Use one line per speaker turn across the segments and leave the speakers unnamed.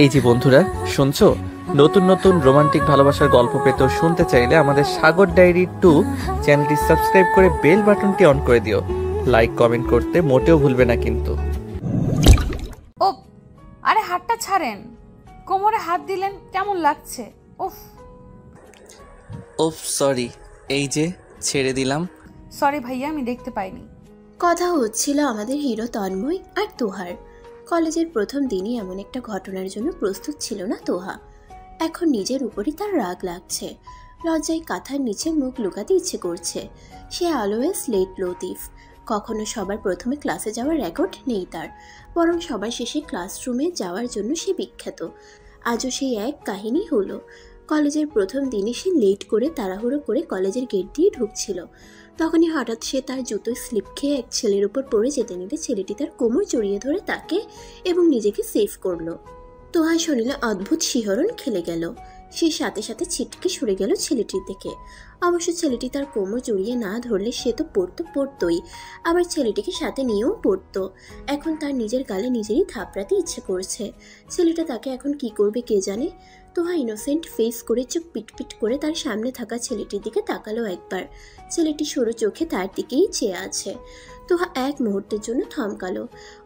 এই যে বন্ধুরা, শুনছো? নতুন নতুন রোমান্টিক ভালোবাসার গল্প পেতে শুনতে চাইলে আমাদের সাগর ডায়েরি 2 চ্যানেলটি সাবস্ক্রাইব করে বেল বাটনটি অন করে দিও। লাইক কমেন্ট করতে মোটেও ভুলবে না কিন্তু।
ও আরে হাতটা ছাড়েন, কোমরে হাত দিলেন, কেমন লাগছে? উফ
ওফ সরি, এই যে ছেড়ে দিলাম।
সরি ভাইয়া, আমি দেখতে পাইনি।
কথা হচ্ছিল আমাদের হিরো তন্ময় আর তোহার। কলেজের প্রথম দিনই এমন একটা ঘটনার জন্য প্রস্তুত ছিল না তোহা। এখন নিজের উপরই তার রাগ লাগছে, লজ্জায় কাঁথার নিচে মুখ লুকাতে ইচ্ছে করছে। সে অলওয়েজ লেট লতিফ, কখনো সবার প্রথমে ক্লাসে যাওয়ার রেকর্ড নেই তার, বরং সবার শেষে ক্লাসরুমে যাওয়ার জন্য সে বিখ্যাত। আজও সেই এক কাহিনী হলো। কলেজের প্রথম দিনই সে লেট করে তাড়াহুড়ো করে কলেজের গেট দিয়ে ঢুকছিল। তখনই হঠাৎ সে তার জুতোয় স্লিপ খেয়ে এক ছেলের উপর পড়ে যেতে নিলে ছেলেটি তার কোমর জড়িয়ে ধরে তাকে এবং নিজেকে সেভ করলো। তোহা শরীরে অদ্ভুত শিহরণ খেলে গেল। সে সাথে সাথে ছিটকে সরে গেল ছেলেটির দিকে। অবশ্য ছেলেটি তার কোমর জড়িয়ে না ধরলে সে তো পড়তোই, আবার ছেলেটিকে সাথে নিয়েও পড়তো। এখন তার নিজের গালে নিজেরই থাপড়াতে ইচ্ছে করছে। ছেলেটা তাকে এখন কি করবে কে জানে। তোহা ইনোসেন্ট ফেস করে চোখ পিটপিট করে তার সামনে থাকা ছেলেটির দিকে তাকালো একবার। ছেলেটি সরু চোখে তার দিকেই চেয়ে আছে। তোহা এক মুহূর্তের জন্য থমকালো।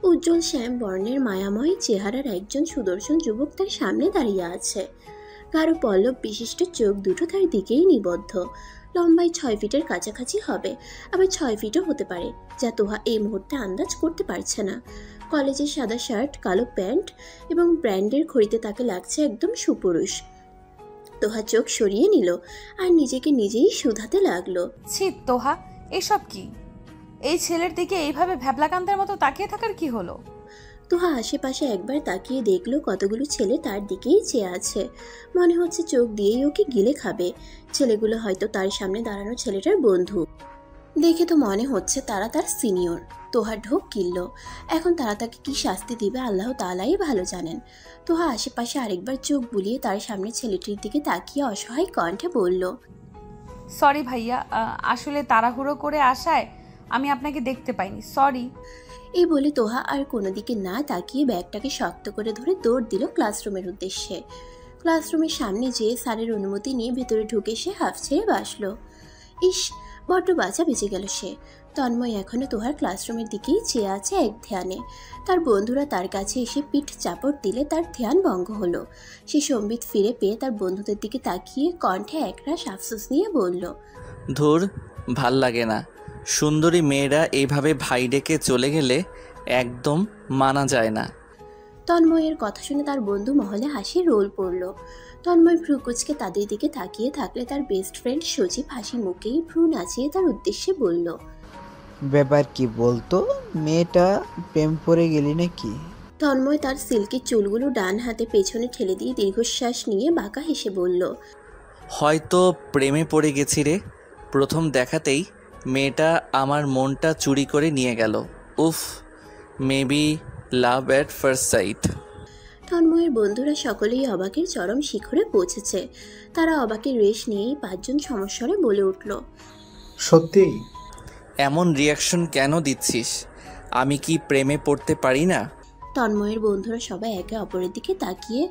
উজ্জ্বল শ্যাম বর্ণের মায়াময় চেহারার একজন সুদর্শন যুবক তার সামনে দাঁড়িয়ে আছে। গাঢ় পল্লব বিশিষ্ট চোখ দুটো তার দিকেই নিবদ্ধ। লম্বায় 6 ফিটের কাছাকাছি হবে, আবার 6 ফিটও হতে পারে, যা তোহা এই মুহূর্তে আন্দাজ করতে পারছে না। কলেজের সাদা শার্ট, কালো প্যান্ট এবং ব্র্যান্ডের ঘড়িতে তাকে লাগছে একদম সুপুরুষ। তোহা চোখ সরিয়ে নিল আর নিজেকে নিজেই শুধাতে লাগলো,
ছি তোহা, এসব কি? এই ছেলের দিকে এইভাবে ভ্যাবলাকান্তের মতো তাকিয়ে থাকার কি হলো?
তোহা আশেপাশে একবার তাকিয়ে দেখলো কতগুলো ছেলে তার দিকেই চেয়ে আছে। মনে হচ্ছে চোখ দিয়েই ওকে গিলে খাবে। ছেলেগুলো হয়তো তার সামনে দাঁড়ানো ছেলেটার বন্ধু। দেখে তো মনে হচ্ছে তারা তার সিনিয়র। তোহার ঢোক গিলল। এখন তারা তাকে কি শাস্তি দিবে আল্লাহ তাআলাই ভালো জানেন। তোহা আশেপাশে আরেকবার চোখ বুলিয়ে তার সামনে ছেলেটির দিকে তাকিয়ে অসহায় কণ্ঠে বলল,
সরি ভাইয়া, আসলে তাড়াহুড়ো করে আসায় আমি আপনাকে দেখতে পাইনি, সরি।
এই বলে তোহা আর কোনো দিকে না তাকিয়ে ব্যাগটাকে শক্ত করে ধরে দৌড় দিল ক্লাসরুমের উদ্দেশ্যে। ক্লাসরুমের সামনে যেয়ে স্যারের অনুমতি নিয়ে ভেতরে ঢুকে সে হাফ ছেড়ে বাসলো। ইস, বড্ড বাঁচা বেঁচে গেল সে। তন্ময় এখনো তোহার ক্লাসরুমের দিকেই চেয়ে আছে এক ধ্যানে। তার বন্ধুরা তার কাছে এসে পিঠ চাপড় দিলে তার ধ্যান ভঙ্গ হলো। সে সম্বিত ফিরে পেয়ে তার বন্ধুদের দিকে তাকিয়ে কণ্ঠে একরাশ আফসোস নিয়ে বলল,
ধুর, ভাল লাগে না। সুন্দরী মেয়েরা এইভাবে ভাই ডেকে চলে গেলে একদম মানা যায় না।
তন্ময়ের কথা শুনে তার বন্ধু মহলে হাসির রোল পড়ল। তন্ময় ভ্রু কুচকে তাদের দিকে তাকিয়ে থাকলে তার বেস্ট ফ্রেন্ড সজীব হাসি মুখেই ভ্রু নাচিয়ে তার উদ্দেশ্যে বলল,
ব্যাপার কি বলতো, মেয়েটা প্রেম পড়ে গেলি নাকি?
তন্ময় তার সিল্কি চুলগুলো ডান হাতে পেছনে ঠেলে দিয়ে দীর্ঘশ্বাস নিয়ে বাঁকা হেসে বলল,
হয়তো প্রেমে পড়ে গেছি রে। প্রথম দেখাতেই মেয়েটা আমার মনটা চুরি করে নিয়ে গেল। উফ, maybe love at first sight.
তন্ময়ের বন্ধুরা সকলেই অবাকের চরম শিখরে পৌঁছেছে। তারা অবাকের রেশ নিয়েই 5 জন সমস্বরে বলে উঠল,
সত্যি?
এমন রিয়াকশন কেন দিচ্ছিস? আমি কি প্রেমে পড়তে পারি না?
তন্ময়ের বন্ধুরা সবাই একে অপরের দিকে তাকিয়ে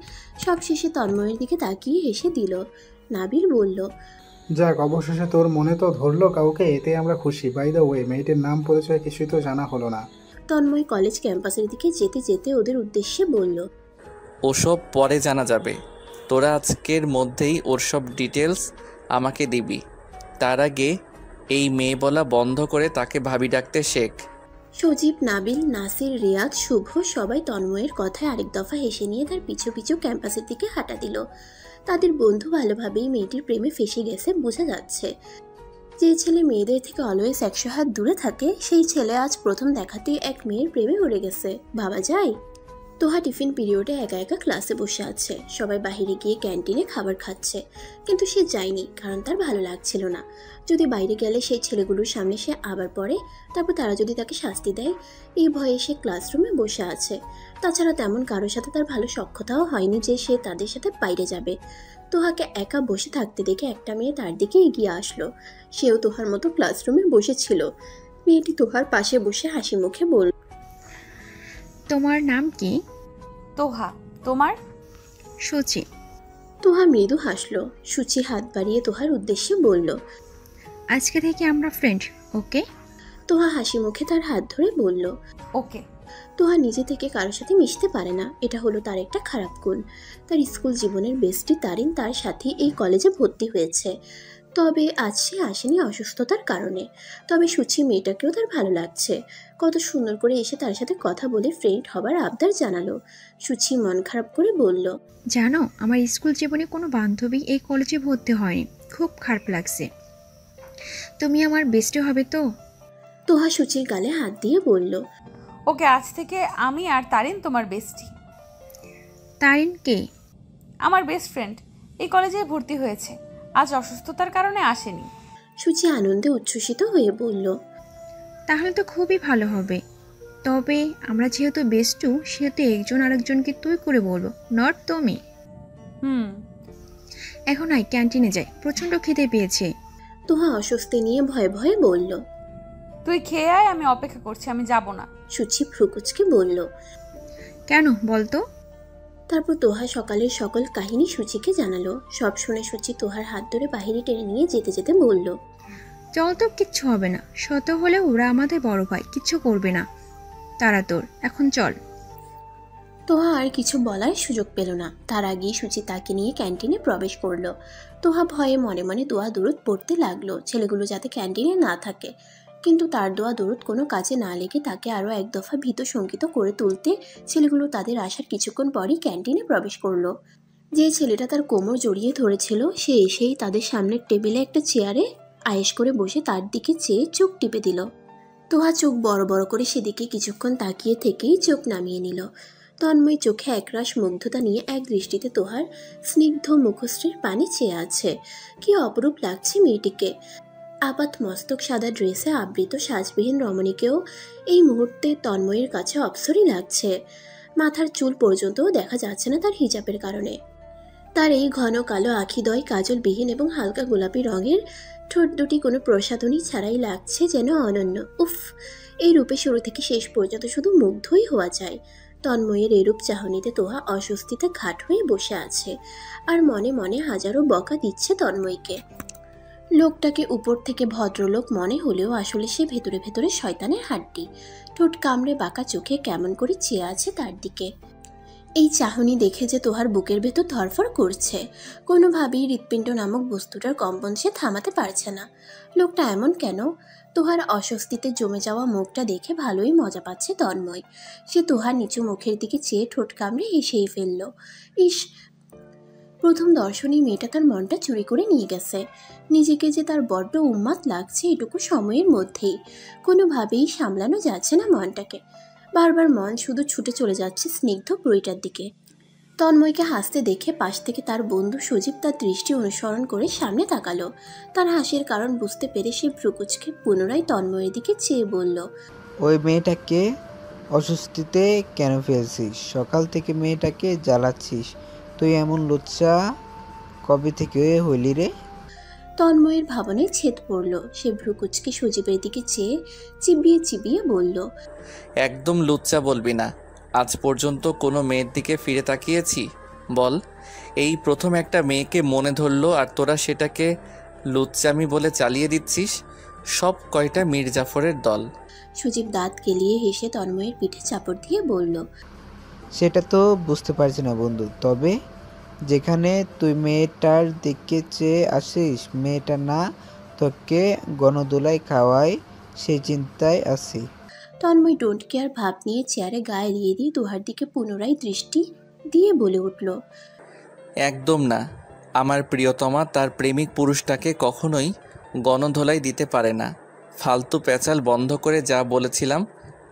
সবশেষে তন্ময়ের দিকে তাকিয়ে হেসে দিল। নাবিল বলল,
যাক, অবশেষে তোর মনে তো ধরলো কাউকে, এতে আমরা খুশি। বাই দ্য ওয়ে, মেয়েটির নাম পরিচয় কিছুই তো জানা হলো না।
তন্ময় কলেজ ক্যাম্পাসের দিকে যেতে যেতে ওদের উদ্দেশ্যে বলল,
ওসব পরে জানা যাবে। তোরা আজকের মধ্যেই ওর সব ডিটেলস আমাকে দিবি। তার আগে এই মেয়ে বলা বন্ধ করে তাকে ভাবি ডাকতে শেখ।
সজীব, নাবিল, নাসির, রিয়াদ, শুভ সবাই তন্ময়ের কথায় আরেক দফা হেসে নিয়ে তার পিছু পিছু ক্যাম্পাসের দিকে হাঁটা দিল। তাদের বন্ধু ভালোভাবেই মেয়েটির প্রেমে ফেসে গেছে বোঝা যাচ্ছে। যে ছেলে মেয়েদের থেকে অলওয়েজ 100 হাত দূরে থাকে, সেই ছেলে আজ প্রথম দেখাতেই এক মেয়ের প্রেমে পড়ে গেছে। ভাবা যায়? তোহা টিফিন পিরিয়ডে একা একা ক্লাসে বসে আছে। সবাই বাইরে গিয়ে ক্যান্টিনে খাবার খাচ্ছে, কিন্তু সে যায়নি কারণ তার ভালো লাগছিল না। যদি বাইরে গেলে সেই ছেলেগুলোর সামনে সে আবার পড়ে, তারপর তারা যদি তাকে শাস্তি দেয়, এই ভয়ে সে ক্লাসরুমে বসে আছে। তাছাড়া তেমন কারোর সাথে তার ভালো সখ্যতাও হয়নি যে সে তাদের সাথে বাইরে যাবে। তোহাকে একা বসে থাকতে দেখে একটা মেয়ে তার দিকে এগিয়ে আসলো। সেও তোহার মতো ক্লাসরুমে বসেছিল। মেয়েটি তোহার পাশে বসে হাসি মুখে বলল,
তোমার নাম কি?
তোহা, তোমার?
সুচি।
তোহা মৃদু হাসলো। সুচি হাত বাড়িয়ে তোহার উদ্দেশ্যে বলল,
আজকে থেকে আমরা ফ্রেন্ড, ওকে?
তোহা হাসি মুখে তার হাত ধরে বলল।
ওকে।
তোহা নিজে থেকে কারোর সাথে মিশতে পারে না, এটা হলো তার একটা খারাপ গুণ। তার স্কুল জীবনের বেস্টি তারিন তার সাথে এই কলেজে ভর্তি হয়েছে, তবে আজ সে আসেনি অসুস্থতার কারণে। তবে সুচি মেয়েটাকেও তার ভালো লাগছে, কত সুন্দর করে এসে তার সাথে কথা বলে ফ্রেন্ড হবার আবদার জানালো। সুচি মন খারাপ করে বলল,
জানো, আমার স্কুল জীবনে কোনো বান্ধবী এই কলেজে ভর্তি হয়নি, খুব খারাপ লাগছে। তুমি আমার বেস্টি হবে তো?
তোহা সুচির গালে হাত দিয়ে বলল,
ওকে, আজ থেকে আমি আর তারিন তোমার বেস্টি।
তারিন কে?
আমার বেস্ট ফ্রেন্ড, এই কলেজে ভর্তি হয়েছে, আজ অসুস্থতার কারণে আসেনি।
সুচি আনন্দে উচ্ছ্বসিত হয়ে বলল,
তাহলে তো খুবই ভালো হবে। তবে আমরা যেহেতু বেস্টু, সেহেতু একজন আরেকজনকে তুই করে বলবো, নট তুমি। এখন আয়, ক্যান্টিনে যাই, প্রচণ্ড খিদে পেয়েছে।
তোহা অস্বস্তি নিয়ে ভয়ে ভয়ে বলল,
তুই খেয়ে আয়, আমি অপেক্ষা করছি, আমি যাব না।
সুচি ভ্রুকুচকে বলল,
কেন বলতো?
তারপর তোহা সকালের সকল কাহিনী সুচিকে জানালো। সব শুনে সুচি তোহার হাত ধরে বাহিরে টেনে নিয়ে যেতে যেতে বলল,
চল তো, কিচ্ছু হবে না, শত হলে ওরা আমাদের বড় ভাই, কিচ্ছু করবে না তারা তোর, এখন চল।
তোহা আর কিছু বলার সুযোগ পেল না, তার আগেই সুচি তাকে নিয়ে ক্যান্টিনে প্রবেশ করলো। তোহা ভয়ে মনে মনে দোয়া দরুদ পড়তে লাগলো, ছেলেগুলো যাতে ক্যান্টিনে না থাকে। কিন্তু তার দোয়া দরুদ কোনো কাজে না লেগে তাকে আরও এক দফা ভীত শঙ্কিত করে তুলতে ছেলেগুলো তাদের আসার কিছুক্ষণ পরই ক্যান্টিনে প্রবেশ করলো। যে ছেলেটা তার কোমর জড়িয়ে ধরেছিল সে এসেই তাদের সামনের টেবিলে একটা চেয়ারে আয়েশ করে বসে তার দিকে চেয়ে চোখ টিপে দিল। তোহা চোখ বড় বড় করে সেদিকে কিছুক্ষণ তাকিয়ে থেকেই চোখ নামিয়ে নিল। তন্ময় চোখে একরাশ মুগ্ধতা নিয়ে এক দৃষ্টিতে তোহার স্নিগ্ধ মুখশ্রীর পানি চেয়ে আছে। কি অপরূপ লাগছে মেয়েটিকে। আপাত মস্তক সাদা ড্রেসে আবৃত সাজবিহীন রমণীকেও এই মুহূর্তে তন্ময়ের কাছে অপসরই লাগছে। মাথার চুল পর্যন্তও দেখা যাচ্ছে না তার হিজাবের কারণে। তার এই ঘন কালো আখিদ্বয় কাজলবিহীন এবং হালকা গোলাপি রঙের ঠোঁট দুটি কোনো প্রসাধনী ছাড়াই লাগছে যেন অনন্য। উফ, এই রূপে শুরু থেকে শেষ পর্যন্ত শুধু মুগ্ধই হওয়া যায়। তন্ময়ের এরূপ চাহনিতে তোহা অস্বস্তিতে ঘাট হয়ে বসে আছে, আর মনে মনে হাজারো বকা দিচ্ছে তন্ময়কে। লোকটাকে উপর থেকে ভদ্রলোক মনে হলেও আসলে সে ভেতরে ভেতরে শয়তানের হাড্ডি। ঠোঁট কামড়ে বাঁকা চোখে কেমন করে চেয়ে আছে তার দিকে। এই চাহনি দেখে যে তোহার বুকের ভেতর ধরফর করছে, কোনোভাবেই হৃৎপিণ্ড নামক বস্তুটার কম্পন সে থামাতে পারছে না। লোকটা এমন কেন? তোহার অস্বস্তিতে জমে যাওয়া মুখটা দেখে ভালোই মজা পাচ্ছে তন্ময়। সে তোহার নিচু মুখের দিকে চেয়ে ঠোঁট কামড়ে হেসেই ফেলল। ইস, প্রথম দর্শনেই মেয়েটা তার মনটা চুরি করে নিয়ে গেছে। নিজেকে যে তার বড্ড উন্মাদ লাগছে এটুকু সময়ের মধ্যেই। কোনোভাবেই সামলানো যাচ্ছে না মনটাকে। বারবার মন শুধু ছুটে চলে যাচ্ছে স্নিগ্ধ বুড়িটার দিকে। তন্ময়কে হাসতে দেখে পাশ থেকে তার বন্ধু সজীব তার দৃষ্টি অনুসরণ করে সামনে তাকালো। তার হাসির কারণ বুঝতে পেরে সে ভ্রুকুচকে পুনরায় তন্ময়ের দিকে চেয়ে বলল,
ওই মেয়েটাকে অস্বস্তিতে কেন ফেলছিস? সকাল থেকে মেয়েটাকে জ্বালাচ্ছিস। তুই এমন লুচ্চা কবে থেকে হইলি রে?
তন্ময়ের ভাবনায় ছেদ পড়ল। সে ভ্রুকুচকে সজীবের দিকে চেয়ে চিবিয়ে চিবিয়ে বলল,
একদম লুচ্চা বলবি না। আজ পর্যন্ত কোনো মেয়ের দিকে ফিরে তাকিয়েছি বল? এই প্রথম একটা মেয়েকে মনে ধরলো আর তোরা সেটাকে লুচ্চামি বলে চালিয়ে দিচ্ছিস। সব কয়টা মীর জাফরের দল।
সজীব দাঁত কেলিয়ে হেসে তন্ময়ের পিঠে চাপড় দিয়ে বলল,
সেটা তো বুঝতে পারছি না বন্ধু, তবে যেখানে তুই মেয়েটার দিকে চেয়ে আসিস, মেয়েটা না তোকে গণদোলাই খাওয়ায় সেই চিন্তায় আছি।
তন্ময় ডোন্ট কেয়ার ভাব নিয়ে চেয়ারে গায়ে এলিয়ে দিয়ে তোহার দিকে পুনরায় দৃষ্টি দিয়ে বলে উঠল,
একদম না। আমার প্রিয়তমা তার প্রেমিক পুরুষটাকে কখনোই গণধোলাই দিতে পারে না। ফালতু প্যাচাল বন্ধ করে যা বলেছিলাম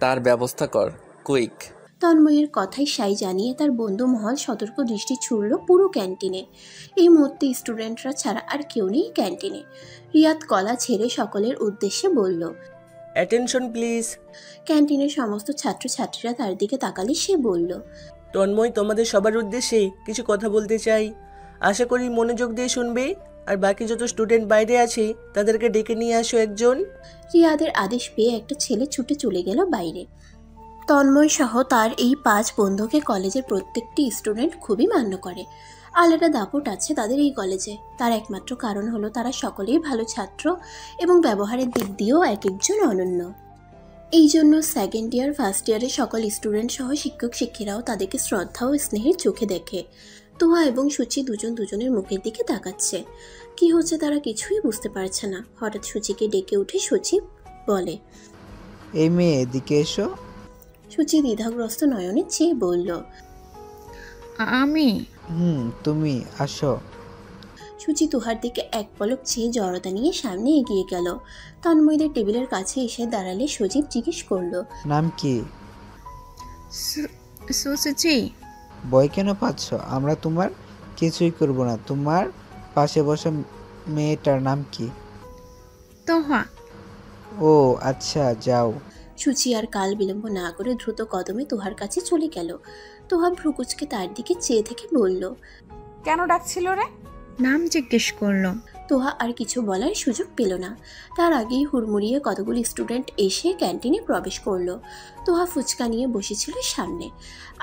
তার ব্যবস্থা কর, কুইক।
তন্ময়ের কথাই সাই জানিয়ে তার বন্ধু মহল সতর্ক দৃষ্টি ছুড়ল পুরো ক্যান্টিনে। এই মুহূর্তে স্টুডেন্টরা ছাড়া আর কেউ নেই ক্যান্টিনে। রিয়াদ কলা ছেড়ে সকলের উদ্দেশ্যে বলল,
অ্যাটেনশন প্লিজ।
ক্যান্টিনের সমস্ত ছাত্রছাত্রীরা তার দিকে তাকালে সে বলল,
তন্ময় তোমাদের সবার উদ্দেশ্যে কিছু কথা বলতে চাই, আশা করি মনোযোগ দিয়ে শুনবে। আর বাকি যত স্টুডেন্ট বাইরে আছে তাদেরকে ডেকে নিয়ে আসো একজন।
রিয়াদের আদেশ পেয়ে একটা ছেলে ছুটে চলে গেল বাইরে। তন্ময় সহ তার এই 5 বন্ধুকে কলেজের প্রত্যেকটি স্টুডেন্ট খুবই মান্য করে। আলাদা দাপট আছে তাদের এই কলেজে। তার একমাত্র কারণ হলো তারা সকলেই ভালো ছাত্র এবং ব্যবহারের দিক দিয়েও এক একজন অনন্য। এই জন্য সেকেন্ড ইয়ার ফার্স্ট ইয়ারের সকল স্টুডেন্ট সহ শিক্ষক শিক্ষিকারাও তাদেরকে শ্রদ্ধা ও স্নেহের চোখে দেখে। তুহা এবং সুচি দুজনের মুখের দিকে তাকাচ্ছে। কি হচ্ছে তারা কিছুই বুঝতে পারছে না। হঠাৎ সুচিকে ডেকে উঠে সুচি বলে,
এই মেয়ে এদিকে এসো।
সুচি দ্বিধাগ্রস্ত নয়নে চেয়ে বলল,
আমি
তুমি আসো।
সুচি তুহার দিকে এক পলক চেয়ে জড়তা নিয়ে সামনে এগিয়ে গেল। তন্ময়দের টেবিলের কাছে এসে দাঁড়ালে সজীব জিজ্ঞেস করলো,
নাম কি?
সুচি।
ভয় কেন পাচ্ছ? আমরা তোমার কিছুই করব না। তোমার পাশে বসা মেয়েটার নাম কি?
তোহা।
ও আচ্ছা, যাও।
সুচি আর কাল বিলম্ব না করে দ্রুত কদমে তুহার কাছে চলে গেল। তুহা ভ্রুকুচকে তার দিকে চেয়ে থেকে বলল,
কেন ডাকছিল রে?
নাম জিজ্ঞেস করলো।
তুহা আর কিছু বলার সুযোগ পেল না। তার আগেই হুড়মুড়িয়ে কতগুলি স্টুডেন্ট এসে ক্যান্টিনে প্রবেশ করলো। তুহা ফুচকা নিয়ে বসেছিল সামনে,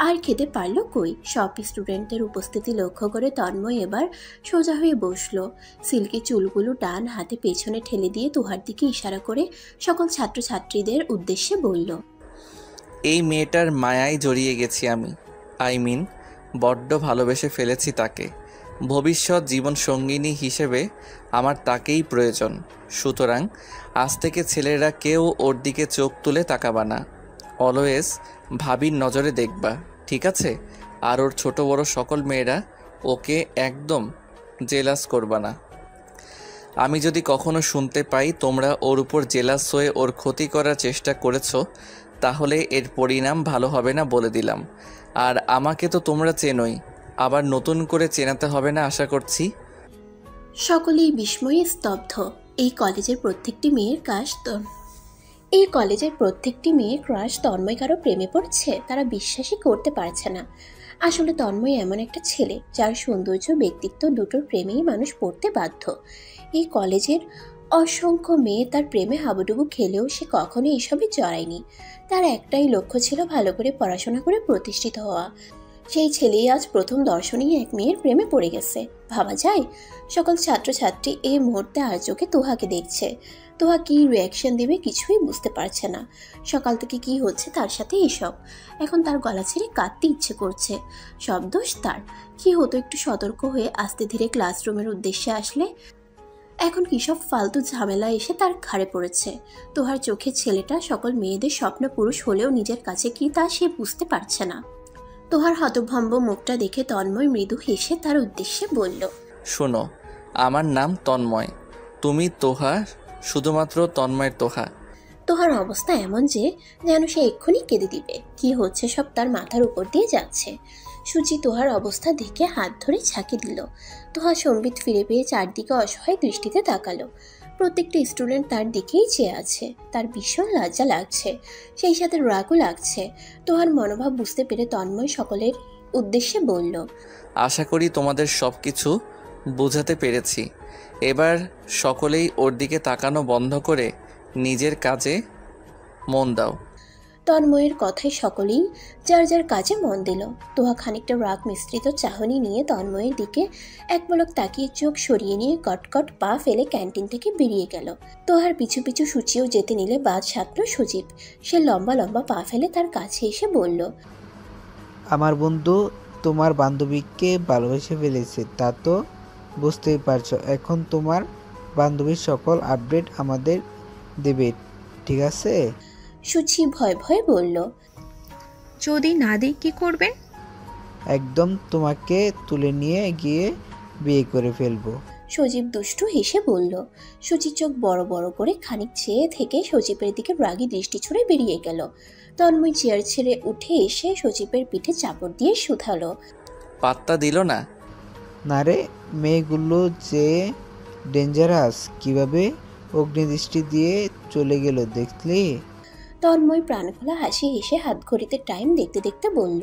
আর খেতে পারল কই। সব স্টুডেন্টদের উপস্থিতি লক্ষ্য করে তন্ময় এবার সোজা হয়ে বসলো। সিল্কি চুলগুলো ডান হাতে পেছনে ঠেলে দিয়ে তুহার দিকে ইশারা করে সকল ছাত্রছাত্রীদের উদ্দেশ্যে বলল,
এই মেয়েটার মায়ায় জড়িয়ে গেছি আমি। বড্ড ভালোবেসে ফেলেছি তাকে। ভবিষ্যৎ জীবন সঙ্গিনী হিসেবে আমার তাকেই প্রয়োজন। সুতরাং আজ থেকে ছেলেরা কেউ ওর দিকে চোখ তুলে তাকাবা না। অলওয়েজ ভাবির নজরে দেখবা, ঠিক আছে? আর ওর ছোট বড় সকল মেয়েরা ওকে একদম জেলাস করবা না। আমি যদি কখনো শুনতে পাই তোমরা ওর উপর জেলাস হয়ে ওর ক্ষতি করার চেষ্টা করেছো, তাহলে এর পরিণাম ভালো হবে না বলে দিলাম। আর আমাকে তো তোমরা চেনোই, আবার নতুন করে চেনাতে হবে না আশা করছি।
সকলেই বিস্ময়ে স্তব্ধ। এই কলেজের প্রত্যেকটি মেয়ের ক্রাশ তন্ময় কারো প্রেমে পড়ছে তারা বিশ্বাসই করতে পারছে না। আসলে তন্ময় এমন একটা ছেলে যার সৌন্দর্য ব্যক্তিত্ব দুটোর প্রেমেই মানুষ পড়তে বাধ্য। এই কলেজের অসংখ্য মেয়ে তার প্রেমে হাবুডুবু খেলেও সে কখনো এসবে জড়ায়নি। তার একটাই লক্ষ্য ছিল ভালো করে পড়াশোনা করে প্রতিষ্ঠিত হওয়া। সেই ছেলেই আজ প্রথম দর্শনেই এক মেয়ের প্রেমে পড়ে গেছে। ভাবা যায়? সকল ছাত্রছাত্রী এই মুহূর্তে আর চোখে তুহাকে দেখছে। তুহা কি রিয়াকশন দেবে কিছুই বুঝতে পারছে না। সকাল থেকে কি হচ্ছে তার সাথে এসব। এখন তার গলা ছেড়ে কাঁদতে ইচ্ছে করছে। সব দোষ তার। কি হতো একটু সতর্ক হয়ে আস্তে ধীরে ক্লাসরুমের উদ্দেশ্যে আসলে। এখন কি সব ফালতু ঝামেলা এসে তার ঘাড়ে পড়েছে। তুহার চোখে ছেলেটা সকল মেয়েদের স্বপ্ন পুরুষ হলেও নিজের কাছে কি তা সে বুঝতে পারছে না। তোহার হতভম্ব মুখটা দেখে তন্ময় মৃদু হেসে তার উদ্দেশ্যে বলল,
শোনো, আমার নাম তন্ময়। তুমি তোহা, শুধুমাত্র তন্ময়ের তোহা।
তোহার অবস্থা এমন যে যেন সে এক্ষুনি কেঁদে দিবে। কি হচ্ছে সব তার মাথার উপর দিয়ে যাচ্ছে। সুচি তোহার অবস্থা দেখে হাত ধরে ঝাঁকি দিল। তোহা সম্বিত ফিরে পেয়ে চারদিকে অসহায় দৃষ্টিতে তাকালো। প্রত্যেকটা স্টুডেন্ট তার দিকেই চেয়ে আছে। তার ভীষণ লজ্জা লাগছে, সেই সাথে রাগও লাগছে। তোহার মনোভাব বুঝতে পেরে তন্ময় সকলের উদ্দেশ্যে বলল,
আশা করি তোমাদের সব কিছু বোঝাতে পেরেছি। এবার সকলেই ওর দিকে তাকানো বন্ধ করে নিজের কাজে মন দাও।
তন্ময়ের কথায় সকলেই যার যার কাজে মন দিল। তোহা খানিকটা রাগ মিশ্রিত চাহনি নিয়ে তন্ময়ের দিকে এক পলক তাকিয়ে চোখ সরিয়ে নিয়ে কটকট পা ফেলে ক্যান্টিন থেকে বেরিয়ে গেল। তোহার পিছু পিছু সূচিও যেতে নিলে বাদ সাধল সজীব। সে লম্বা লম্বা পা ফেলে তার কাছে এসে বলল,
আমার বন্ধু তোমার বান্ধবীকে ভালোবেসে ফেলেছে, তা তো বুঝতেই পারছো। এখন তোমার বান্ধবীর সকল আপডেট আমাদের দেবে, ঠিক আছে?
সুচি ভয় ভয়ে বলল,
যদি না দিই কি করবেন?
একদম তোমাকে তুলে নিয়ে গিয়ে বিয়ে করে ফেলবো।
সজীব দুষ্টু হেসে বলল। সুচি চোখ বড় বড় করে খানিক চেয়ে থেকে সজীবের দিকে রাগী দৃষ্টি ছুড়ে বেরিয়ে গেল। তন্ময় চেয়ার ছেড়ে উঠে এসে সজীবের পিঠে চাপড় দিয়ে শুধালো,
পাত্তা দিল না?
না রে, মেয়েগুলো যে ডেঞ্জারাস, কিভাবে অগ্নিদৃষ্টি দিয়ে চলে গেল দেখলি?
তন্ময় প্রাণখোলা হাসি হেসে হাত ঘড়িতে টাইম দেখতে দেখতে বলল,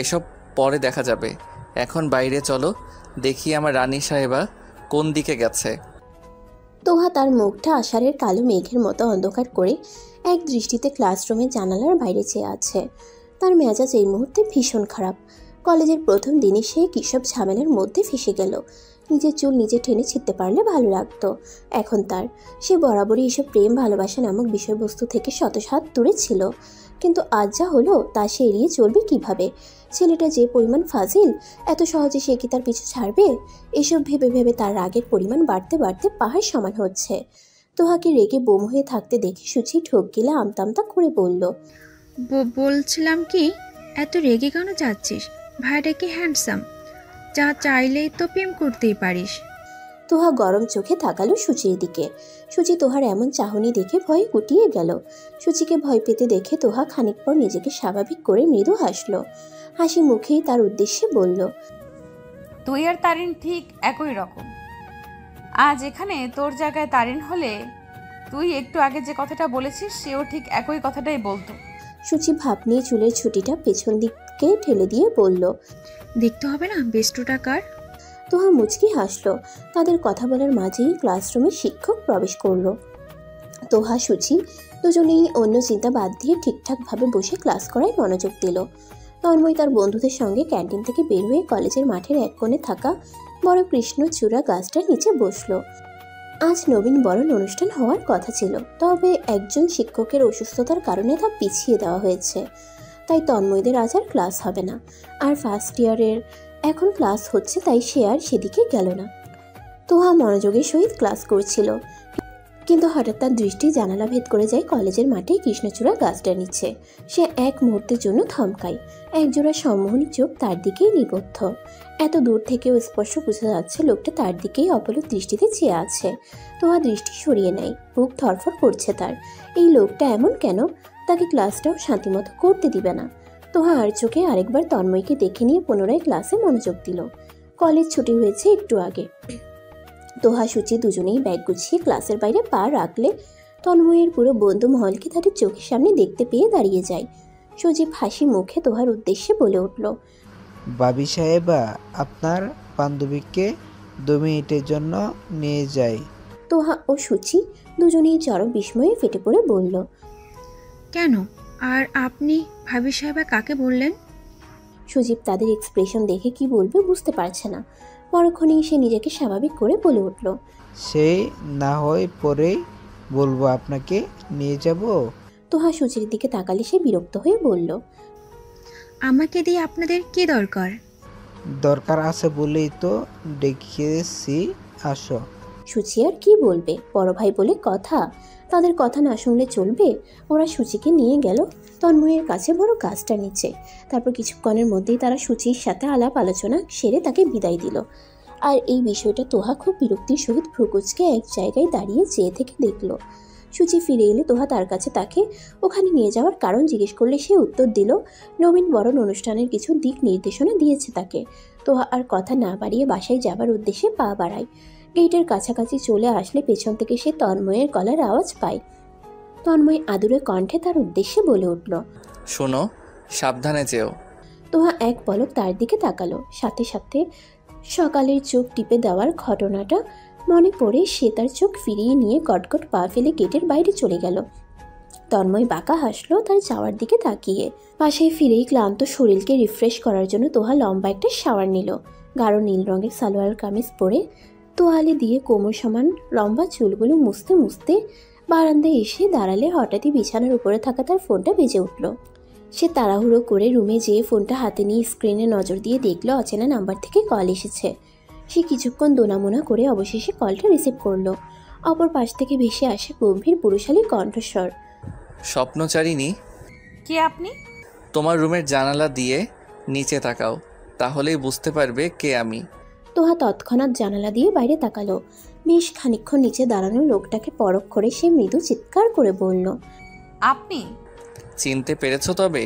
এসব পরে দেখা যাবে, এখন বাইরে চলো, দেখি আমার রানী সাহেবা কোন দিকে গেছে।
তোহা তার মুখটা আষাঢ়ের কালো মেঘের মতো অন্ধকার করে এক দৃষ্টিতে ক্লাসরুমের জানালার বাইরে চেয়ে আছে। তার মেজাজ এই মুহূর্তে ভীষণ খারাপ। কলেজের প্রথম দিনে সে কিসব ঝামেলার মধ্যে ফেসে গেল। নিজের চুল নিজে টেনে ছিঁড়তে পারলে ভালো লাগতো। এখন সে বরাবরই এসব প্রেম ভালোবাসা নামক বিষয়বস্তু থেকে শতশত দূরে ছিল। কিন্তু আজ যা হলো তা সে এড়িয়ে চলবে কিভাবে? ছেলেটা যে পরিমাণ ফাজিল, এত সহজে সে কি তার পিছু ছাড়বে? এসব ভেবে ভেবে তার রাগের পরিমাণ বাড়তে বাড়তে পাহাড় সমান হচ্ছে। তোহাকে রেগে বোম হয়ে থাকতে দেখে সুচি ঠোক গিলে আমতামতা করে বলল,
বলছিলাম কি, এত রেগে কেন যাচ্ছিস? ভাইটা কি হ্যান্ডসাম, যা চাইলেই তো প্রেম করতেই পারিস।
তোহা গরম চোখে তাকালো সুচির দিকে। সুচি তোহার এমন চাহনি দেখে ভয়ে গুটিয়ে গেল। সুচিকে ভয় পেতে দেখে তোহা খানিক পর নিজেকে স্বাভাবিক করে মৃদু হাসলো। হাসি মুখেই তার উদ্দেশ্যে বলল,
তুই আর তারিন ঠিক একই রকম। আজ এখানে তোর জায়গায় তারিন হলে তুই একটু আগে যে কথাটা বলেছিস সেও ঠিক একই কথাটাই বলতো।
সুচি ভাব নিয়ে চুলের ছুটিটা পেছন দিকে ঠেলে দিয়ে বলল,
দেখতে হবে না বেস্টুটা কার।
তোহা মুচকি হাসলো। তাদের কথা বলার মাঝেই ক্লাসরুমে শিক্ষক প্রবেশ করলো। তোহা সুচি দুজনেই অন্য চিন্তা বাদ দিয়ে ঠিকঠাকভাবে বসে ক্লাস করায় মনোযোগ দিল। তন্ময় তার বন্ধুদের সঙ্গে ক্যান্টিন থেকে বের হয়ে কলেজের মাঠের এক কোণে থাকা বড় কৃষ্ণচূড়া গাছটার নিচে বসলো। আজ নবীন বরণ অনুষ্ঠান হওয়ার কথা ছিল, তবে একজন শিক্ষকের অসুস্থতার কারণে তা পিছিয়ে দেওয়া হয়েছে। তাই তন্ময়দের আজ আর ক্লাস হবে না। আর ফার্স্ট ইয়ারের এখন ক্লাস হচ্ছে, তাই সে আর সেদিকে গেল না। তোহা মনোযোগের সহিত ক্লাস করছিল, কিন্তু হঠাৎ তার দৃষ্টি জানালা ভেদ করে যায় কলেজের মাঠে কৃষ্ণচূড়া গাছটার নিচে। সে এক মুহূর্তের জন্য থমকায়। একজোড়া সম্মোহনী চোখ তার দিকেই নিবদ্ধ। এত দূর থেকেও স্পষ্ট বোঝা যাচ্ছে লোকটা তার দিকেই অপলক দৃষ্টিতে চেয়ে আছে। তোহা দৃষ্টি সরিয়ে নেয়। বুক ধরফর করছে তার। এই লোকটা এমন কেন? তাকে ক্লাসটাও শান্তিমতো করতে দিবে না। তোহা আর চোখে আরেকবার তন্ময়কে দেখে নিয়ে পুনরায় ক্লাসে মনোযোগ দিল। কলেজ ছুটি হয়েছে একটু আগে। তোহা সুচি দুজনেই ব্যাগ গুছিয়ে ক্লাসের বাইরে পা রাখলে তন্ময়ের পুরো বন্ধু মহলকে তাদের চোখের সামনে দেখতে পেয়ে দাঁড়িয়ে যায়। সজীব হাসি মুখে তোহার উদ্দেশ্যে বলে উঠল,
বাবি সাহেবা, আপনার বান্ধবীকে 2 মিনিটের জন্য নিয়ে যাই।
তোহা ও সুচি দুজনেই চরম বিস্ময়ে ফেটে পড়ে বলল,
কেন? আর আপনি ভাবি সাহেবা কাকে বললেন?
সজীব তাদের এক্সপ্রেশন দেখে কি বলবে বুঝতে পারছে না। পরক্ষণেই সে নিজেকে স্বাভাবিক করে বলে উঠল,
সেই না হয় পরেই বলবো, আপনাকে নিয়ে যাব।
তোহা সুচির দিকে তাকালে সে বিরক্ত হয়ে বলল,
আমাকে দিয়ে আপনাদের কি দরকার?
দরকার আছে বলেই তো ডেকেছি, আসো।
সুচি আর কি বলবে? বড় ভাই বলে কথা, তাদের কথা না শুনলে চলবে? ওরা সুচিকে নিয়ে গেল তন্ময়ের কাছে বড় গাছটা নিচে। তারপর কিছুক্ষণের মধ্যেই তারা সুচির সাথে আলাপ আলোচনা সেরে তাকে বিদায় দিল। আর এই বিষয়টা তোহা খুব বিরক্তির সহিত ভ্রুকুচকে এক জায়গায় দাঁড়িয়ে চেয়ে থেকে দেখল। সুচি ফিরে এলে তোহা তার কাছে তাকে ওখানে নিয়ে যাওয়ার কারণ জিজ্ঞেস করলে সে উত্তর দিল নবীন বরণ অনুষ্ঠানের কিছু দিক নির্দেশনা দিয়েছে তাকে। তোহা আর কথা না বাড়িয়ে বাসায় যাবার উদ্দেশ্যে পা বাড়ায়। গেটের কাছাকাছি চলে আসলে পেছন থেকে সে তন্ময়ের গলার আওয়াজ পায়। তন্ময় আদুরে কণ্ঠে তার উদ্দেশ্যে বলে উঠল,
শোনো, সাবধানে যেও।
তোহা এক পলক তার দিকে তাকালো। সাথে সাথে সকালের চোখ টিপে দেওয়ার ঘটনাটা মনে পড়ে সে তার চোখ ফিরিয়ে নিয়ে গটগট পা ফেলে গেটের বাইরে চলে গেল। তন্ময় বাঁকা হাসলো তার যাওয়ার দিকে তাকিয়ে। বাসায় ফিরেই ক্লান্ত শরীরকে রিফ্রেশ করার জন্য তোহা লম্বা একটা শাওয়ার নিল। গাঢ় নীল রঙের সালোয়ার কামিজ পরে তোয়ালে দিয়ে কোমর সমান লম্বা চুলগুলো মুছতে মুছতে বারান্দায় এসে দাঁড়ালে হঠাৎই বিছানার উপরে থাকা তার ফোনটা বেজে উঠল। সে তাড়াহুড়ো করে রুমে যেয়ে ফোনটা হাতে নিয়ে স্ক্রিনে নজর দিয়ে দেখলো অচেনা নাম্বার থেকে কল এসেছে। সে কিছুক্ষণ দোনামোনা করে অবশেষে কলটা রিসিভ করলো। অপর পাশ থেকে ভেসে আসে গম্ভীর পুরুষালী কণ্ঠস্বর,
স্বপ্নচারিণী,
কে আপনি?
তোমার রুমের জানালা দিয়ে নিচে তাকাও, তাহলেই বুঝতে পারবে কে আমি।
তোহা তৎক্ষণাৎ জানালা দিয়ে বাইরে তাকালো। বেশ খানিকক্ষণ নিচে দাঁড়ানো লোকটাকে পরখ করে সে মৃদু চিৎকার করে বলল,
আপনি?
চিনতে পেরেছো তবে?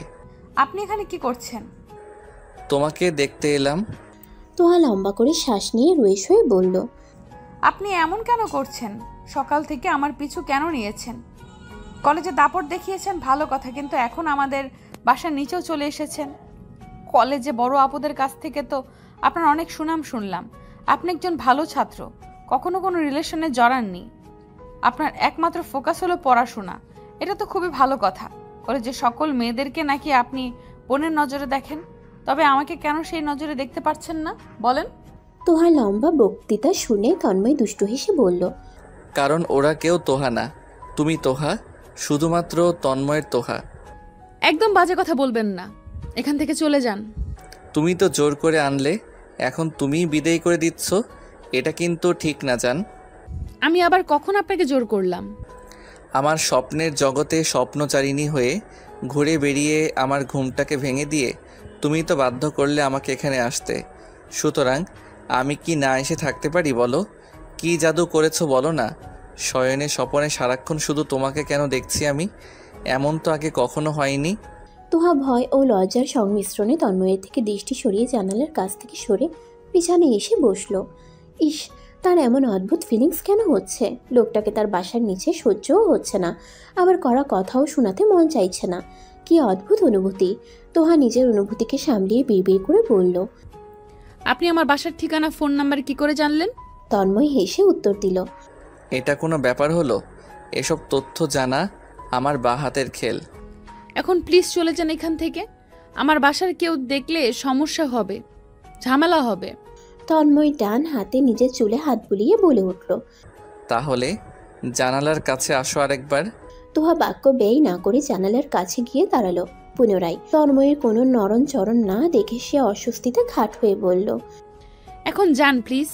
আপনি এখানে কি করছেন?
তোমাকে দেখতে এলাম।
তোহা লম্বা করে শ্বাস নিয়ে রুয়েশ হয়ে বলল,
আপনি এমন কেন করছেন? সকাল থেকে আমার পিছু কেন নিয়েছেন? কলেজে দাপট দেখিয়েছেন ভালো কথা, কিন্তু এখন আমাদের বাসার নিচেও চলে এসেছেন। কলেজে বড় আপুদের কাছ থেকে তো আপনার অনেক সুনাম শুনলাম। আপনি একজন ভালো ছাত্র, কখনো কোনো রিলেশনে জড়াননি। আপনার একমাত্র ফোকাস হলো পড়াশোনা। এটা তো খুবই ভালো কথা। কলেজে সকল মেয়েদেরকে নাকি আপনি বোনের নজরে দেখেন, তবে আমাকে কেন সেই নজরে দেখতে পাচ্ছেন না বলেন?
তোহার লম্বা বক্তৃতা শুনে তন্ময় দুষ্টু হেসে বলল,
কারণ ওরা কেউ তোহা না, তুমি তোহা, শুধুমাত্র তন্ময়ের তোহা।
একদম বাজে কথা বলবেন না, এখান থেকে চলে যান।
তুমি তো জোর করে আনলে, এখন তুমিই বিদেয় করে দিচ্ছ, এটা কিন্তু ঠিক না জান।
আমি আবার কখন আপনাকে জোর করলাম?
আমার স্বপ্নের জগতে স্বপ্নচারিণী হয়ে ঘুরে বেরিয়ে আমার ঘুমটাকে ভেঙে দিয়ে তুমি তো বাধ্য করলে আমাকে এখানে আসতে। সুতরাং আমি কি না এসে থাকতে পারি বলো? কি জাদু করেছো বলো না? শয়নে স্বপনে সারাক্ষণ শুধু তোমাকে কেন দেখছি আমি? এমন তো আগে কখনো হয়নি।
তোহা ভয় ও লজ্জার সংমিশ্রণে তন্ময়ের থেকে দৃষ্টি সরিয়ে জানালার কাছ থেকে সরে বিছানায় এসে বসলো। ইস, তার এমন অদ্ভুত ফিলিংস কেন হচ্ছে? লোকটাকে তার বাসার নিচে সহ্যও হচ্ছে না, আবার করা কথাও শোনাতে মন চাইছে না। কি অদ্ভুত অনুভূতি! তোহা নিজের অনুভূতিকে সামলিয়ে বিড়বিড় করে বলল।
আপনি আমার বাসার ঠিকানা, ফোন নাম্বার কি করে জানলেন?
তন্ময় হেসে উত্তর দিল,
এটা কোনো ব্যাপার হলো? এসব তথ্য জানা আমার বাঁ হাতের খেল।
এখন প্লিজ চলে যান এখান থেকে। আমার বাসার কেউ দেখলে সমস্যা হবে, ঝামেলা হবে।
তন্ময় ডান হাতে নিজের চুলে হাত বুলিয়ে বলে উঠল।
তাহলে জানালার কাছে আসো আরেকবার।
তোহা বাক্য ব্যয় না করে জানালার কাছে গিয়ে দাঁড়ালো। পুনরায় তন্ময়ের কোনো নরম চরণ না দেখে সে অস্বস্তিতে খাট হয়ে বলল,
এখন যান প্লিজ।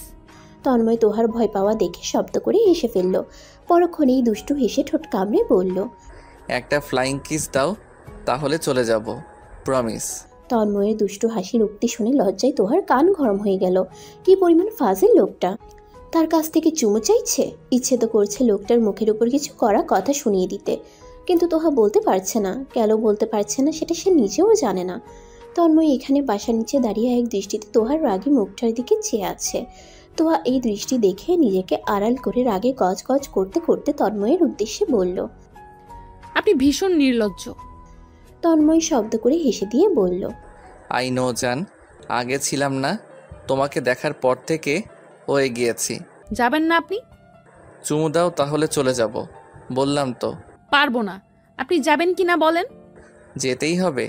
তন্ময় তোহার ভয় পাওয়া দেখে শব্দ করে হেসে ফেলল। পরক্ষণেই দুষ্টু হেসে ঠোঁট কামড়ে বলল,
একটা ফ্লাইং কিস দাও, তাহলে চলে যাব, প্রমিস।
তন্ময়ের দুষ্টু হাসির উক্তি শুনে লজ্জায় তোহার কান গরম হয়ে গেল। কি পরিমাণ ফাজিল লোকটা! তার কাছ থেকে চুমু চাইছে। ইচ্ছে তো করছে লোকটার মুখের উপর কিছু কড়া কথা শুনিয়ে দিতে, কিন্তু তোহা বলতে পারছে না। কেন বলতে পারছে না সেটা সে নিজেও জানে না। তন্ময় এখানে বাসার নিচে দাঁড়িয়ে এক দৃষ্টিতে তোহার রাগী মুখটার দিকে চেয়ে আছে। তোহা এই দৃষ্টি দেখে নিজেকে আড়াল করে রাগে গজগজ করতে করতে তন্ময়ের উদ্দেশ্যে বলল,
আপনি ভীষণ নির্লজ্জ।
তন্ময় শব্দ করে হেসে দিয়ে বলল,
আই নো জান, আগে ছিলাম না, তোমাকে দেখার পর থেকে ও এগিয়েছি।
যাবেন না আপনি?
চুমু দাও, তাহলে চলে যাব, বললাম তো।
পারবো না। আপনি যাবেন কি না বলেন?
যেতেই হবে।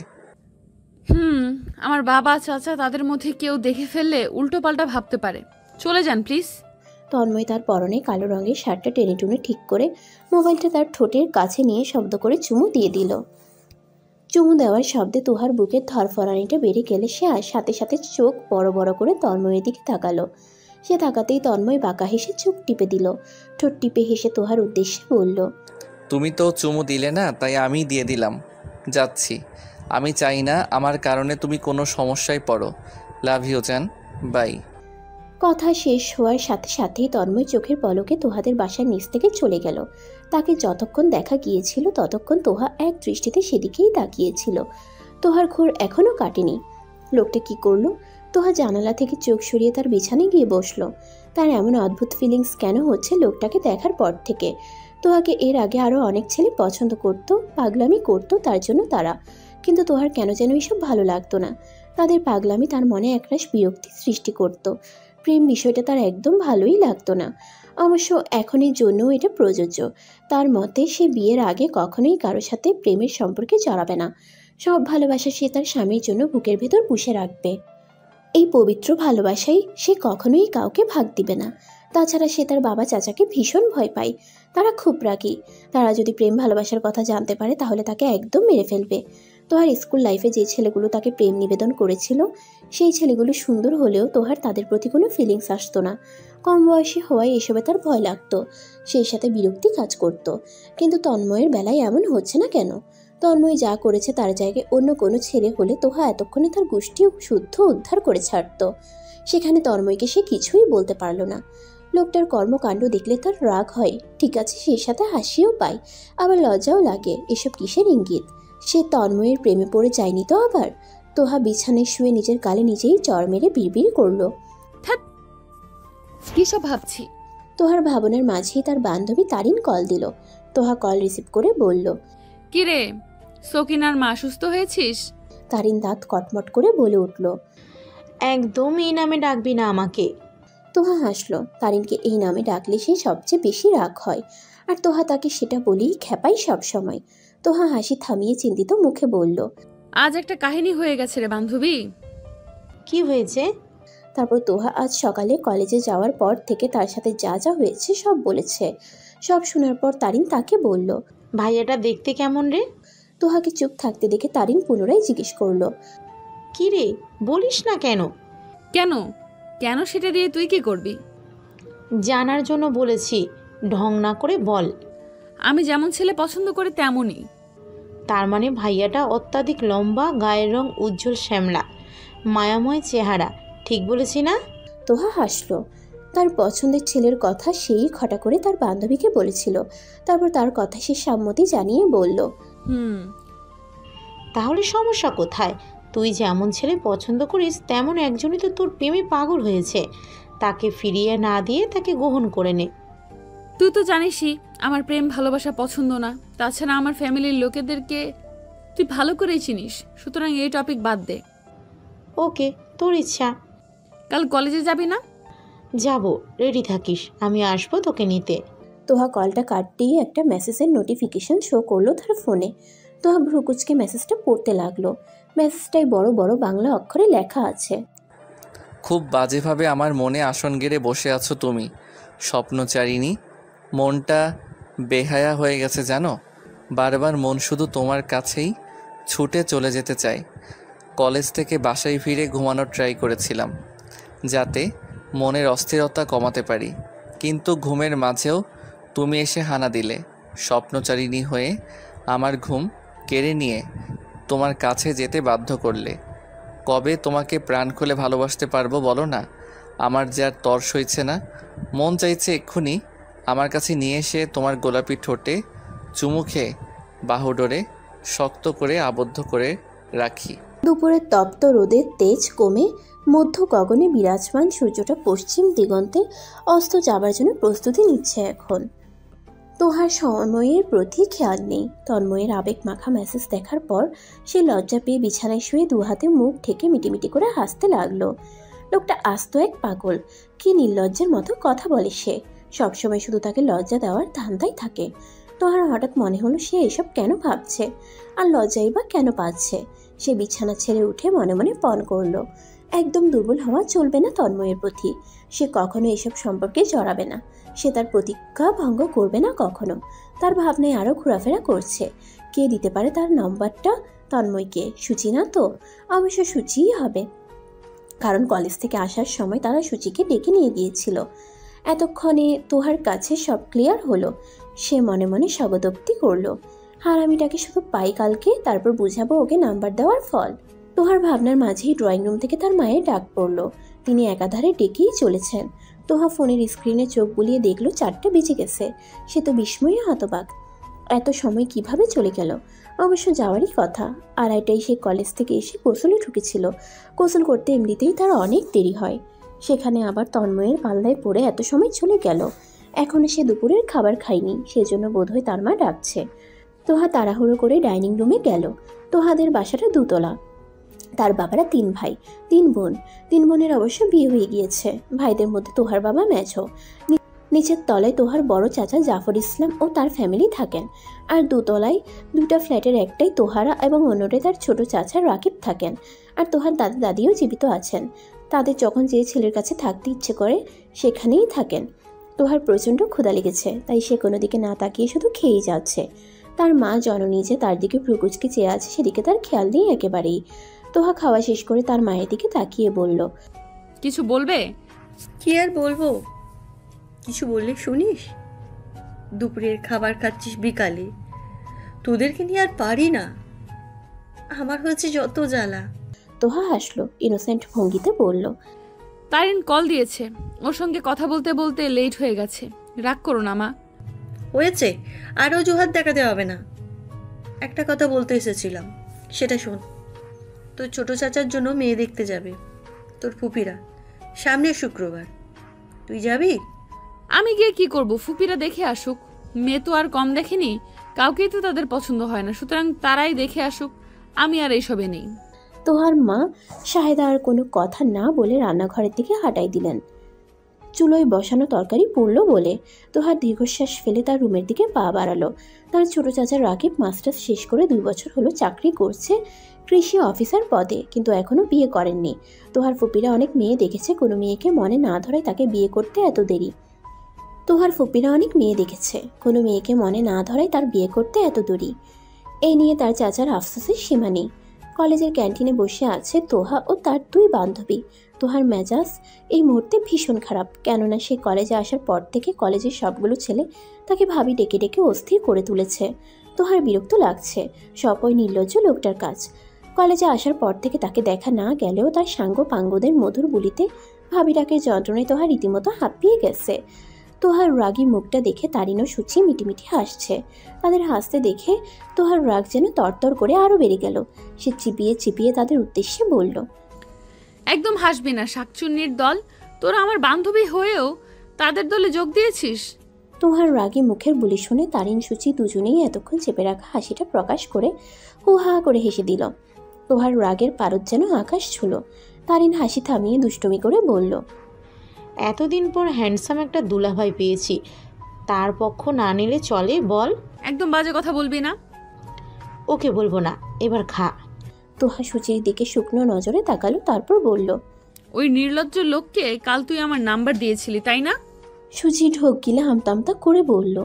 আমার বাবা চাচা তাদের মধ্যে কেউ দেখে ফেললে উল্টো পাল্টা ভাবতে পারে। চলে যান প্লিজ।
তন্ময় তার পরনে কালো রঙের শার্টটা টেনে টুনে ঠিক করে মোবাইলটা তার ঠোঁটের কাছে নিয়ে শব্দ করে চুমু দিয়ে দিল। চুমু দেওয়ার শব্দে তোহার বুকের ধরফরানিটা বেড়ে গেলে সে সাথে সাথে চোখ বড় বড় করে তন্ময়ের দিকে তাকালো। সে তাকাতেই তন্ময় বাঁকা হেসে চোখ টিপে দিল। ঠোঁট টিপে হেসে তোহার উদ্দেশ্যে বলল,
তুমি তো চুমু দিলে না, তাই আমি দিয়ে দিলাম। যাচ্ছি। আমি চাই না আমার কারণে তুমি কোনো সমস্যায় পড়ো। লাভ ইউ জান, বাই।
কথা শেষ হওয়ার সাথে সাথেই তন্ময় চোখের পলকে তোহাদের বাসার নিচ থেকে চলে গেল। তাকে যতক্ষণ দেখা গিয়েছিল ততক্ষণ তোহা এক দৃষ্টিতে সেদিকেই তাকিয়েছিল। তোহার ঘোর এখনও কাটেনি। লোকটা কি করলো? তোহা জানালা থেকে চোখ সরিয়ে তার বিছানায় গিয়ে বসলো। তার এমন অদ্ভুত ফিলিংস কেন হচ্ছে লোকটাকে দেখার পর থেকে? তোহাকে এর আগে আরও অনেক ছেলে পছন্দ করতো, পাগলামি করতো তার জন্য তারা, কিন্তু তোহার কেন যেন এসব ভালো লাগতো না। তাদের পাগলামি তার মনে একরাশ বিরক্তি সৃষ্টি করত। প্রেম বিষয়টা তার একদম ভালোই লাগতো না। অবশ্য এখনের জন্যও এটা প্রযোজ্য। তার মতে সে বিয়ের আগে কখনোই কারোর সাথে প্রেমের সম্পর্কে জড়াবে না। সব ভালোবাসা সে তার স্বামীর জন্য বুকের ভেতর পুষে রাখবে। এই পবিত্র ভালোবাসাই সে কখনোই কাউকে ভাগ দিবে না। তাছাড়া সে তার বাবা চাচাকে ভীষণ ভয় পায়। তারা খুব রাগী। তারা যদি প্রেম ভালোবাসার কথা জানতে পারে তাহলে তাকে একদম মেরে ফেলবে। তোহার স্কুল লাইফে যে ছেলেগুলো তাকে প্রেম নিবেদন করেছিল সেই ছেলেগুলো সুন্দর হলেও তোহার তাদের প্রতি কোনো ফিলিংস আসতো না। কম বয়সী হওয়ায় এসবে তার ভয় লাগতো, সেই সাথে বিরক্তি কাজ করত। কিন্তু তন্ময়ের বেলায় এমন হচ্ছে না কেন? তন্ময় যা করেছে তার জায়গায় অন্য কোনো ছেলে হলে তোহা এতক্ষণে তার গোষ্ঠী শুদ্ধ উদ্ধার করে ছাড়ত। সেখানে তন্ময়কে সে কিছুই বলতে পারল না। লোকটার কর্মকাণ্ড দেখলে তার রাগ হয়, ঠিক আছে, সেই সাথে হাসিও পায়, আবার লজ্জাও লাগে। এসব কিসের ইঙ্গিত? সে তন্ময়ের প্রেমে পড়ে যায়নি তো আবার? তোহা বিছানায় শুয়ে নিজের গালে নিজেই চড় মেরে বিড়বিড় করলো,
কি সব ভাবছি।
তোহার ভাবনার মাঝেই তার বান্ধবী তারিন কল দিল। তোহা কল রিসিভ করে বলল,
কি রে, সকিনার মা সুস্থ হয়েছিস?
তারিন দাঁত কটমট করে বলে উঠল,
একদম এই নামে ডাকবি না আমাকে।
তোহা হাসলো। তারিনকে এই নামে ডাকলে সে সবচেয়ে বেশি রাগ হয়, আর তোহা তাকে সেটা বলেই খেপাই সব সময়। তোহা হাসি থামিয়ে চিন্তিত মুখে বলল,
আজ একটা কাহিনী হয়ে গেছে রে বান্ধবী।
কি হয়েছে?
তারপর তোহা আজ সকালে কলেজে যাওয়ার পর থেকে তার সাথে যা যা হয়েছে সব বলেছে। সব শোনার পর তারিন তাকে বলল,
ভাইয়াটা দেখতে কেমন রে?
তোহাকে চুপ থাকতে দেখে তারিন পুনরায় জিজ্ঞেস করলো,
কি রে, বলিস না কেন?
কেন কেন সেটা দিয়ে তুই কি করবি?
জানার জন্য বলেছি, ঢং না করে বল।
আমি যেমন ছেলে পছন্দ করি তেমনই।
তার মানে ভাইয়াটা অত্যাধিক লম্বা, গায়ের রং উজ্জ্বল শ্যামলা, মায়াময় চেহারা, ঠিক বলেছি না?
তোহা হাসলো। তার পছন্দের ছেলের কথা সেই খটা করে তার বান্ধবীকে বলেছিল। তারপর তার কথা সে সম্মতি জানিয়ে বলল,
তাহলে সমস্যা কোথায়? তুই যেমন ছেলে পছন্দ করিস তেমন একজনই তো তোর প্রেমে পাগল হয়েছে। তাকে ফিরিয়ে না দিয়ে তাকে গ্রহণ করে নে।
তুই তো জানিসই আমার প্রেম ভালোবাসা পছন্দ না। তাছাড়া আমার ফ্যামিলির লোকেদেরকে তুই ভালো করেই চিনিস, সুতরাং এই টপিক বাদ দে।
ওকে, তোর ইচ্ছা।
কাল কলেজে যাবি না?
যাব, রেডি থাকিস, আমি আসবো তোকে নিতে।
তোহা কলটা কাটতেই একটা মেসেজের নোটিফিকেশন শো করলো তার ফোনে। তোহা ভ্রুকুচকে মেসেজটা পড়তে লাগলো। মেসেজটাই বড় বড় বাংলা অক্ষরে লেখা আছে,
খুব বাজেভাবে আমার মনে আসন গেড়ে বসে আছো তুমি স্বপ্নচারিণী। মনটা বেহায়া হয়ে গেছে জানো। বারবার মন শুধু তোমার কাছেই ছুটে চলে যেতে চায়। কলেজ থেকে বাসায় ফিরে ঘুমানোর ট্রাই করেছিলাম যাতে মনের অস্থিরতা কমাতে পারি, কিন্তু ঘুমের মাঝেও তুমি এসে হানা দিলে। স্বপ্নচারিণী হয়ে আমার ঘুম কেড়ে নিয়ে তোমার কাছে যেতে বাধ্য করলে। কবে তোমাকে প্রাণ খুলে ভালোবাসতে পারবো বলো না? আমার যে আর তর সইছে না। মন চাইছে এক্ষুনি আমার কাছে নিয়ে এসে তোমার গোলাপি ঠোঁটে চুমু খেয়ে বাহুডোরে শক্ত করে আবদ্ধ করে রাখি।
দুপুরের তপ্ত রোদের তেজ কমে মধ্য গগনে বিরাজমান সূর্যটা পশ্চিম দিগন্তে অস্ত যাবার জন্য প্রস্তুতি নিচ্ছে এখন। তোহার সময়ের প্রতি খেয়াল নেই। তন্ময়ের আবেগ মাখা মেসেজ দেখার পর সে লজ্জা পেয়ে বিছানায় শুয়ে দু হাতে মুখ ঢেকে মিটিমিটি করে হাসতে লাগলো। লোকটা আস্ত এক পাগল, কি নির্লজ্জের মতো কথা বলে সে। সবসময় শুধু তাকে লজ্জা দেওয়ার ধান্দাই থাকে। তোহার হঠাৎ মনে হলো সে এসব কেন ভাবছে, আর লজ্জাই বা কেন পাচ্ছে। সে বিছানা ছেড়ে উঠে মনে মনে পণ করলো, একদম দুর্বল হওয়া চলবে না তন্ময়ের প্রতি। সে কখনো এসব সম্পর্কে জড়াবে না। সে তার প্রতিজ্ঞা ভঙ্গ করবে না কখনো। তার ভাবনায় আরও ঘোরাফেরা করছে, কে দিতে পারে তার নম্বরটা তন্ময়কে। সুচি না তো? অবশ্য সুচিই হবে, কারণ কলেজ থেকে আসার সময় তারা সুচিকে ডেকে নিয়ে গিয়েছিল। এতক্ষণে তোহার কাছে সব ক্লিয়ার হলো। সে মনে মনে স্বগতোক্তি করলো, হারামিটাকে শুধু পাই কালকে, তারপর বুঝাবো ওকে নাম্বার দেওয়ার ফল। তোহার ভাবনার মাঝেই ড্রয়িং রুম থেকে তার মায়ের ডাক পড়লো। তিনি একাধারে ডেকেই চলেছেন। তোহা ফোনের স্ক্রিনে চোখ বুলিয়ে দেখলো 4টে বেজে গেছে। সে তো বিস্ময়ে হতবাক, এত সময় কিভাবে চলে গেল। অবশ্য যাওয়ারই কথা, 2:30টায় সে কলেজ থেকে এসে গোসলে ঢুকেছিল। গোসল করতে এমনিতেই তার অনেক দেরি হয়, সেখানে আবার তন্ময়ের পাল্লায় পড়ে এত সময় চলে গেল। এখনো সে দুপুরের খাবার খায়নি, সেজন্য বোধহয় তার মা ডাকছে। তোহা তাড়াহুড়ো করে ডাইনিং রুমে গেল। তোহাদের বাসাটা 2 তলা। তার বাবারা 3 ভাই 3 বোন। 3 বোনের অবশ্য বিয়ে হয়ে গিয়েছে। ভাইদের মধ্যে তোহার বাবা মেঝো। নিচের তলায় তোহার বড় চাচা জাফর ইসলাম ও তার ফ্যামিলি থাকেন। আর 2 তলায় 2টা ফ্ল্যাটের একটাই তোহারা এবং অন্যটায় তার ছোট চাচা রাকিব থাকেন। আর তোহার দাদা দাদিও জীবিত আছেন। তাদের যখন যে ছেলের কাছে থাকতে ইচ্ছে করে সেখানেই থাকেন। তোহার প্রচণ্ড ক্ষুধা লেগেছে, তাই সে কোনো দিকে না তাকিয়ে শুধু খেয়েই যাচ্ছে। তার মা জননী যে তার দিকে ভ্রুকুচকে চেয়ে আছে সেদিকে তার খেয়াল নেই একেবারেই। তোহা খাওয়া শেষ করে তার মায়ের দিকে তাকিয়ে বলল,
কিছু বলবে?
কি আর বলবো, কিছু বললে শুনিস? দুপুরের খাবার খাচ্ছিস বিকালে, তোদেরকে নিয়ে আর পারি না, আমার হয়েছে যত জ্বালা।
তোহা হাসলো, ইনোসেন্ট ভঙ্গিতে বলল,
তারিন কল দিয়েছে, ওর সঙ্গে কথা বলতে বলতে লেট হয়ে গেছে। রাগ করো না মা।
হয়েছে, আর অজুহাত দেখাতে হবে না। একটা কথা বলতে এসেছিলাম, সেটা শোন। তোর ছোট চাচার জন্য মেয়ে দেখতে যাবে তোর ফুপিরা সামনের শুক্রবার, তুই যাবি?
আমি গিয়ে কি করব? ফুপিরা দেখে আসুক। মেয়ে তো আর কম দেখেনি, কাউকেই তো তাদের পছন্দ হয় না, সুতরাং তারাই দেখে আসুক, আমি আর এইসবে নেই।
তোহার মা শাহেদা আর কোনো কথা না বলে রান্নাঘরের দিকে হাঁটাই দিলেন। চুলোয় বসানো তরকারি পুড়লো বলে। তোহা দীর্ঘশ্বাস ফেলে তার রুমের দিকে পা বাড়ালো। তার ছোট চাচা রাকিব মাস্টার্স শেষ করে 2 বছর হলো চাকরি করছে কৃষি অফিসার পদে, কিন্তু এখনো বিয়ে করেননি। তোহার ফুপিরা অনেক মেয়ে দেখেছে, কোনো মেয়েকে মনে না ধরায় তাকে বিয়ে করতে এত দেরি। তোহার ফুপিরা অনেক মেয়ে দেখেছে, কোনো মেয়েকে মনে না ধরায় তার বিয়ে করতে এত দেরি। এই নিয়ে তার চাচার আফসোসের সীমা নেই। কলেজের ক্যান্টিনে বসে আছে তোহা ও তার 2 বান্ধবী। তোহার মেজাজ এই মুহূর্তে ভীষণ খারাপ, কেননা সে কলেজে আসার পর থেকে কলেজের সবগুলো ছেলে তাকে ভাবি ডেকে ডেকে অস্থির করে তুলেছে। তোহার বিরক্ত লাগছে, সব ওই নির্লজ্জ লোকটার কাজ। কলেজে আসার পর থেকে তাকে দেখা না গেলেও তার সাঙ্গ পাঙ্গদের মধুর বুলিতে ভাবি ডাকের যন্ত্রণায় তোহা রীতিমতো হাঁপিয়ে গেছে। তোহার রাগী মুখটা দেখে তারিনও সুচি মিটিমিটি হাসছে। তাদের হাসতে দেখে তোহার রাগ যেন তরতর করে আরও বেড়ে গেল। সে চিপিয়ে চিপিয়ে তাদের উদ্দেশ্যে বলল,
একদম হাসবি না শাকচুন্নির দল, তোরা আমার বান্ধবী হয়েও তাদের দলে যোগ দিয়েছিস।
তোহার রাগী মুখের বুলি শুনে তারিন সুচি দুজনেই এতক্ষণ চেপে রাখা হাসিটা প্রকাশ করে হু হা করে হেসে দিল। তোহার রাগের পারদ যেন আকাশ ছুঁল। তারিন হাসি থামিয়ে দুষ্টুমি করে বলল,
এতদিন পর হ্যান্ডসাম একটা দুলাভাই পেয়েছি, তার পক্ষ না নিলে চলে বল?
একদম বাজে কথা বলবি না।
ওকে বলবো না, এবার খা।
তোহা সুচির দিকে শুকনো নজরে তাকালো, তারপর বলল,
ওই নির্লজ্জ লোককে কাল তুই আমার নাম্বার দিয়েছিলি তাই না?
সুচি ঢোক গিলে হামতামতা করে বলল,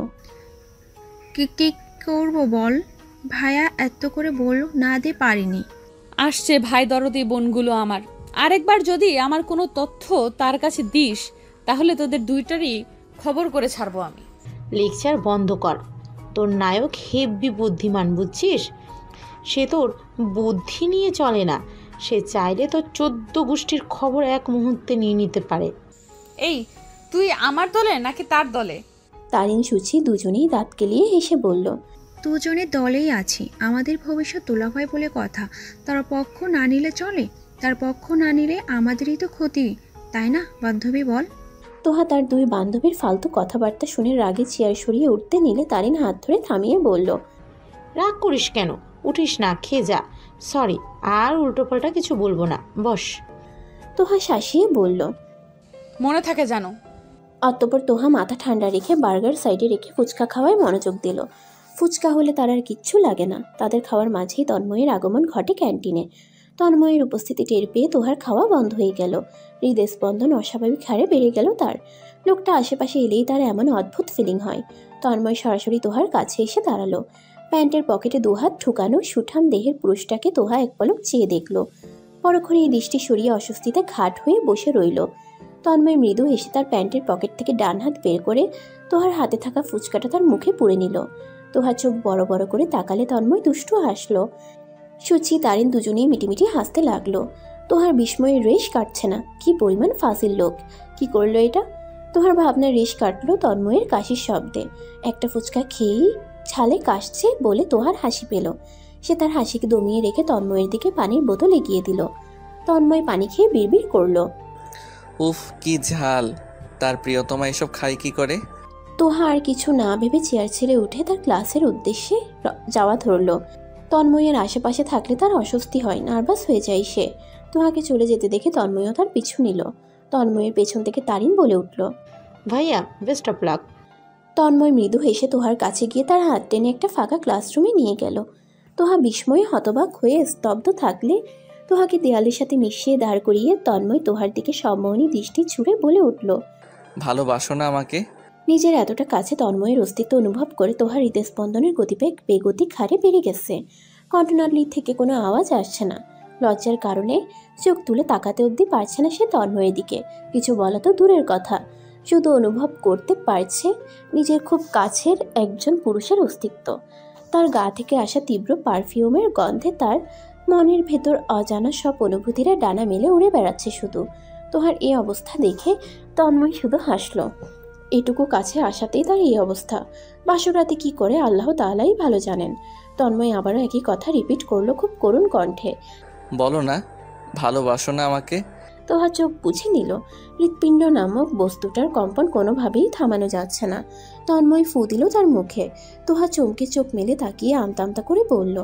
কি করবো বল? ভাইয়া এত করে বল না দিয়ে পারিনি।
আসছে ভাই দরদি বোনগুলো আমার, আরেকবার যদি আমার কোনো তথ্য তার কাছে দিস তাহলে তোদের দুইটারই খবর করে ছাড়বো আমি।
লেকচার বন্ধ কর। তোর নায়ক হেব্বি বুদ্ধিমান, বুঝছিস? সে তোর বুদ্ধি নিয়ে চলে না, সে চাইলে তোর 14 গোষ্ঠীর খবর এক মুহূর্তে নিয়ে নিতে পারে।
এই তুই আমার দলে নাকি তার দলে?
তারিন সুচি দুজনেই দাঁত কেলিয়ে হেসে বলল,
দুজনের দলেই আছি, আমাদের ভবিষ্যৎ তোলাভাই বলে কথা। তার পক্ষ না নিলে চলে, তার পক্ষ না নিলে আমাদেরই তো ক্ষতি, তাই না বান্ধবী বল?
তোহা তার 2 বান্ধবীর ফালতু কথাবার্তা শুনে রাগে চেয়ার সরিয়ে উঠতে নিলে তারিন হাত ধরে থামিয়ে বলল,
রাগ করিস কেন? উঠিস না, খেয়ে যা। সরি, আর উল্টোপাল্টা কিছু বলবো না, বস।
তোহা শাসিয়ে বলল,
মনে থাকে জানো।
অতঃপর তোহা মাথা ঠান্ডা রেখে বার্গার সাইডে রেখে ফুচকা খাওয়ায় মনোযোগ দিল। ফুচকা হলে তার আর কিচ্ছু লাগে না। তাদের খাওয়ার মাঝেই তন্ময়ের আগমন ঘটে ক্যান্টিনে। তন্ময়ের উপস্থিতি টের পেয়ে তোহার খাওয়া বন্ধ হয়ে গেল। হৃদস্পন্দন অস্বাভাবিক হারে বেড়ে গেল তার। লোকটা আশেপাশে এলেই তার এমন অদ্ভুত ফিলিং হয়। তন্ময় সরাসরি তোহার কাছে এসে দাঁড়ালো। প্যান্টের পকেটে 2 হাত ঠুকানো সুঠাম দেহের পুরুষটাকে তোহা এক পলক চেয়ে দেখল। পরক্ষণে এই দৃষ্টি সরিয়ে অস্বস্তিতে ঘাট হয়ে বসে রইল। তন্ময় মৃদু হেসে তার প্যান্টের পকেট থেকে ডান হাত বের করে তোহার হাতে থাকা ফুচকাটা তার মুখে পুরে নিল। তোহা চোখ বড় বড় করে তাকালে তন্ময় দুষ্টু হাসলো। সুচি তারিন দুজনেই মিটিমিটি হাসতে লাগলো। তোহার বিস্ময়ের রেশ কাটছে না। কি পরিমাণ ফাজিল লোক! কি করলো এটা? তোহার ভাবনার রেশ কাটলো তন্ময়ের কাশির শব্দে। একটা ফুচকা খেয়েই ছালে কাশছে বলে তোহার হাসি পেল। সে তার হাসিকে দমিয়ে রেখে তন্ময়ের দিকে পানির বোতল এগিয়ে দিল। তন্ময় পানি খেয়ে বিড়বিড় করলো,
উফ কি ঝাল! তার প্রিয়তমা এসব খায় কি করে?
তোহা আর কিছু না ভেবে চেয়ার ছেড়ে উঠে তার ক্লাসের উদ্দেশ্যে যাওয়া ধরলো। তন্ময়ের আশেপাশে থাকলে তার অস্বস্তি হয়, নার্ভাস হয়ে যায় সে। তোহাকে চলে যেতে দেখে তন্ময়ও তার পিছু নিল। তন্ময়ের পেছন থেকে তারিন বলে উঠল,
ভাইয়া বেস্ট অফ লাক।
তন্ময় মৃদু হেসে তোহার কাছে গিয়ে তার হাত টেনে একটা ফাঁকা ক্লাসরুমে নিয়ে গেল। তোহা বিস্ময়ে হতবাক হয়ে স্তব্ধ থাকলে তোহাকে দেয়ালের সাথে মিশিয়ে দাঁড় করিয়ে তন্ময় তোহার দিকে সম্মোহনী দৃষ্টি ছুঁড়ে বলে উঠল,
ভালোবাসো না আমাকে?
নিজের এতটা কাছে তন্ময়ের অস্তিত্ব অনুভব করে তোহার হৃদস্পন্দনের গতিবেগ বেগতিক হারে বেড়ে গেছে। কণ্ঠনালী থেকে কোনো আওয়াজ আসছে না। লজ্জার কারণে চোখ তুলে তাকাতে অবধি পারছে না সে তন্ময়ের দিকে। কিছু বলা তো দূরের কথা, শুধু অনুভব করতে পারছে নিজের খুব কাছের একজন পুরুষের অস্তিত্ব। তার গা থেকে আসা তীব্র পারফিউমের গন্ধে তার মনের ভেতর অজানা সব অনুভূতিরা ডানা মেলে উড়ে বেড়াচ্ছে শুধু। তোহার এই অবস্থা দেখে তন্ময় শুধু হাসল। এটুকু কাছে আসাতেই তার এই অবস্থা। বাসরাতে কি করে আল্লাহ তাআলাই ভালো জানেন। তন্ময় আবারও একই কথা রিপিট করলো খুব করুণ কণ্ঠে,
বলো না ভালোবাসো না আমাকে?
তোহা চোখ বুঝে নিল। হৃৎপিণ্ড নামক বস্তুটার কম্পন কোনোভাবেই থামানো যাচ্ছে না। তন্ময় ফু দিল তার মুখে। তোহা চমকে চোখ মেলে তাকিয়ে আমতা আমতা করে বলল,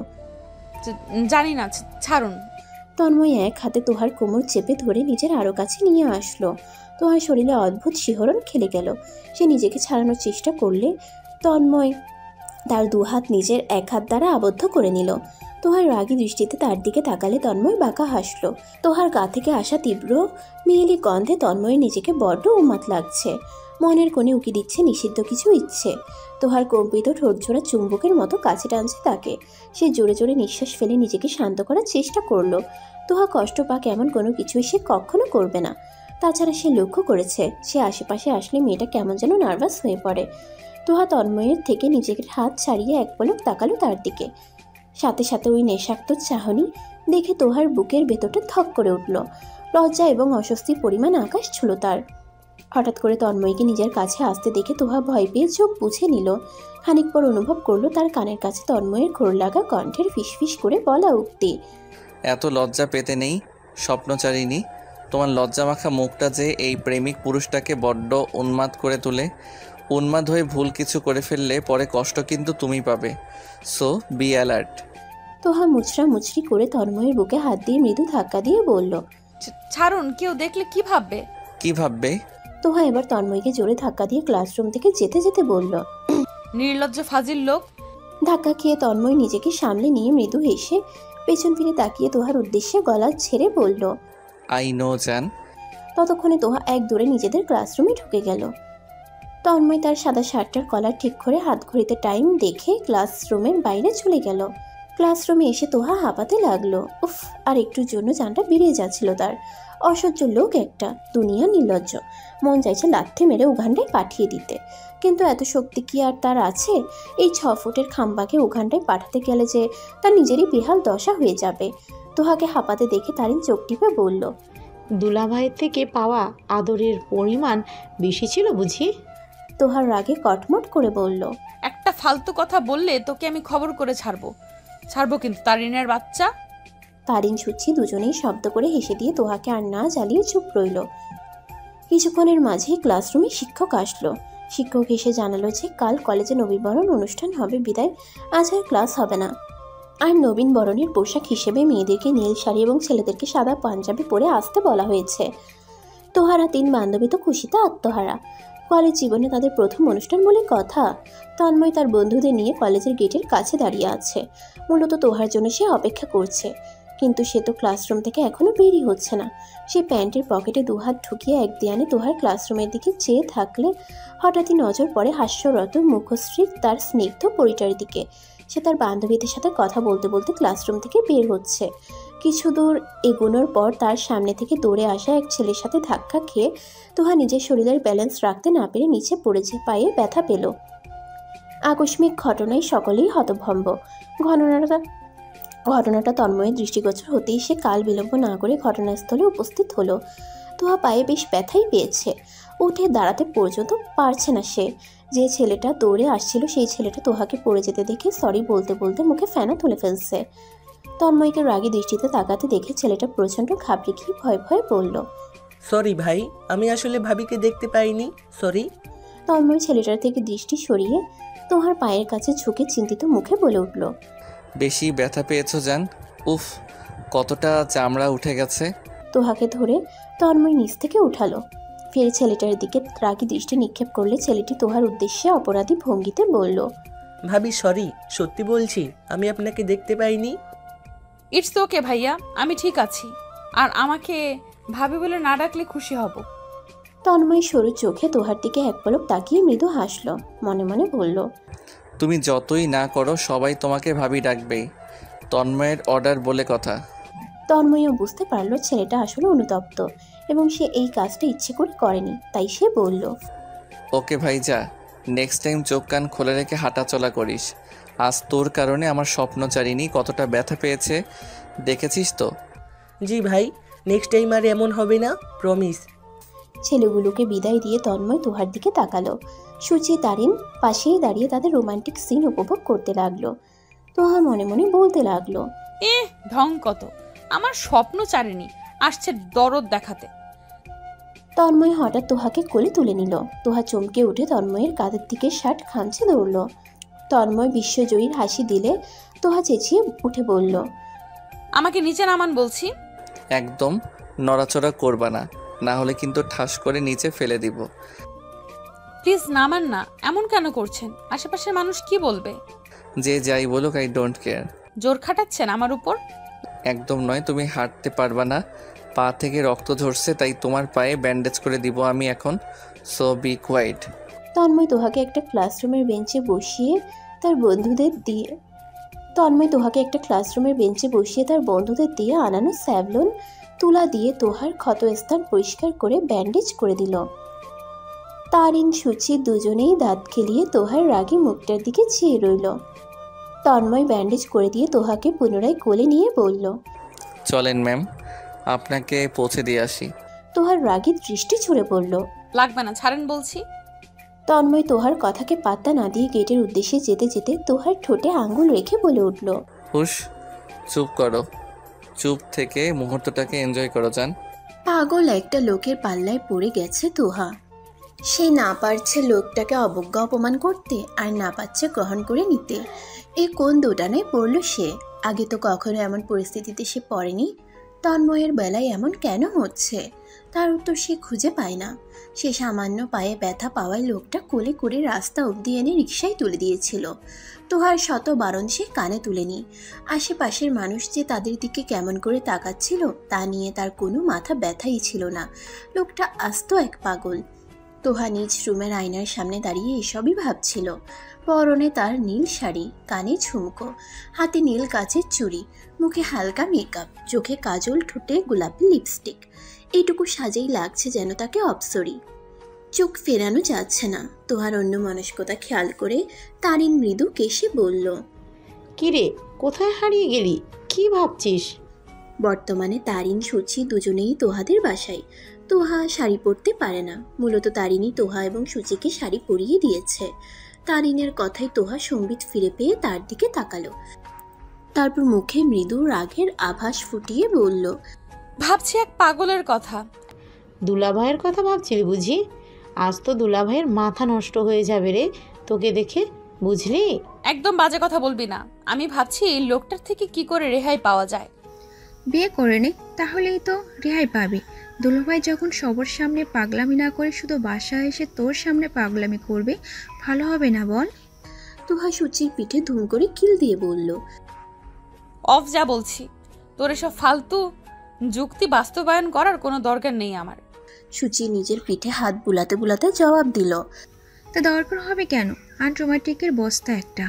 জানি না, ছাড়ুন।
তন্ময় এক হাতে তোহার কোমর চেপে ধরে নিজের আরো কাছে নিয়ে আসলো। তোহার শরীরে অদ্ভুত শিহরণ খেলে গেল। সে নিজেকে ছাড়ানোর চেষ্টা করলে তন্ময় তার দুহাত নিজের এক হাত দ্বারা আবদ্ধ করে নিল। তোহার রাগী দৃষ্টিতে তার দিকে তাকালে তন্ময় বাঁকা হাসল। তোহার গা থেকে আসা তীব্র মেয়েলি গন্ধে তন্ময়ের নিজেকে বড্ড উন্মাদ লাগছে। মনের কোণে উকি দিচ্ছে নিষিদ্ধ কিছু ইচ্ছে। তোহার কম্পিত ঠোঁটঝোড়া চুম্বকের মতো কাছে টানছে তাকে। সে জোরে জোরে নিঃশ্বাস ফেলে নিজেকে শান্ত করার চেষ্টা করলো। তোহা কষ্ট পাক এমন কোনো কিছুই সে কখনো করবে না। তাছাড়া সে লক্ষ্য করেছে সে আশেপাশে আসলে মেয়েটা কেমন যেন নার্ভাস হয়ে পড়ে। তোহা তন্ময়ের থেকে নিজের হাত ছাড়িয়ে এক পলক তাকালো তার দিকে। সাথে সাথে ওই নেশাক্ত চাহনি দেখে তোহার বুকের ভেতরটা থক করে উঠল। লজ্জা এবং অস্বস্তির পরিমাণ আকাশ ছুঁল তার। হঠাৎ করে তন্ময়কে নিজের কাছে আসতে দেখে তোহা ভয় পেয়ে চোখ বুঝে নিল। খানিক পর অনুভব করলো তার কানের কাছে তন্ময়ের ঘোর লাগা কণ্ঠের ফিসফিস করে বলা উক্তি।
এত লজ্জা পেতে নেই স্বপ্নচারিণী। তোমার লজ্জামাখা মুখটা যে এই প্রেমিক পুরুষটাকে বড্ড উন্মাদ করে তোলে। উন্মাদ হয়ে ভুল কিছু করে ফেললে পরে কষ্ট কিন্তু তুমি পাবে। So be alert.
তোহা মুচড়া মুচড়ি করে তন্ময়ের বুকে হাত দিয়ে মৃদু ধাক্কা দিয়ে বলল,
ছাড়ুন, কেউ দেখলে কি ভাববে?
কি ভাববে?
তোহা এবার তন্ময়কে জোরে ধাক্কা দিয়ে ক্লাসরুম থেকে যেতে যেতে বলল।
নির্লজ্জ ফাজিল লোক।
ধাক্কা খেয়ে তন্ময় নিজেকে সামলে নিয়ে মৃদু হেসে পেছন ফিরে তাকিয়ে তোহার উদ্দেশ্যে গলা ছেড়ে বলল,
আই নো জান।
ততক্ষণে তোহা এক দৌড়ে নিজেদের ক্লাসরুমে ঢুকে গেল। তন্ময় তার সাদা শার্টটার কলার ঠিক করে হাত ঘড়িতে টাইম দেখে ক্লাসরুমের বাইরে চলে গেল। ক্লাসরুমে এসে তোহা হাঁপাতে লাগলো। উফ, আর একটুর জন্য জানটা বেরিয়ে যাচ্ছিল তার। অসহ্য লোক একটা, দুনিয়া নির্লজ্জ। মন চাইছে লাথি মেরে উগান্ডায় পাঠিয়ে দিতে, কিন্তু এত শক্তি কি আর তার আছে? এই 6 ফুটের খাম্বাকে উগান্ডায় পাঠাতে গেলে যে তার নিজেরই বেহাল দশা হয়ে যাবে। তোহাকে হাঁপাতে দেখে তারিন চোখ টিপে বলল,
দুলাভাইয়ের থেকে পাওয়া আদরের পরিমাণ বেশি ছিল বুঝি?
তোহার রাগে কটমট করে বলল,
একটা ফালতু কথা বললে তোকে আমি খবর করে ছাড়বো কিন্তু তারিনের বাচ্চা।
তারিন ছুচ্ছি দুজনেই শব্দ করে হেসে দিয়ে তোহাকে আর না জ্বালিয়ে চুপ রইল। কিছুক্ষণের মাঝেই ক্লাসরুমে শিক্ষক আসলো। শিক্ষক এসে জানালো যে কাল কলেজে নবীনবরণ অনুষ্ঠান হবে, বিদায় আজ আর ক্লাস হবে না। আর নবীন বরণের পোশাক হিসেবে মেয়েদেরকে নীল শাড়ি এবং ছেলেদেরকে সাদা পাঞ্জাবি পরে আসতে বলা হয়েছে। তোহারা 3 বান্ধবী তো খুশিতে আত্মহারা। কলেজ জীবনে তাদের প্রথম অনুষ্ঠান বলে কথা। তন্ময় তার বন্ধুদের নিয়ে কলেজের গেটের কাছে দাঁড়িয়ে আছে। মূলত তোহার জন্য সে অপেক্ষা করছে, কিন্তু সে তো ক্লাসরুম থেকে এখনো বেরিয়ে হচ্ছে না। সে প্যান্টের পকেটে 2 হাত ঢুকিয়ে এক ধ্যানে তোহার ক্লাসরুমের দিকে চেয়ে থাকলে হঠাৎই নজর পড়ে হাস্যরত মুখশ্রী তার স্নিগ্ধ পরিটার দিকে। সে তার বান্ধবীদের সাথে কথা বলতে বলতে ক্লাসরুম থেকে বের হচ্ছে। কিছু দূর এগোনোর পর তার সামনে থেকে দৌড়ে আসা এক ছেলের সাথে ধাক্কা খেয়ে তোহা নিজের শরীরের ব্যালেন্স রাখতে না পেরে নিচে পড়েছে, পায়ে ব্যথা পেল। আকস্মিক ঘটনায় সকলেই হতভম্ব। ঘটনাটা তন্ময়ের দৃষ্টিগোচর হতেই সে কাল বিলম্ব না করে ঘটনাস্থলে উপস্থিত হলো। তোহা পায়ে বেশ ব্যথাই পেয়েছে, উঠে দাঁড়াতে পর্যন্ত পারছে না সে। যে ছেলেটা দৌড়ে আসছিল সেই ছেলেটা তোহাকে পড়ে যেতে দেখে সরি বলতে বলতে মুখে ফেনা তুলে ফেলছে। তন্ময়কে রাগী দৃষ্টিতে তাকাতে দেখে ছেলেটা প্রচণ্ড ঘাবড়ে গিয়ে ভয় ভয়ে বলল,
সরি ভাই, আমি আসলে ভাবিকে দেখতে পাইনি, সরি।
তন্ময় ছেলেটার থেকে দৃষ্টি সরিয়ে তোহার পায়ের কাছে ঝুঁকে চিন্তিত মুখে বলে উঠল,
বেশি ব্যথা পেয়েছো জান? উফ, কতটা চামড়া উঠে গেছে।
তোহাকে ধরে তন্ময় নিচ থেকে উঠালো। ফের ছেলেটার দিকে রাগী দৃষ্টি নিক্ষেপ করলে ছেলেটি তোহার উদ্দেশ্যে অপরাধী ভঙ্গিতে বলল,
ভাবি সরি, সত্যি বলছি আমি আপনাকে দেখতে পাইনি।
ইটস ওকে ভাইয়া, আমি ঠিক আছি। আর আমাকে ভাবি বলে না ডাকলে খুশি হব।
তন্ময় সরু চোখে তোহার দিকে এক পলক তাকিয়ে মৃদু হাসল। মনে মনে বলল,
তুমি যতই না করো সবাই তোমাকে ভাবি ডাকবেই। তন্ময়ের অর্ডার বলে কথা।
তন্ময়ও বুঝতে পারল ছেলেটা আসলে অনুতপ্ত এবং সে এই কাজটা ইচ্ছে করে করেনি, তাই সে বলল,
ওকে ভাই যা, নেক্সট টাইম চোখ কান খুলে রেখে হাঁটাচলা করিস। আজ তোর কারণে আমার স্বপ্নচারিণী কতটা ব্যথা পেয়েছে দেখেছিস তো?
জি ভাই, নেক্সট টাইম আর এমন হবে না, প্রমিস।
ছেলেগুলোকে বিদায় দিয়ে তন্ময় তোহার দিকে তাকালো। সূচি তারিন পাশেই দাঁড়িয়ে তাদের রোমান্টিক সিন উপভোগ করতে লাগলো। তোহা মনে মনে বলতে লাগলো,
ঢং কত, আমার স্বপ্ন চারেনি আসছে দরদ দেখাতে।
তন্ময় হঠাৎ তোহাকে কোলে তুলে নিল। তোহা চমকে উঠে তন্ময়ের কাঁধের দিকে শার্ট খামচে দৌড়ল। তন্ময় বিশ্বজয়ীর হাসি দিলে তোহা চেঁচিয়ে উঠে বলল,
আমাকে নিচে নামান বলছি।
একদম নড়াচড়া করবা না, না হলে কিন্তু ঠাস করে নিচে ফেলে দিব।
প্লিজ নামান না, এমন কেন করছেন? আশেপাশের মানুষ কি বলবে?
যে যাই বলুক, আই ডোন্ট কেয়ার।
জোর খাটাচ্ছেন আমার উপর?
একদম নয়, তুমি হাঁটতে পারবা না, পা থেকে রক্ত ঝরছে, তাই তোমার পায়ে ব্যান্ডেজ করে দিব আমি এখন। So be quiet.
তন্ময় তোহাকে একটা ক্লাসরুমের বেঞ্চে বসিয়ে তার বন্ধুদের দিয়ে আনানো স্যাভলন তুলা দিয়ে তোহার ক্ষতস্থান পরিষ্কার করে ব্যান্ডেজ করে দিল। তারিন সুচি দুজনেই দাঁত খেলিয়ে তোহার রাগী মুখটার দিকে চেয়ে রইল। তন্ময় ব্যান্ডেজ করে দিয়ে তোহাকে পুনরায় কোলে নিয়ে বলল,
চলেন ম্যাম, আপনাকে পৌঁছে দিয়ে আসি।
তোহার রাগী দৃষ্টি ছুড়ে পড়ল।
লাগবে না, ছাড়েন বলছি।
তন্ময় তোহার কথাকে পাত্তা না দিয়ে গেটের উদ্দেশ্যে যেতে যেতে তোহার ঠোঁটে আঙ্গুল রেখে বলে উঠল,
হুশ, চুপ করো, চুপ থেকে মুহূর্তটাকে এনজয় করো যান।
পাগল একটা লোকের পাল্লায় পড়ে গেছে তোহা। সে না পারছে লোকটাকে অবজ্ঞা অপমান করতে, আর না পারছে গ্রহণ করে নিতে। এ কোন দোটানায় পড়ল সে? আগে তো কখনো এমন পরিস্থিতিতে সে পড়েনি। তন্ময়ের বেলায় এমন কেন হচ্ছে? তার উত্তর সে খুঁজে পায় না। সে সামান্য পায়ে ব্যথা পাওয়ায় লোকটা কোলে করে রাস্তা অবধি এনে রিকশায় তুলে দিয়েছিল। তোহার শত বারণ সে কানে তুলেনি। আশেপাশের মানুষ যে তাদের দিকে কেমন করে তাকাচ্ছিল তা নিয়ে তার কোনো মাথা ব্যথাই ছিল না। লোকটা আস্ত এক পাগল। তোহা নিজ রুমের আয়নার সামনে দাঁড়িয়ে এসবই ভাবছিল। পরনে তার নীল শাড়ি, কানে ঝুমকো, হাতে নীল কাচের চুড়ি, মুখে হালকা মেকআপ, চোখে কাজল, ঠোঁটে গোলাপি লিপস্টিক। এইটুকু সাজেই লাগছে যেন তাকে অপ্সরী। চোখ ফেরানো যাচ্ছে না। তোহার অন্য মনস্কতা খেয়াল করে তারিন মৃদু কেশে বলল,
কিরে, কোথায় হারিয়ে গেলি? কি ভাবছিস?
বর্তমানে তারিন সুচি দুজনেই তোহাদের বাসায়। তোহা শাড়ি পরতে পারে না। মূলত তারিনই তোহা এবং সুচিকে শাড়ি পরিয়ে দিয়েছে। তারিনের কথায় তোহা সম্বিত ফিরে পেয়ে তার দিকে তাকালো। তারপর মুখে মৃদু রাগের আভাস ফুটিয়ে বলল,
ভাবছি এক পাগলের কথা।
দুলাভাইয়ের কথা ভাবছিলি বুঝি? আজ তো দুলাভাইয়ের মাথা নষ্ট হয়ে যাবে রে তোকে দেখে, বুঝলি?
একদম বাজে কথা বলবি না। আমি ভাবছি এই লোকটার থেকে কি করে রেহাই পাওয়া যায়।
বিয়ে করে নে, তাহলেই তো রেহাই পাবি। দুলাভাই যখন সবার সামনে পাগলামি না করে শুধু বাসায় এসে তোর সামনে পাগলামি করবে, ভালো হবে না বল?
তোহা সুচির পিঠে ধুম করে কিল দিয়ে বলল,
অফ যা বলছি। তোর এসব ফালতু যুক্তি বাস্তবায়ন করার কোনো দরকার নেই আমার।
সুচি নিজের পিঠে হাত বুলাতে বুলাতে জবাব দিল,
তা দরকার হবে কেন? আনরোমান্টিকের বস্তা একটা।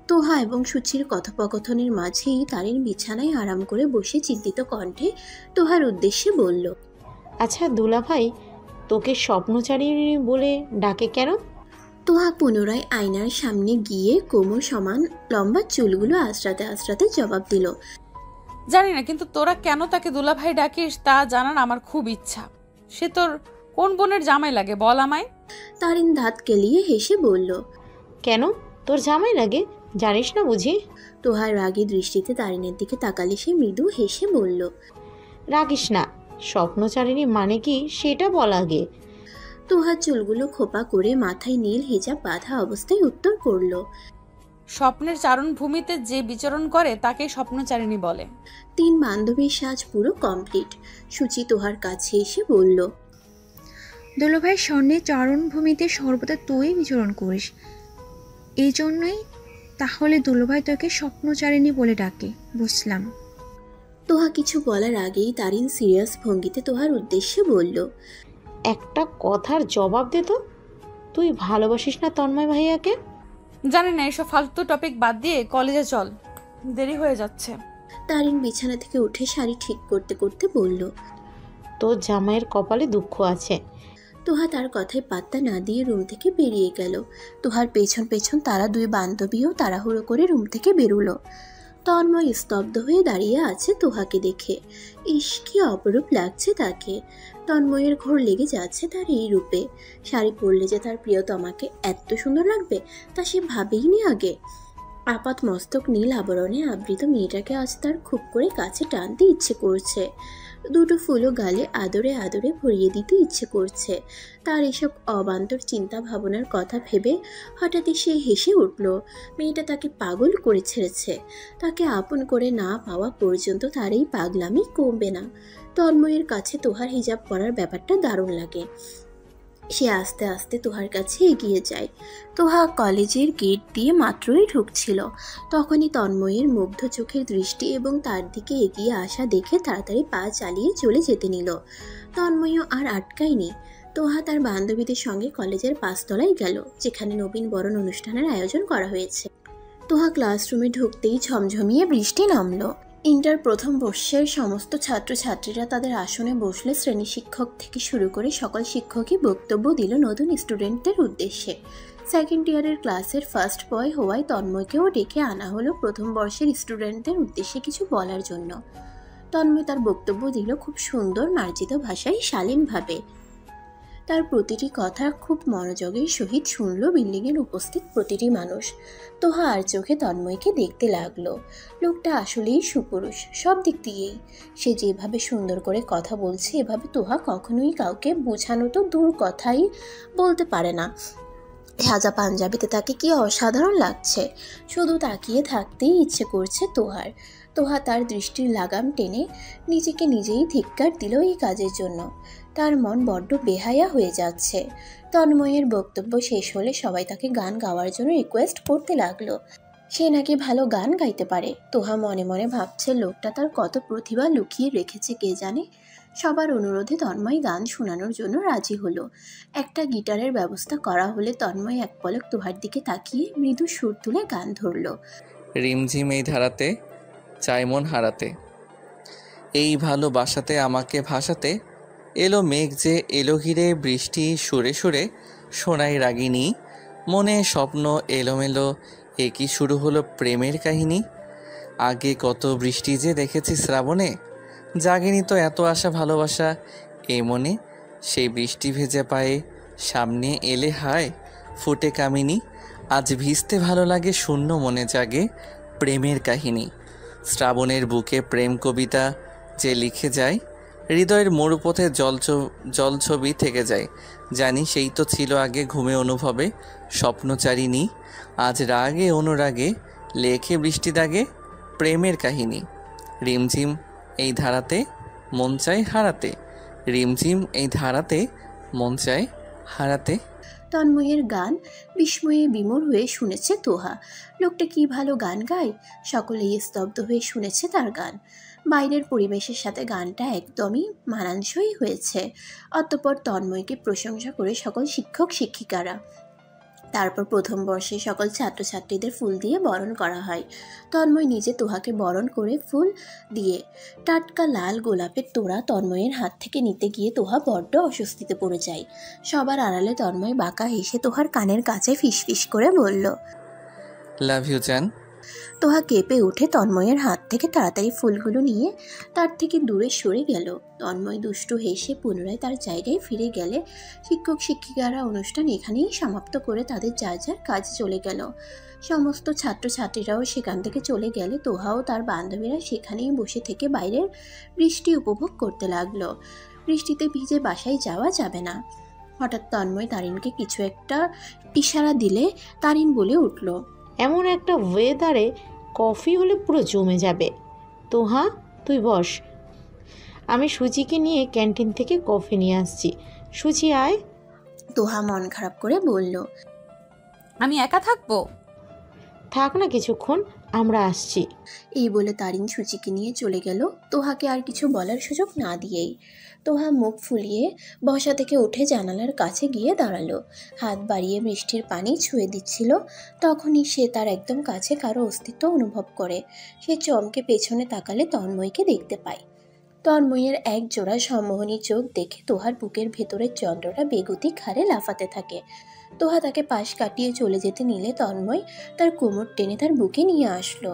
তোহা এবং সুচির কথোপকথনের মাঝেই তারিন বিছানায় আরাম করে বসে চিন্তিত কণ্ঠে তোহার উদ্দেশ্যে বলল,
আচ্ছা দুলাভাই তোকে স্বপ্নচারিণী বলে ডাকে কেন?
তোহা পুনরায় আয়নার সামনে গিয়ে কোমর সমান লম্বা চুলগুলো আঁচড়াতে আঁচড়াতে জবাব দিল,
জানি না, কিন্তু তোরা কেন তাকে দুলাভাই ডাকিস তা জানার আমার খুব ইচ্ছা। সে তোর কোন বোনের জামাই লাগে বল আমায়?
তারিন দাঁত কেলিয়ে হেসে বলল,
কেন তোর জামাই লাগে? জানিস না বুঝি?
তোহার রাগী দৃষ্টিতে তারিনের দিকে তাকালে সে মৃদু হেসে বলল,
রাগিস না, স্বপ্নচারিণী মানে কি সেটা বল আগে।
তোহার চুলগুলো খোপা করে মাথায় নীল হিজাব বাঁধা অবস্থায় উত্তর করল,
স্বপ্নের চারণভূমিতে যে বিচরণ করে তাকে স্বপ্নচারিণী বলে।
3 বান্ধবীর সাজ পুরো কমপ্লিট। সুচি তোহার কাছে এসে বলল,
দুলাভাই স্বর্ণের চারণভূমিতে সর্বদা তুই বিচরণ করিস, এই জন্যই তাহলে দুলাভাই তোকে স্বপ্নচারিণী বলে ডাকে, বুঝলাম।
তোহা কিছু বলার আগেই তারিন সিরিয়াস ভঙ্গিতে তোহার উদ্দেশ্যে বলল,
একটা কথার জবাব দে তো, তুই ভালোবাসিস না তন্ময় ভাইয়াকে?
জানি না, এসব ফালতু টপিক বাদ দিয়ে কলেজে চল, দেরি হয়ে যাচ্ছে।
তারিন বিছানা থেকে উঠে শাড়ি ঠিক করতে করতে বলল,
তোর জামাইয়ের কপালে দুঃখ আছে।
তোহা তার কথায় পাত্তা না দিয়ে রুম থেকে বেরিয়ে গেল। তোহার পেছন পেছন তারা 2 বান্ধবীও তাড়াহুড়ো করে রুম থেকে বেরুলো। তন্ময় স্তব্ধ হয়ে দাঁড়িয়ে আছে তোহাকে দেখে। ইস, কি অপরূপ লাগছে তাকে। তন্ময়ের ঘোর লেগে যাচ্ছে তার এই রূপে। শাড়ি পরলে যে তার প্রিয়তমাকে এত সুন্দর লাগবে তা সে ভাবেইনি আগে। আপাত মস্তক নীল আবরণে আবৃত মেয়েটাকে আজ তার খুব করে কাছে টানতে ইচ্ছে করছে। দুটো ফুলও গালে আদরে আদরে ভরিয়ে দিতে ইচ্ছে করছে। তার এসব অবান্তর চিন্তা ভাবনার কথা ভেবে হঠাৎই সে হেসে উঠল। মেয়েটা তাকে পাগল করে ছেড়েছে। তাকে আপন করে না পাওয়া পর্যন্ত তার এই পাগলামি কমবে না। তন্ময়ের কাছে তোহার হিজাব পরার ব্যাপারটা দারুণ লাগে। সে আস্তে আস্তে তোহার কাছে এগিয়ে যায়। তোহা কলেজের গেট দিয়ে মাত্রই ঢুকছিল, তখনই তন্ময়ের মুগ্ধ চোখের দৃষ্টি এবং তার দিকে এগিয়ে আসা দেখে তাড়াতাড়ি পা চালিয়ে চলে যেতে নিল। তন্ময়ও আর আটকায়নি। তোহা তার বান্ধবীদের সঙ্গে কলেজের 5 তলায় গেল, যেখানে নবীন বরণ অনুষ্ঠানের আয়োজন করা হয়েছে। তোহা ক্লাসরুমে ঢুকতেই ঝমঝমিয়ে বৃষ্টি নামলো। ইন্টার প্রথম বর্ষের সমস্ত ছাত্রছাত্রীরা তাদের আসনে বসলে শ্রেণী শিক্ষক থেকে শুরু করে সকল শিক্ষকই বক্তব্য দিল নতুন স্টুডেন্টদের উদ্দেশ্যে। সেকেন্ড ইয়ারের ক্লাসের ফার্স্ট বয় হওয়ায় তন্ময়কেও ডেকে আনা হলো প্রথম বর্ষের স্টুডেন্টদের উদ্দেশ্যে কিছু বলার জন্য। তন্ময় তার বক্তব্য দিল খুব সুন্দর মার্জিত ভাষায়, শালীনভাবে। তার প্রতিটি কথা খুব মনোযোগের সহিত শুনল বিল্ডিংয়ের উপস্থিত প্রতিটি মানুষ। তোহা আর চোখে তন্ময়কে দেখতে লাগলো। লোকটা আসলেই সুপুরুষ সব দিক দিয়েই। সে যেভাবে সুন্দর করে কথা বলছে, এভাবে তোহা কখনোই কাউকে বোঝানো তো দূর কথাই বলতে পারে না। সাজা পাঞ্জাবিতে তাকে কি অসাধারণ লাগছে। শুধু তাকিয়ে থাকতেই ইচ্ছে করছে তোহার। তোহা তার দৃষ্টির লাগাম টেনে নিজেকে নিজেই ধিক্কার দিল এই কাজের জন্য। তার মন বড্ড বেহায়া হয়ে যাচ্ছে। তন্ময়ের বক্তব্য শেষ হলে সবাই তাকে গান গাওয়ার জন্য রিকোয়েস্ট করতে লাগলো। সে নাকি ভালো গান গাইতে পারে। তোহা মনে মনে ভাবছে লোকটা তার কত প্রতিভা লুকিয়ে রেখেছে কে জানে। সবার অনুরোধে তন্ময় গান শোনানোর জন্য রাজি হলো। একটা গিটারের ব্যবস্থা করা হলে তন্ময় এক পলক তোহার দিকে তাকিয়ে মৃদু সুর তুলে গান ধরল।
রিমঝিম এই ধারাতে চাই মন হারাতে, এই ভালোবাসাতে আমাকে ভাসাতে, এলো মেঘ যে এলো ঘিরে বৃষ্টি সুরে সুরে শোনাই রাগিনী, মনে স্বপ্ন এলোমেলো একই শুরু হলো প্রেমের কাহিনী। আগে কত বৃষ্টি যে দেখেছি শ্রাবণে, জাগেনি তো এত আশা ভালোবাসা এ মনে। সেই বৃষ্টি ভেজে পায়ে সামনে এলে হায় ফুটে কামিনী, আজ ভিজতে ভালো লাগে শূন্য মনে জাগে প্রেমের কাহিনী। শ্রাবণের বুকে প্রেম কবিতা যে লিখে যায়, হৃদয়ের মরুপথে জলছবি থেকে যায়। জানি সেই তো ছিল আগে ঘুমে অনুভবে স্বপ্নচারিণী, আজ রাগে অনুরাগে লেখে বৃষ্টি দাগে প্রেমের কাহিনী। রিমঝিম এই ধারাতে মন চাই হারাতে, রিমঝিম এই ধারাতে মন চাই হারাতে।
তন্ময়ের গান বিস্ময়ে বিমূঢ় হয়ে শুনেছে তোহা। লোকটা কি ভালো গান গায়। সকলেই স্তব্ধ হয়ে শুনেছে তার গান। বাইরের পরিবেশের সাথে গানটা একদমই মানানসই হয়েছে। অতঃপর তন্ময়কে প্রশংসা করে সকল শিক্ষক শিক্ষিকারা। তারপর প্রথম বর্ষে সকল ছাত্রছাত্রীদের ফুল দিয়ে বরণ করা হয়। তন্ময় নিজে তোহাকে বরণ করে ফুল দিয়ে টাটকা লাল গোলাপের তোড়া তন্ময়ের হাত থেকে নিতে গিয়ে তোহা বড্ড অস্বস্তিতে পড়ে যায়। সবার আড়ালে তন্ময় বাঁকা হেসে তোহার কানের কাছে ফিসফিস করে বলল,
লাভ ইউ জান।
তোহা কেঁপে উঠে তন্ময়ের হাত থেকে তাড়াতাড়ি ফুলগুলো নিয়ে তার থেকে দূরে সরে গেল। তন্ময় দুষ্টু হেসে পুনরায় তার জায়গায় ফিরে গেলে শিক্ষক শিক্ষিকারা অনুষ্ঠান এখানেই সমাপ্ত করে তাদের যার যার কাজে চলে গেল। সমস্ত ছাত্রছাত্রীরাও সেখান থেকে চলে গেলে তোহাও তার বান্ধবীরা সেখানেই বসে থেকে বাইরের বৃষ্টি উপভোগ করতে লাগলো। বৃষ্টিতে ভিজে বাসায় যাওয়া যাবে না। হঠাৎ তন্ময় তারিনকে কিছু একটা ইশারা দিলে তারিন বলে উঠল,
এমন একটা ওয়েদারে কফি হলে পুরো জমে যাবে। তো হ্যাঁ, তুই বস, আমি সুচিকে নিয়ে ক্যান্টিন থেকে কফি নিয়ে আসছি। সুচি আয়।
তোহা মন খারাপ করে বলল,
আমি একা থাকবো?
থাক না কিছুক্ষণ, আমরা আসছি।
এই বলে তারিন সুচিকে নিয়ে চলে গেল, তোহাকে আর কিছু বলার সুযোগ না দিয়েই। তোহা মুখ ফুলিয়ে বসা থেকে উঠে জানালার কাছে গিয়ে দাঁড়ালো। হাত বাড়িয়ে বৃষ্টির পানি ছুঁয়ে দিচ্ছিল। তখনই সে তার একদম কাছে কারো অস্তিত্ব অনুভব করে। সে চমকে পেছনে তাকালে তন্ময়কে দেখতে পায়। তন্ময়ের এক জোড়া সম্মোহনী চোখ দেখে তোহার বুকের ভেতরের চন্দ্রটা বেগতিক হারে লাফাতে থাকে। তোহা তাকে পাশ কাটিয়ে চলে যেতে নিলে তন্ময় তার কোমর টেনে তার বুকে নিয়ে আসলো।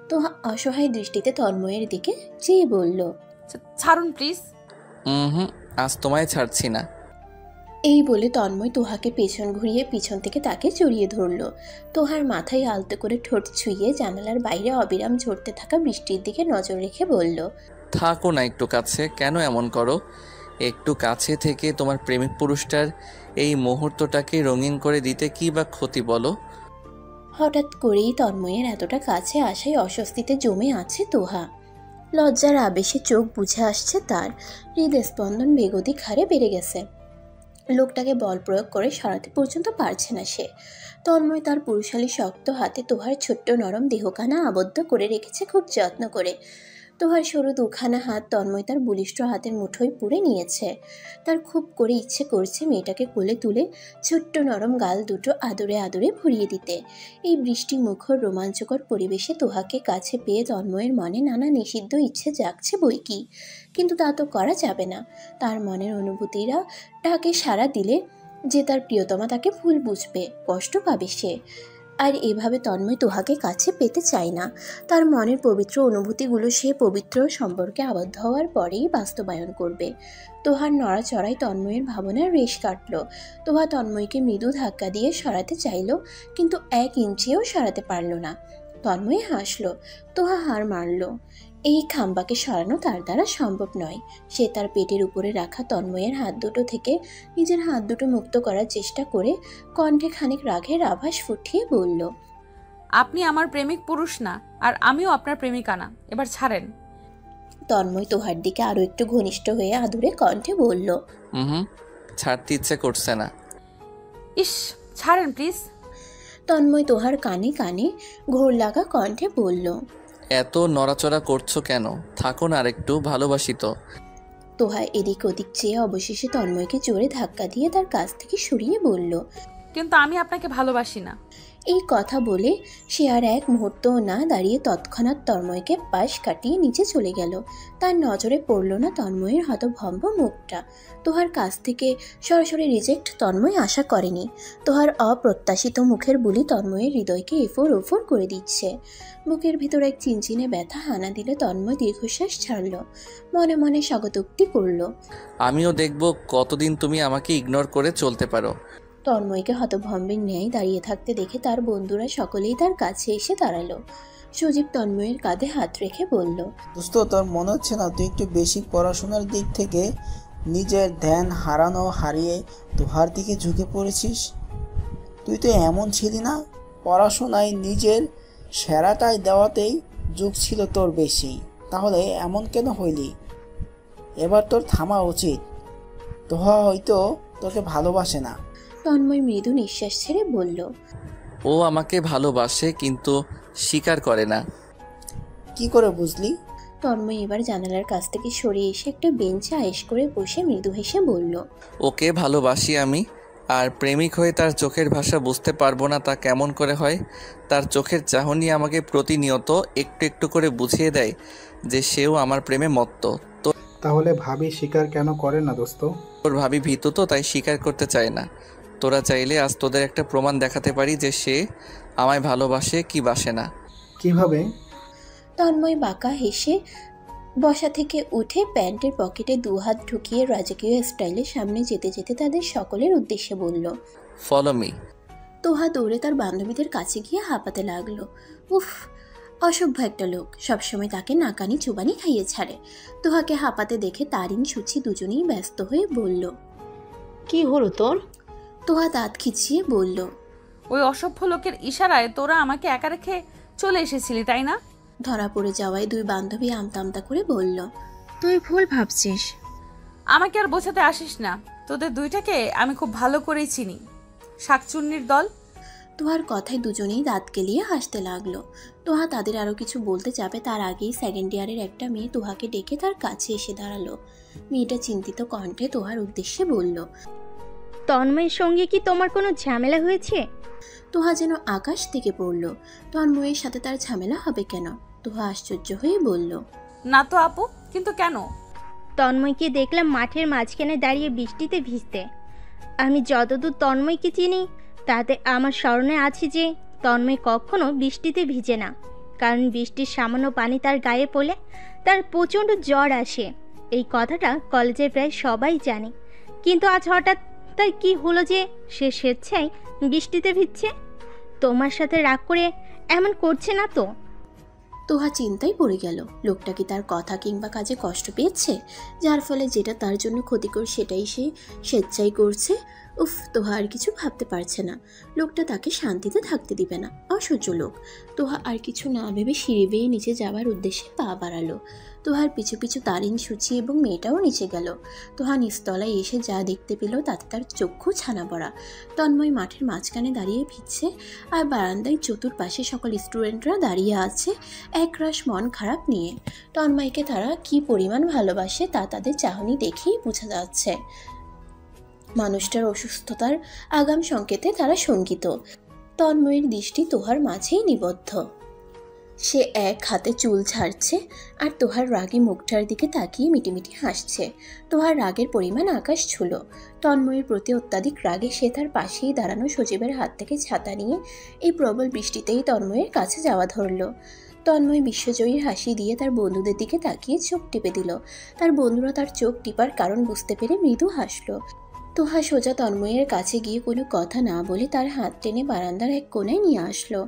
তোহা অসহায় দৃষ্টিতে তন্ময়ের দিকে চেয়ে বলল,
ছাড়ুন প্লিজ।
আজ তোমায় ছাড়ছি না।
এই বলে তন্ময় তোহাকে পেছন ঘুরিয়ে পিছন থেকে তাকে জড়িয়ে ধরল। তোহার মাথায় আলতো করে ঠোঁট ছুঁয়ে জানালার বাইরে অবিরাম ঝরতে থাকা বৃষ্টির দিকে নজর রেখে বলল,
থাকো না একটু কাছে, কেন এমন করো? একটু কাছে থেকে তোমার প্রেমিক পুরুষটার এই মুহূর্তটাকে রঙিন করে দিতে কি বা ক্ষতি বলো?
হঠাৎ করেই তন্ময়ের এতটা কাছে আসায় অস্বস্তিতে জমে আছে তোহা। লজ্জার আবেশে চোখ বুঝে আসছে তার, হৃদস্পন্দন বেগতিক হারে বেড়ে গেছে। লোকটাকে বল প্রয়োগ করে সরাতে পর্যন্ত পারছে না সে। তন্ময় তার পুরুষালী শক্ত হাতে তোহার ছোট্ট নরম দেহখানা আবদ্ধ করে রেখেছে খুব যত্ন করে। তোহার সরু দুখানা হাত তন্ময় তার বলিষ্ঠ হাতের মুঠোয় পুরে নিয়েছে। তার খুব করে ইচ্ছে করছে মেয়েটাকে কোলে তুলে ছোট্ট নরম গাল দুটো আদরে আদরে ভরিয়ে দিতে। এই বৃষ্টি মুখর রোমাঞ্চকর পরিবেশে তোহাকে কাছে পেয়ে তন্ময়ের মনে নানা নিষিদ্ধ ইচ্ছে জাগছে বই কি, কিন্তু তা তো করা যাবে না। তার মনের অনুভূতিরা তাকে সাড়া দিলে যে তার প্রিয়তমা তাকে ভুল বুঝবে, কষ্ট পাবে সে। আর এভাবে তন্ময় তোহাকে কাছে পেতে চায় না। তার মনের পবিত্র অনুভূতিগুলো সে পবিত্র সম্পর্কে আবদ্ধ হওয়ার পরেই বাস্তবায়ন করবে। তোহার নড়াচড়ায় তন্ময়ের ভাবনার রেশ কাটল। তোহা তন্ময়কে মৃদু ধাক্কা দিয়ে সরাতে চাইল, কিন্তু 1 ইঞ্চিও সরাতে পারল না। তন্ময় হাসল, তোহা হার মারল। এই খাম্বাকে সরানো তার দ্বারা সম্ভব নয়। সে তার পেটের উপরে রাখা তন্ময়ের হাত দুটো থেকে নিজের হাত দুটো মুক্ত করার চেষ্টা করে কণ্ঠে খানিক রাগের আভাস ফুটিয়ে বলল,
আপনি আমার প্রেমিক পুরুষ না, আর আমিও আপনার প্রেমিকা না, এবার ছাড়েন।
তন্ময় তোহার দিকে আরো একটু ঘনিষ্ঠ হয়ে আদুরে কণ্ঠে বলল,
ছাড়তে ইচ্ছে করছে না।
ইস, ছাড়েন প্লিজ।
তন্ময় তোহার কানে কানে ঘোর লাগা কণ্ঠে বলল,
এত নড়াচড়া করছো কেন? থাকো না আরেকটু, ভালোবাসি তো।
তোহা এদিক ওদিক চেয়ে অবশেষে তন্ময়কে জোরে ধাক্কা দিয়ে তার কাছ থেকে সরিয়ে বলল,
কিন্তু আমি আপনাকে ভালোবাসি না।
এই কথা বলে সে আর এক মুহূর্তও না দাঁড়িয়ে তৎক্ষণাৎ তন্ময়কে পাশ কাটিয়ে নিচে চলে গেল। তার নজরে পড়ল না তন্ময়ের হতভম্ব মুখটা। তোহার কাছ থেকে সরাসরি রিজেক্ট তন্ময় আশা করেনি। তোহার অপ্রত্যাশিত মুখের বুলি তন্ময়ের হৃদয়কে এফোর ওফোর করে দিচ্ছে। বুকের ভিতর এক চিনচিনে ব্যথা হানা দিলে তন্ময় দীর্ঘশ্বাস ছাড়ল, মনে মনে স্বাগতোক্তি করল,
আমিও দেখব কতদিন তুমি আমাকে ইগনোর করে চলতে পারো।
তন্ময়কে হতভম্বের ন্যায় দাঁড়িয়ে থাকতে দেখে তার বন্ধুরা সকলেই তার কাছে এসে দাঁড়ালো। সুজীব তন্ময়ের কাঁধে হাত রেখে বলল,
দোস্ত, তোর মনে হচ্ছে না তুই একটু বেশি পড়াশোনার দিক থেকে নিজের ধ্যান হারিয়ে তোহার দিকে ঝুঁকে পড়েছিস? তুই তো এমন ছিলি না, পড়াশোনায় নিজের সেরাটাই দেওয়াতেই ঝুঁক ছিল তোর বেশি। তাহলে এমন কেন হইলি? এবার তোর থামা উচিত। তোহা হয়তো তোকে ভালোবাসে না।
তন্ময় মৃদু নিঃশ্বাস ছেড়ে বলল,
ও আমাকে ভালোবাসে, কিন্তু স্বীকার করে না।
কি করে বুঝলি?
তন্ময় এবার জানালার কাছ থেকে সরে এসে একটা বেঞ্চে আয়েশ করে বসে মৃদু হেসে বলল,
ওকে ভালোবাসি আমি, আর প্রেমিক হয়ে তার চোখের ভাষা বুঝতে পারবো না তা কেমন করে হয়? তার চোখের চাহনি আমাকে প্রতিনিয়ত একটু একটু করে বুঝিয়ে দেয় যে সেও আমার প্রেমে মত্ত।
তাহলে ভাবি স্বীকার কেন করে না দোস্ত?
তোর ভাবি ভীতু তো, তাই স্বীকার করতে চায় না। তোরা চাইলে আজ তোদের একটা প্রমাণ দেখাতে পারি যে সে আমায় ভালোবাসে কি বাসে না।
কিভাবে?
তন্ময় বাঁকা হেসে বসা থেকে উঠে প্যান্টের পকেটে 2 হাত ঢুকিয়ে রাজকীয় স্টাইলে সামনে যেতে যেতে তাদের সকলের উদ্দেশ্যে বলল,
ফলো মি।
তোহা দৌড়ে তার বান্ধবীদের কাছে গিয়ে হাঁপাতে লাগলো। উফ, অসভ্য একটা লোক, সবসময় তাকে নাকানি চুবানি খাইয়ে ছাড়ে। তোহাকে হাঁপাতে দেখে তারিন সুচি দুজনেই ব্যস্ত হয়ে বলল,
কি হলো তোর?
তোহা দাঁত খিচিয়ে বলল,
ওই অসভ্য লোকের ইশারায় তোরা আমাকে একা রেখে চলে এসেছিলি, তাই না?
ধরা পড়ে যাওয়ায় 2 বান্ধবী আমতা আমতা করে বলল,
তুই ভুল ভাবছিস।
আমাকে আর বোঝাতে আসিস না, তোদের দুইটাকে আমি খুব ভালো করেই চিনি, শাকচুন্নির দল।
তোহার কথায় দুজনেই দাঁত কেলিয়ে হাসতে লাগলো। তোহা তাদের আরো কিছু বলতে যাবে তার আগেই 2nd ইয়ারের একটা মেয়ে তোহাকে ডেকে তার কাছে এসে দাঁড়ালো। মেয়েটা চিন্তিত কণ্ঠে তোহার উদ্দেশ্যে বলল,
তন্ময়ের সঙ্গে কি তোমার কোনো ঝামেলা হয়েছে?
তোহা যেন আকাশ থেকে পড়ল। তন্ময়ের সাথে তার ঝামেলা হবে কেন? তোহা আশ্চর্য হয়ে বলল,
না তো আপু, কিন্তু কেন?
তন্ময়কে দেখলাম মাঠের মাঝখানে দাঁড়িয়ে বৃষ্টিতে ভিজতে। আমি যতদূর তন্ময়কে চিনি তাতে আমার স্মরণে আছে যে তন্ময় কখনো বৃষ্টিতে ভিজে না, কারণ বৃষ্টির সামান্য পানি তার গায়ে পড়লে তার প্রচণ্ড জ্বর আসে। এই কথাটা কলেজের প্রায় সবাই জানে, কিন্তু আজ হঠাৎ তাই কি হলো যে সে স্বেচ্ছায় বৃষ্টিতে ভিজছে? তোমার সাথে রাগ করে এমন করছে না তো?
তোহা চিন্তায় পড়ে গেল, লোকটা কি তার কথা কিংবা কাজে কষ্ট পেয়েছে, যার ফলে যেটা তার জন্য ক্ষতিকর সেটাই সে স্বেচ্ছাই করছে? উফ, তোহা আর কিছু ভাবতে পারছে না। লোকটা তাকে শান্তিতে থাকতে দিবে না, অসহ্য লোক। তোহা আর কিছু না ভেবে সিঁড়ি বেয়ে নিচে যাওয়ার উদ্দেশ্যে পা বাড়ালো। তোহার পিছু পিছু তারিন, সুচি এবং মেয়েটাও নিচে গেল। তোহা নিচতলায় এসে যা দেখতে পেল তাতে তার চক্ষু ছানা পড়া। তন্ময় মাঠের মাঝখানে দাঁড়িয়ে ভিজছে, আর বারান্দায় চতুর্পাশে সকল স্টুডেন্টরা দাঁড়িয়ে আছে একরাশ মন খারাপ নিয়ে। তন্ময়কে তারা কি পরিমাণ ভালোবাসে তা তাদের চাহনি দেখেই বোঝা যাচ্ছে। মানুষটার অসুস্থতার আগাম সংকেতে তারা শঙ্কিত। তন্ময়ের দৃষ্টি তোহার মাঝেই নিবদ্ধ। সে এক হাতে চুল ছাড়ছে আর তোহার রাগী মুখটার দিকে তাকিয়ে মিটিমিটি হাসছে। তোহার রাগের পরিমাণ আকাশ ছুল। তন্ময়ের প্রতি অত্যাধিক রাগে সে তার পাশেই দাঁড়ানো সজীবের হাত থেকে ছাতা নিয়ে এই প্রবল বৃষ্টিতেই তন্ময়ের কাছে যাওয়া ধরল। তন্ময় বিশ্বজয়ীর হাসি দিয়ে তার বন্ধুদের দিকে তাকিয়ে চোখ টিপে দিল। তার বন্ধুরা তার চোখ টিপার কারণ বুঝতে পেরে মৃদু হাসল। তোহা সোজা তন্ময়ের কাছে গিয়ে কোনো কথা না বলে তার হাত টেনে বারান্দার এক কোণায় নিয়ে আসলো।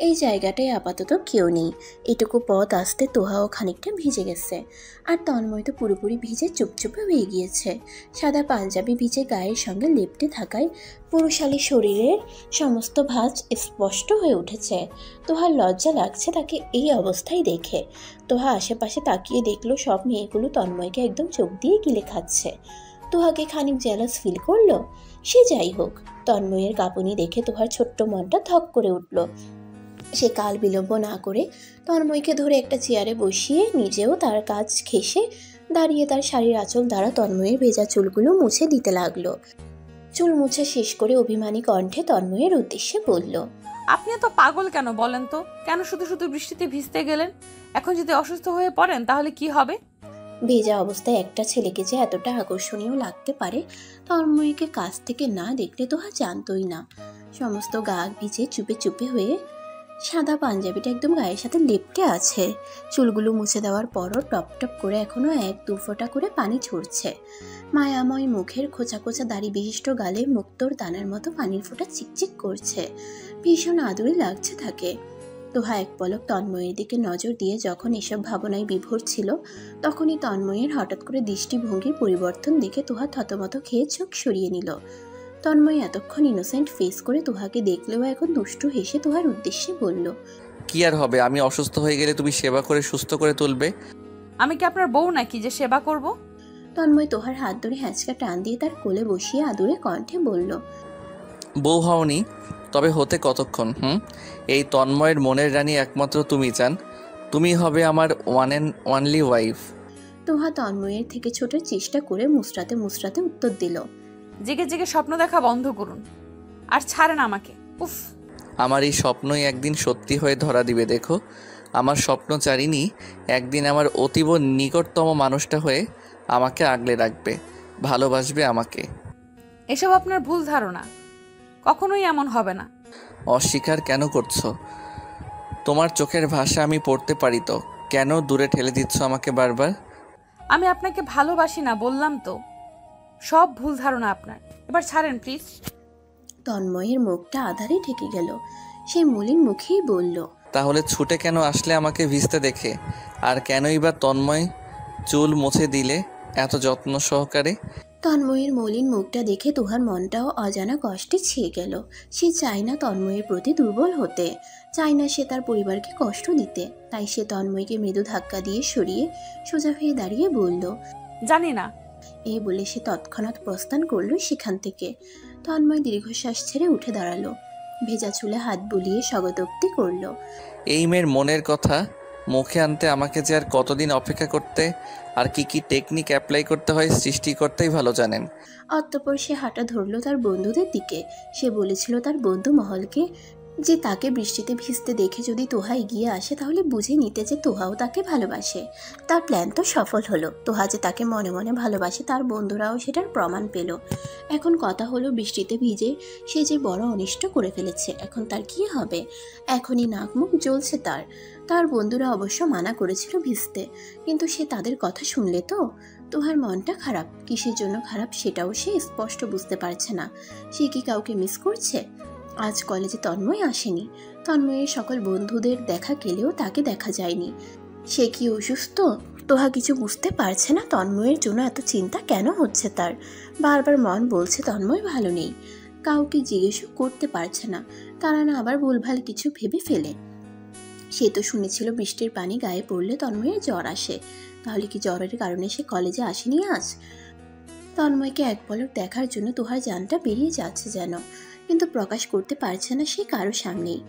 এই জায়গাটায় আপাতত কেউ নেই। এটুকু পথ আসতে তোহাও খানিকটা ভিজে গেছে, আর তন্ময় তো পুরোপুরি ভিজে চুপচুপে হয়ে গিয়েছে। সাদা পাঞ্জাবি ভিজে গায়ের সঙ্গে লেপ্টে থাকায় পুরুষালী শরীরের সমস্ত ভাঁজ স্পষ্ট হয়ে উঠেছে। তোহার লজ্জা লাগছে তাকে এই অবস্থায় দেখে। তোহা আশেপাশে তাকিয়ে দেখলো সব মেয়েগুলো তন্ময়কে একদম চোখ দিয়ে গিলে খাচ্ছে। তোহাকে খানিক জেলাস ফিল করলো। সে যাই হোক, তন্ময়ের কাঁপুনি দেখে তোহার ছোট্ট মনটা ধক করে উঠল। সে কাল বিলম্ব না করে তন্ময়কে ধরে একটা চেয়ারে বসিয়ে নিজেও তার কাজ ঘেঁষে দাঁড়িয়ে তার শাড়ির আঁচল দ্বারা তন্ময়ের ভেজা চুলগুলো মুছে দিতে লাগলো। চুল মুছে শেষ করে অভিমানী কণ্ঠে তন্ময়ের উদ্দেশ্যে বলল,
আপনি এত পাগল কেন বলেন তো? কেন শুধু শুধু বৃষ্টিতে ভিজতে গেলেন? এখন যদি অসুস্থ হয়ে পড়েন তাহলে কি হবে?
ভেজা অবস্থায় একটা ছেলেকে যে এতটা আকর্ষণীয় লাগতে পারে তন্ময়কে কাছ থেকে না দেখলে তোহা জানতোই না। সমস্ত গা ভিজে চুপে চুপে হয়ে সাদা পাঞ্জাবিটা একদম গায়ের সাথে লেপ্টে আছে। চুলগুলো মুছে দেওয়ার পরও টপ টপ করে এখনো এক দু ফোঁটা করে পানি ঝরছে। মায়াময় মুখের খোঁচা খোঁচা দাড়ি বিশিষ্ট গালে মুক্তোর দানার মতো পানির ফোঁটা চিকচিক করছে। ভীষণ আদুরে লাগছে তাকে। তোহা এক পলক তন্ময়ের দিকে নজর দিয়ে যখন এসব ভাবনায় বিভোর ছিল, তখনই তন্ময়ের হঠাৎ করে দৃষ্টিভঙ্গির পরিবর্তন দেখে তোহা থতমত খেয়ে চোখ সরিয়ে নিল। তন্ময় এতক্ষণ ইনোসেন্ট ফেস করে তোহাকে দেখলেও এখন দুষ্টু হেসে তোহার উদ্দেশ্যে বলল,
কি আর হবে, আমি অসুস্থ হয়ে গেলে তুমি সেবা করে সুস্থ করে তুলবে।
আমি কি আপনার বউ নাকি যে সেবা করব?
তন্ময় তোহার হাত ধরে হ্যাঁচকা টান দিয়ে তার কোলে বসিয়ে আদুরে কণ্ঠে বলল,
বউ হওনি, তবে হতে কতক্ষণ? এই তন্ময়ের মনের রানী একমাত্র তুমি চান। তুমি হবে আমার one and only wife.
Toha তন্ময়ের থেকে ছোটার চেষ্টা করে মুচড়াতে মুচড়াতে উত্তর দিল,
জেগে জেগে স্বপ্ন দেখা বন্ধ করুন আর ছাড়েন আমাকে। উফ,
আমার এই স্বপ্নই একদিন সত্যি হয়ে ধরা দিবে। দেখো, আমার স্বপ্নচারিণী একদিন আমার অতীব নিকটতম মানুষটা হয়ে আমাকে আগলে রাখবে, ভালোবাসবে আমাকে।
এসব আপনার ভুল ধারণা, কখনোই এমন হবে না।
অস্বীকার কেন করছো? তোমার চোখের ভাষা আমি পড়তে পারি তো, কেন দূরে ঠেলে দিচ্ছ আমাকে বারবার?
আমি আপনাকে ভালোবাসি না বললাম তো। সব ভুল ধারণা আপনার, এবার ছাড়েন প্লিজ।
তন্ময়ের মুখটা আধারে ঠেকে গেল। সে মলিন মুখেই বলল,
তাহলে ছুটে কেন আসলে আমাকে ভিজতে দেখে? আর কেনই বা তন্ময় চুল মুছে দিলে এত যত্ন সহকারে?
তন্ময়ের মলিন মুখটা দেখে তোহার মনটাও অজানা কষ্টে ছেয়ে গেল। সে চায় না তন্ময়ের প্রতি দুর্বল হতে, চায় না সে তার পরিবারকে কষ্ট দিতে। তাই সে তন্ময়কে মৃদু ধাক্কা দিয়ে সরিয়ে সোজা হয়ে দাঁড়িয়ে বলল,
জানি না।
এই বলে সে তৎক্ষণাৎ প্রস্থান করলো সেখান থেকে। তন্ময় দীর্ঘশ্বাস ছেড়ে উঠে দাঁড়ালো, ভেজা চুলে হাত বুলিয়ে স্বগতোক্তি করল,
এই মেয়ের মনের কথা মুখে আনতে আমাকে যে আর কতদিন অপেক্ষা করতে আর কি কি টেকনিক অ্যাপ্লাই করতে হয় সৃষ্টিকর্তাই ভালো জানেন।
অতঃপর সে হাঁটা ধরল তার বন্ধুদের দিকে। সে বলেছিল তার বন্ধু মহলকে যে তাকে বৃষ্টিতে ভিজতে দেখে যদি তোহা এগিয়ে আসে তাহলে বুঝে নিতে যে তোহাও তাকে ভালোবাসে। তার প্ল্যান তো সফল হলো। তোহা যে তাকে মনে মনে ভালোবাসে তার বন্ধুরাও সেটার প্রমাণ পেল। এখন কথা হলো বৃষ্টিতে ভিজে সে যে বড় অনিষ্ট করে ফেলেছে, এখন তার কি হবে? এখনই নাক মুখ জ্বলছে তার। তার বন্ধুরা অবশ্য মানা করেছিল ভিজতে, কিন্তু সে তাদের কথা শুনলে তো। তোহার মনটা খারাপ, কিসের জন্য খারাপ সেটাও সে স্পষ্ট বুঝতে পারছে না। সে কি কাউকে মিস করছে? আজ কলেজে তন্ময় আসেনি। তন্ময়ের সকল বন্ধুদের দেখা গেলেও তাকে দেখা যায়নি। সে কি অসুস্থ? তোহা কিছু বুঝতে পারছে না তন্ময়ের জন্য এত চিন্তা কেন হচ্ছে তার। বারবার মন বলছে তন্ময় ভালো নেই। কাউকে জিজ্ঞেসও করতে পারছে না, তারা না আবার ভুলভাল কিছু ভেবে ফেলে। সে তো শুনেছিল বৃষ্টির পানি গায়ে পড়লে তন্ময়ের জ্বর আসে, তাহলে কি জ্বরের কারণে সে কলেজে আসেনি আজ? তন্ময়কে এক পলক দেখার জন্য তোহার জানটা বেরিয়ে যাচ্ছে যেন, কিন্তু প্রকাশ করতে পারছে না সে কারো সামনেই।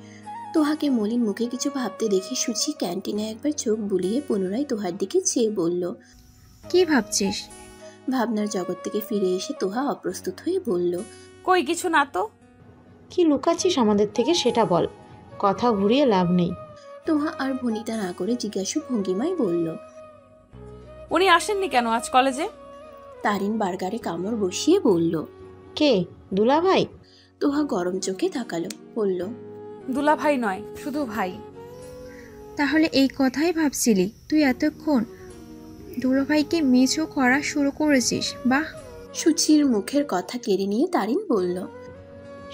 তোহাকে মলিন মুখে কিছু ভাবতে দেখে সুচি ক্যান্টিনে একবার চোখ বুলিয়ে পুনরায় তোহার দিকে চেয়ে বলল,
কি ভাবছিস?
ভাবনার জগৎ থেকে ফিরে এসে তোহা অপ্রস্তুত হয়ে বলল,
কই কিছু না তো।
কি লুকাচ্ছিস আমাদের থেকে সেটা বল, কথা ঘুরিয়ে লাভ নেই।
তোহা আর ভনিতা না করে জিজ্ঞাসু ভঙ্গিমায় বলল,
উনি আসেননি কেন আজ কলেজে?
তারিন বার্গারে কামড় বসিয়ে বলল,
কে? দুলাভাই?
তোহা গরম চোখে তাকালো, বলল,
দুলা ভাই নয়, শুধু ভাই।
তাহলে এই কথাই ভাবছিলি তুই এতক্ষণ? দুলাভাইকে মিসও করা শুরু করেছিস, বাহ।
সুচির মুখের কথা কেড়ে নিয়ে তারিন বলল,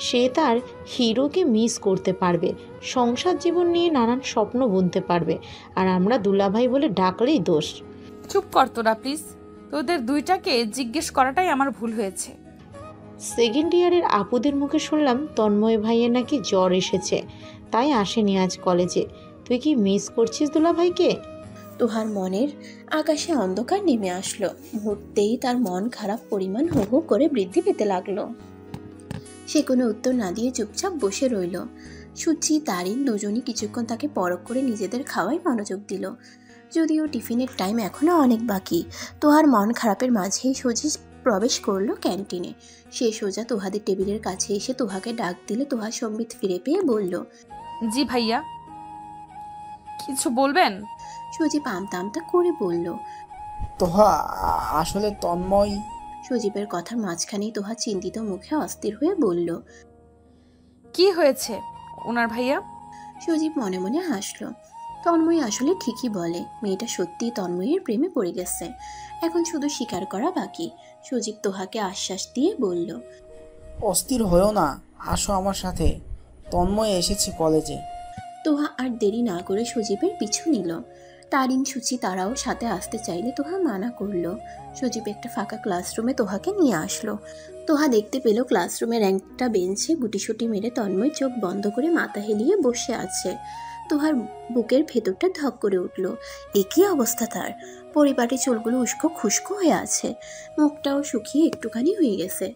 সে তার হিরোকে মিস করতে পারবে, সংসার জীবন নিয়ে নানান স্বপ্ন বুনতে পারবে, আর আমরা দুলাভাই বলে ডাকলেই দোষ।
চুপ কর তোরা প্লিজ। তোদের দুইটাকে জিজ্ঞেস করাটাই আমার ভুল হয়েছে।
সেকেন্ড ইয়ারের আপুদের মুখে শুনলাম তন্ময় ভাইয়ের নাকি জ্বর এসেছে, তাই আসেনি আজ কলেজে। তুই কি মিস করছিস দুলাভাইকে?
তোহার মনের আকাশে অন্ধকার নেমে আসলো। মুহূর্তেই তার মন খারাপ পরিমাণ হো হো করে বৃদ্ধি পেতে লাগলো। সে কোনো উত্তর না দিয়ে চুপচাপ বসে রইল। সুচি তারিন দুজনই কিছুক্ষণ তাকে পরখ করে নিজেদের খাওয়ায় মনোযোগ দিল। যদিও টিফিনের টাইম এখনো অনেক বাকি, তোহার মন খারাপের মাঝেই সুচি প্রবেশ করলো ক্যান্টিনে। সে সোজা তোহাদের টেবিলের কাছে এসে তোহাকে ডাক দিলে তোহা সম্বিত ফিরে পেয়ে বলল,
জি ভাইয়া। কিছু বলবেন?
সজীব আমতা আমতা করে বলল,
তোহা আসলে তন্ময়।
সজীবের কথার মাঝখানেই তোহা চিন্তিত মুখে অস্থির হয়ে বলল,
কি হয়েছে ওনার ভাইয়া?
সজীব মনে মনে হাসল। তন্ময় আসলে ঠিকই বলে, মেয়েটা সত্যিই তন্ময়ের প্রেমে পড়ে গেছে। এখন শুধু স্বীকার করা বাকি। সজীব তোহাকে আশ্বাস দিয়ে বলল,
অস্থির হয়েও না, আসো আমার সাথে, তন্ময় এসেছে কলেজে।
তোহা আর দেরি না করে সজীবের পিছু নিল। তারিন সুচি তারাও সাথে আসতে চাইলে তোহা মানা করলো। সজীব একটা ফাঁকা ক্লাসরুমে তোহাকে নিয়ে আসলো। তোহা দেখতে পেল ক্লাসরুমের একটা বেঞ্চে গুটিসুটি মেরে তন্ময় চোখ বন্ধ করে মাথা হেলিয়ে বসে আছে। তোহার বুকের ভেতরটা ধক করে উঠল। একই অবস্থা তার, পরিপাটি চুলগুলো উস্কো খুস্কো হয়ে আছে, মুখটাও শুকিয়ে একটুখানি হয়ে গেছে,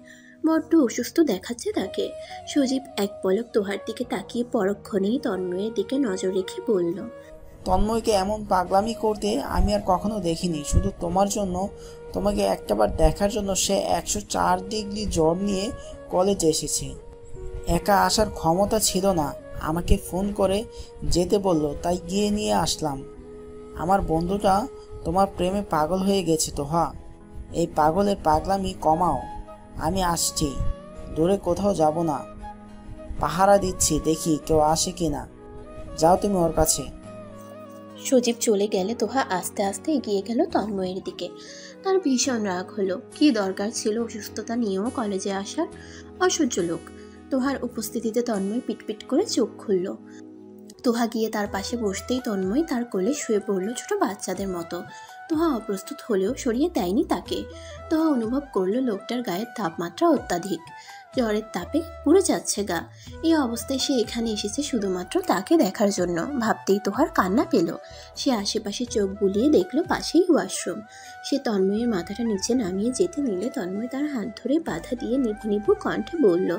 বড্ড অসুস্থ দেখাচ্ছে তাকে। সজীব এক পলক তোহার দিকে তাকিয়ে পরক্ষণেই তন্ময়ের দিকে নজর রেখে বলল,
তন্ময়কে এমন পাগলামি করতে আমি আর কখনো দেখিনি। শুধু তোমার জন্য, তোমাকে একটাবার দেখার জন্য সে 104 ডিগ্রি জ্বর নিয়ে কলেজে এসেছে। একা আসার ক্ষমতা ছিল না, আমাকে ফোন করে যেতে বলল, তাই গিয়ে নিয়ে আসলাম। আমার বন্ধুটা তোমার প্রেমে পাগল হয়ে গেছে তোহা, এই পাগলের পাগলামি কমাও। আমি আসছি, দূরে কোথাও যাব না, পাহারা দিচ্ছি, দেখি কেউ আসে কিনা। যাও তুমি ওর কাছে।
সজীব চলে গেলে তোহা আস্তে আস্তে এগিয়ে গেল তন্ময়ের দিকে। তার ভীষণ রাগ হলো। কি দরকার ছিল অসুস্থতা নিয়েও কলেজে আসার? অসহ্য লোক। তোহার উপস্থিতিতে তন্ময় পিটপিট করে চোখ খুলল। তোহা গিয়ে তার পাশে বসতেই তন্ময় তার কোলে শুয়ে পড়ল ছোট বাচ্চাদের মতো। তোহা অপ্রস্তুত হলেও সরিয়ে দেয়নি তাকে। তোহা অনুভব করলো লোকটার গায়ের তাপমাত্রা অত্যাধিক, জ্বরের তাপে পুড়ে যাচ্ছে গা। এই অবস্থায় সে এখানে এসেছে শুধুমাত্র তাকে দেখার জন্য। ভাবতেই তোহার কান্না পেল। সে আশেপাশে চোখ বুলিয়ে দেখলো পাশেই ওয়াশরুম। সে তন্ময়ের মাথাটা নিচে নামিয়ে যেতে নিলে তন্ময় তার হাত ধরে বাধা দিয়ে নিভু নিভু কণ্ঠে বলল,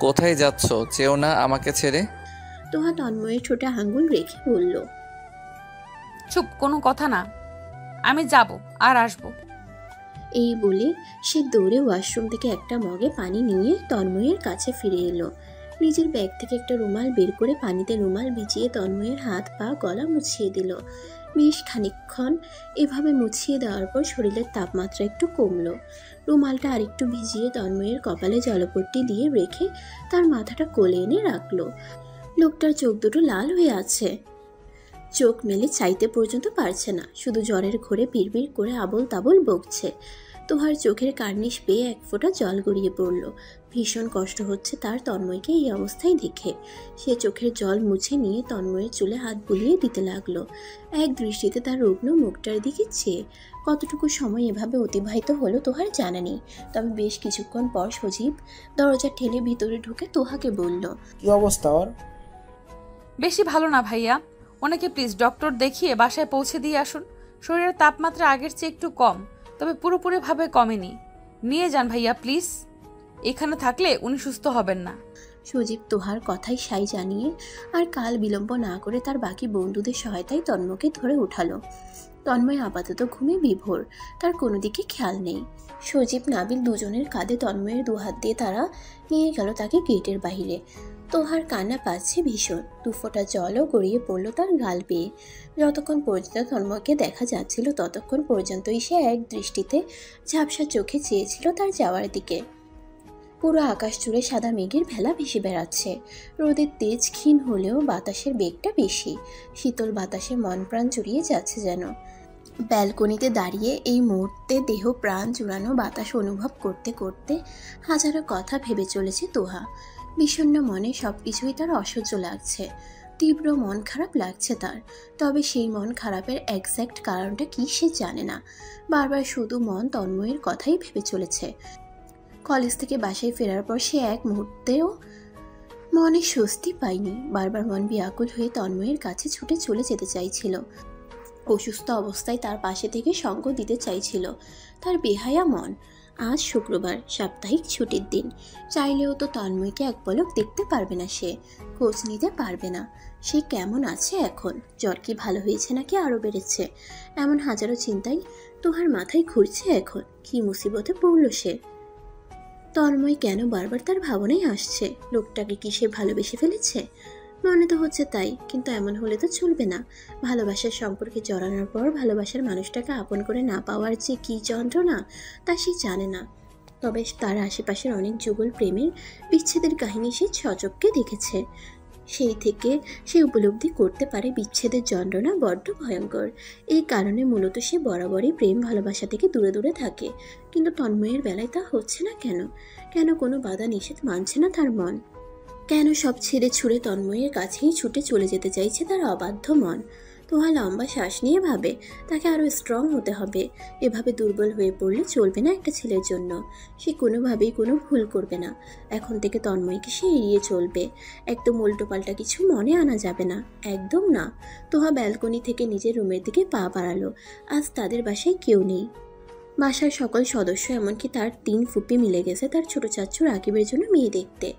কোথায় যাচ্ছ? চেও না আমাকে ছেড়ে?
তোহা তন্ময়ের ছোট আঙ্গুল রেখে বলল,
চুপ, কোনো কথা না, আমি যাব আর আসবো।
এই বলে সে দৌড়ে ওয়াশরুম থেকে একটা মগে পানি নিয়ে তন্ময়ের কাছে ফিরে এলো। নিজের ব্যাগ থেকে একটা রুমাল বের করে পানিতে রুমাল ভিজিয়ে তন্ময়ের হাত পা গলা মুছিয়ে দিল। বেশ খানিকক্ষণ এভাবে মুছিয়ে দেওয়ার পর শরীরের তাপমাত্রা একটু কমলো। রুমালটা আরেকটু ভিজিয়ে তন্ময়ের কপালে জলপট্টি দিয়ে রেখে তার মাথাটা কোলে এনে রাখলো। লোকটার চোখ দুটো লাল হয়ে আছে। চোখ মেলে চাইতে পর্যন্ত পারছে না, শুধু জ্বরের ঘোরে বিড়বিড় করে আবল তাবল বকছে। তোহার চোখের কার্নিশ পেয়ে এক ফোঁটা জল গড়িয়ে পড়ল। ভীষণ কষ্ট হচ্ছে তার তন্ময়কে এই অবস্থায় দেখে। সে চোখের জল মুছে নিয়ে তন্ময়ের চুলে হাত বুলিয়ে দিতে লাগলো, এক দৃষ্টিতে তার রুগ্ন মুখটার দিকে চেয়ে। কতটুকু সময় এভাবে অতিবাহিত হলো তোহার জানা নেই, তবে বেশ কিছুক্ষণ পর সজীব দরজা ঠেলে ভিতরে ঢুকে তোহাকে বলল,
কি অবস্থা ওর?
বেশি ভালো না ভাইয়া, ওনাকে প্লিজ ডক্টর দেখিয়ে বাসায় পৌঁছে দিয়ে আসুন। শরীরের তাপমাত্রা আগের চেয়ে একটু কম, তবে পুরোপুরিভাবে কমেনি। নিয়ে যান ভাইয়া প্লিজ, এখানে থাকলে উনি সুস্থ হবেন না।
সজীব তোহার কথাই সাই জানিয়ে আর কাল বিলম্ব না করে তার বাকি বন্ধুদের সহায়তায় তন্ময়কে ধরে উঠালো। তন্ময় আপাতত ঘুমে বিভোর, তার কোনো দিকে খেয়াল নেই। সজীব নাবিল দুজনের কাঁধে তন্ময়ের দুহাত দিয়ে তারা নিয়ে গেল তাকে গেটের বাইরে। তোহার কান্না পাচ্ছে ভীষণ, দুফোঁটা জলও গড়িয়ে পড়ল তার গাল বেয়ে। যতক্ষণ পর্যন্ত তন্ময়কে দেখা যাচ্ছিল ততক্ষণ পর্যন্তই সে এক দৃষ্টিতে ঝাপসা চোখে চেয়েছিল তার যাওয়ার দিকে। পুরো আকাশ জুড়ে সাদা মেঘের ভেলা ভেসে বেড়াচ্ছে। রোদের তেজ ক্ষীণ হলেও বাতাসের বেগটা বেশি, শীতল বাতাসে মন প্রাণ জুড়িয়ে যাচ্ছে যেন। ব্যালকনিতে দাঁড়িয়ে এই মুহূর্তে দেহ প্রাণ জুড়ানো বাতাস অনুভব করতে করতে হাজারো কথা ভেবে চলেছে তোহা। বিষণ্ণ মনে সবকিছুই তার অসহ্য লাগছে, তীব্র মন খারাপ লাগছে তার। তবে সেই মন খারাপের এক্স্যাক্ট কারণটা কি সে জানে না। বারবার শুধু মন তন্ময়ের কথাই ভেবে চলেছে। কলেজ থেকে বাসায় ফেরার পর সে এক মুহূর্তেও মনে স্বস্তি পায়নি। বারবার মন ব্যাকুল হয়ে তন্ময়ের কাছে ছুটে চলে যেতে চাইছিল, অসুস্থ অবস্থায় তার পাশে থেকে সঙ্গ দিতে চাইছিল। তার বেহায়া মন। আজ শুক্রবার, সাপ্তাহিক ছুটির দিন, চাইলেও তো তন্ময়কে এক পলক দেখতে পারবে না, সে খোঁজ নিতে পারবে না। সে কেমন আছে এখন, জ্বর কি ভালো হয়েছে নাকি আরও বেড়েছে, এমন হাজারো চিন্তাই তোহার মাথায় ঘুরছে এখন। কি মুসিবতে পড়ল সে। তন্ময় কেন বারবার তার ভাবনায় আসছে? লোকটাকে কি সে ভালোবেসে ফেলেছে? মনে তো হচ্ছে তাই, কিন্তু এমন হলে তো চলবে না। ভালোবাসার সম্পর্কে জড়ানোর পর ভালোবাসার মানুষটাকে আপন করে না পাওয়ার যে কী যন্ত্রণা তা সে জানে না। তবে তার আশেপাশের অনেক যুগল প্রেমের বিচ্ছেদের কাহিনী সে সচক্ষে দেখেছে। সেই থেকে সে উপলব্ধি করতে পারে বিচ্ছেদের যন্ত্রণা বড্ড ভয়ঙ্কর। এই কারণে মূলত সে বরাবরই প্রেম ভালোবাসা থেকে দূরে দূরে থাকে। কিন্তু তন্ময়ের বেলায় তা হচ্ছে না কেন? কেন কোনো বাধা নিষেধ মানছে না তার মন? কেন সব ছেড়ে ছুড়ে তন্ময়ের কাছেই ছুটে চলে যেতে চাইছে তার অবাধ্য মন? তোহা লম্বা শ্বাস নিয়ে ভাবে তাকে আরও স্ট্রং হতে হবে। এভাবে দুর্বল হয়ে পড়লে চলবে না একটা ছেলের জন্য। সে কোনোভাবেই কোনো ভুল করবে না। এখন থেকে তন্ময়কে সে এড়িয়ে চলবে। একদম উল্টোপাল্টা কিছু মনে আনা যাবে না, একদম না। তোহা ব্যালকনি থেকে নিজের রুমের দিকে পা বাড়ালো। আজ তাদের বাসায় কেউ নেই। বাসার সকল সদস্য, এমনকি তার 3 ফুপি মিলে গেছে তার ছোট চাচ্চু রাকিবের জন্য মেয়ে দেখতে।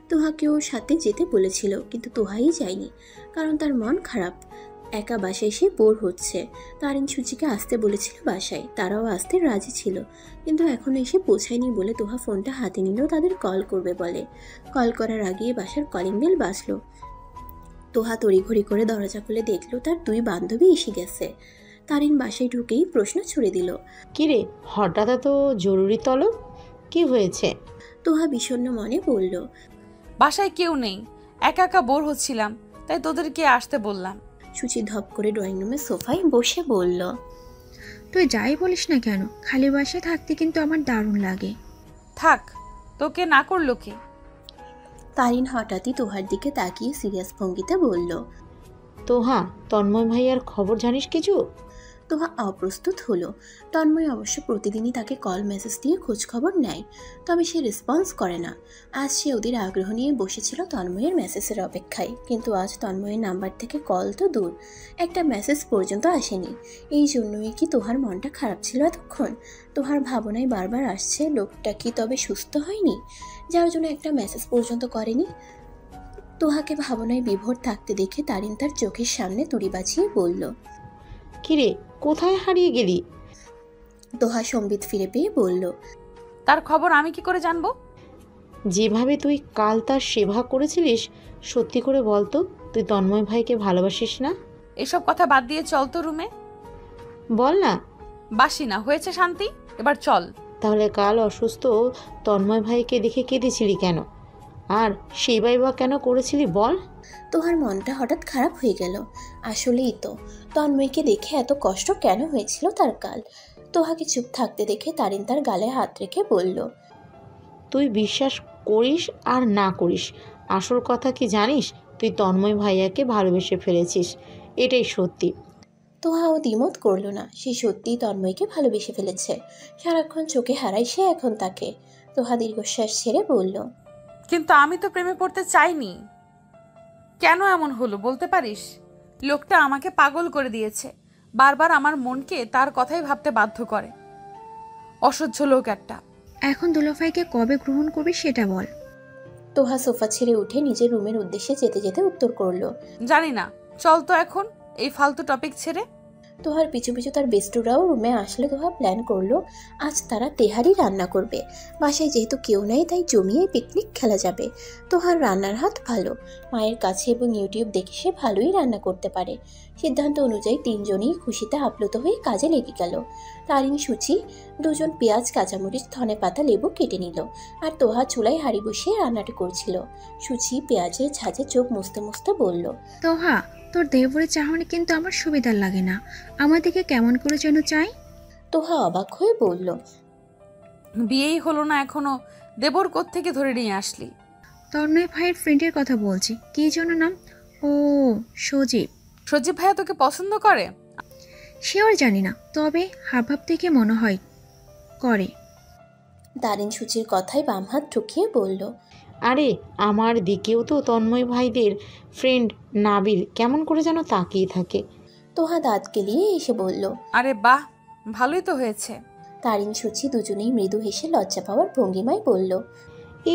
তোহাকেও সাথে যেতে বলেছিল, কিন্তু তোহাই যায়নি, কারণ তার মন খারাপ। একা বাসায় সে বোর হচ্ছে। তারিন সুচিকে আসতে বলেছিল বাসায়, তারাও আসতে রাজি ছিল, কিন্তু এখনো এসে পৌঁছায়নি বলে তোহা ফোনটা হাতে নিলেও তাদের কল করবে বলে। কল করার আগেই বাসার কলিং বেল বাজলো। তোহা তড়িঘড়ি করে দরজা খুলে দেখলো তার 2 বান্ধবী এসে গেছে। তারিন বাসায় ঢুকেই প্রশ্ন ছুড়ে দিল,
কিরে হঠাৎ এত জরুরি তলব, কি হয়েছে?
তোহা বিষণ্ণ মনে বলল,
বাসায় কেউ নেই, একা একা বোর হচ্ছিলাম, তাই তোদেরকে আসতে বললাম।
সুচি ধপ করে ড্রয়িং রুমের সোফায় বসে বলল,
তুই যাই বলিস না কেন, খালি বাসায় থাকতে কিন্তু আমার দারুণ লাগে।
থাক, তোকে না করলো কে?
তারিন হঠাৎই তোহার দিকে তাকিয়ে সিরিয়াস ভঙ্গিতে বলল,
তোহা, তন্ময় ভাইয়ার খবর জানিস কিছু?
তোহা অপ্রস্তুত হলো। তন্ময় অবশ্য প্রতিদিনই তাকে কল মেসেজ দিয়ে খোঁজ খবর নেয়, তবে সে রেসপন্স করে না। আজ সে ওদের আগ্রহ নিয়ে বসেছিল তন্ময়ের মেসেজের অপেক্ষায়, কিন্তু আজ তন্ময়ের নাম্বার থেকে কল তো দূর, একটা মেসেজ পর্যন্ত আসেনি। এই জন্যই কি তোহার মনটা খারাপ ছিল এতক্ষণ? তোহার ভাবনায় বারবার আসছে লোকটা কি তবে সুস্থ হয়নি, যার জন্য একটা মেসেজ পর্যন্ত করেনি? তোহাকে ভাবনায় বিভোর থাকতে দেখে তারিন তার চোখের সামনে তুড়ি বাঁচিয়ে বলল,
কিরে কোথায় হারিয়ে গেলি?
তোহা সম্বিত ফিরে পেয়ে বলল,
তার খবর আমি কি করে জানবো?
যেভাবে তুই কাল তার সেবা করেছিলিস, সত্যি করে বলতো তুই তন্ময় ভাইকে ভালোবাসিস না?
এসব কথা বাদ দিয়ে চল তো রুমে।
বল না।
বাসি না, হয়েছে শান্তি, এবার চল।
তাহলে কাল অসুস্থ তন্ময় ভাইকে দেখে কেঁদেছিলি কেন? আর সেবাই বা কেন করেছিলি বল?
তোহার মনটা হঠাৎ খারাপ হয়ে গেল। আসলেই তো, তন্ময়কে দেখে এত কষ্ট কেন হয়েছিল তার কাল। তোহাকে চুপ থাকতে দেখে তারিন তার গালে হাত রেখে বলল,
তুই বিশ্বাস করিস আর না করিস, আসল কথা কি জানিস? তুই তন্ময় ভাইয়াকে ভালোবেসে ফেলেছিস, এটাই সত্যি।
তোহাও দ্বিমত করলো না, সে সত্যিই তন্ময়কে ভালোবেসে ফেলেছে। সারাক্ষণ চোখে হারায় সে এখন তাকে। তোহা দীর্ঘশ্বাস ছেড়ে বলল,
কিন্তু আমি তো প্রেমে পড়তে চাইনি। কেন এমন হলো বলতে পারিস? লোকটা আমাকে পাগল করে দিয়েছে, বারবার আমার মনকে তার কথাই ভাবতে বাধ্য করে। অসহ্য লোক একটা।
এখন দুলাভাইকে কবে গ্রহণ করবি সেটা বল।
তোহা সোফা ছেড়ে উঠে নিজের রুমের উদ্দেশ্যে যেতে যেতে উত্তর করলো,
জানি না, চল তো এখন এই ফালতু টপিক ছেড়ে।
তোহার পিছু পিছু তার বেস্টুরাও রুমে আসলে তোহা প্ল্যান করলো আজ তারা তেহারি রান্না করবে। বাসায় যেহেতু কেউ নাই তাই জমিয়ে পিকনিক খেলা যাবে। তোহার রান্নার হাত ভালো, মায়ের কাছে এবং ইউটিউব দেখে সে ভালোই রান্না করতে পারে। সিদ্ধান্ত অনুযায়ী তিনজনই খুশিতে আপ্লুত হয়ে কাজে লেগে গেল। তারিন সুচি দুজন পেঁয়াজ, কাঁচামরিচ, ধনেপাতা, লেবু কেটে নিল, আর তোহা চুলায় হাঁড়ি বসিয়ে রান্নাটা করছিল। সুচি পেঁয়াজের ঝাঁঝে চোখ মুছতে মুছতে বলল,
তোহা, তোর দেবরের চাহনি কিন্তু আমার সুবিধার লাগে না, আমার দিকে কেমন করে যেন চাই।
তোহা অবাক হয়ে বলল,
বিয়েই হলো না এখনো, দেবর কোত্থেকে ধরে নিয়ে আসলি?
তন্ময় ভাইয়ের ফ্রেন্ডের কথা বলছি, কি যেন নাম? ও, সজীব।
সজীব ভাইয়া তোকে পছন্দ করে?
শিওর জানি না, তবে হাবভাব থেকে মনে হয় করে।
তারিন সুচির কথায় বাম হাত ঠুকিয়ে বলল,
আরে আমার দিকেও তো তন্ময় ভাইদের ফ্রেন্ড নাবিল কেমন করে যেন তাকিয়ে থাকে।
তোহা দাঁত গেলিয়ে এসে বলল,
আরে বাহ, ভালোই তো হয়েছে।
তারিন সুচি দুজনেই মৃদু হেসে লজ্জা পাওয়ার ভঙ্গিমায় বলল,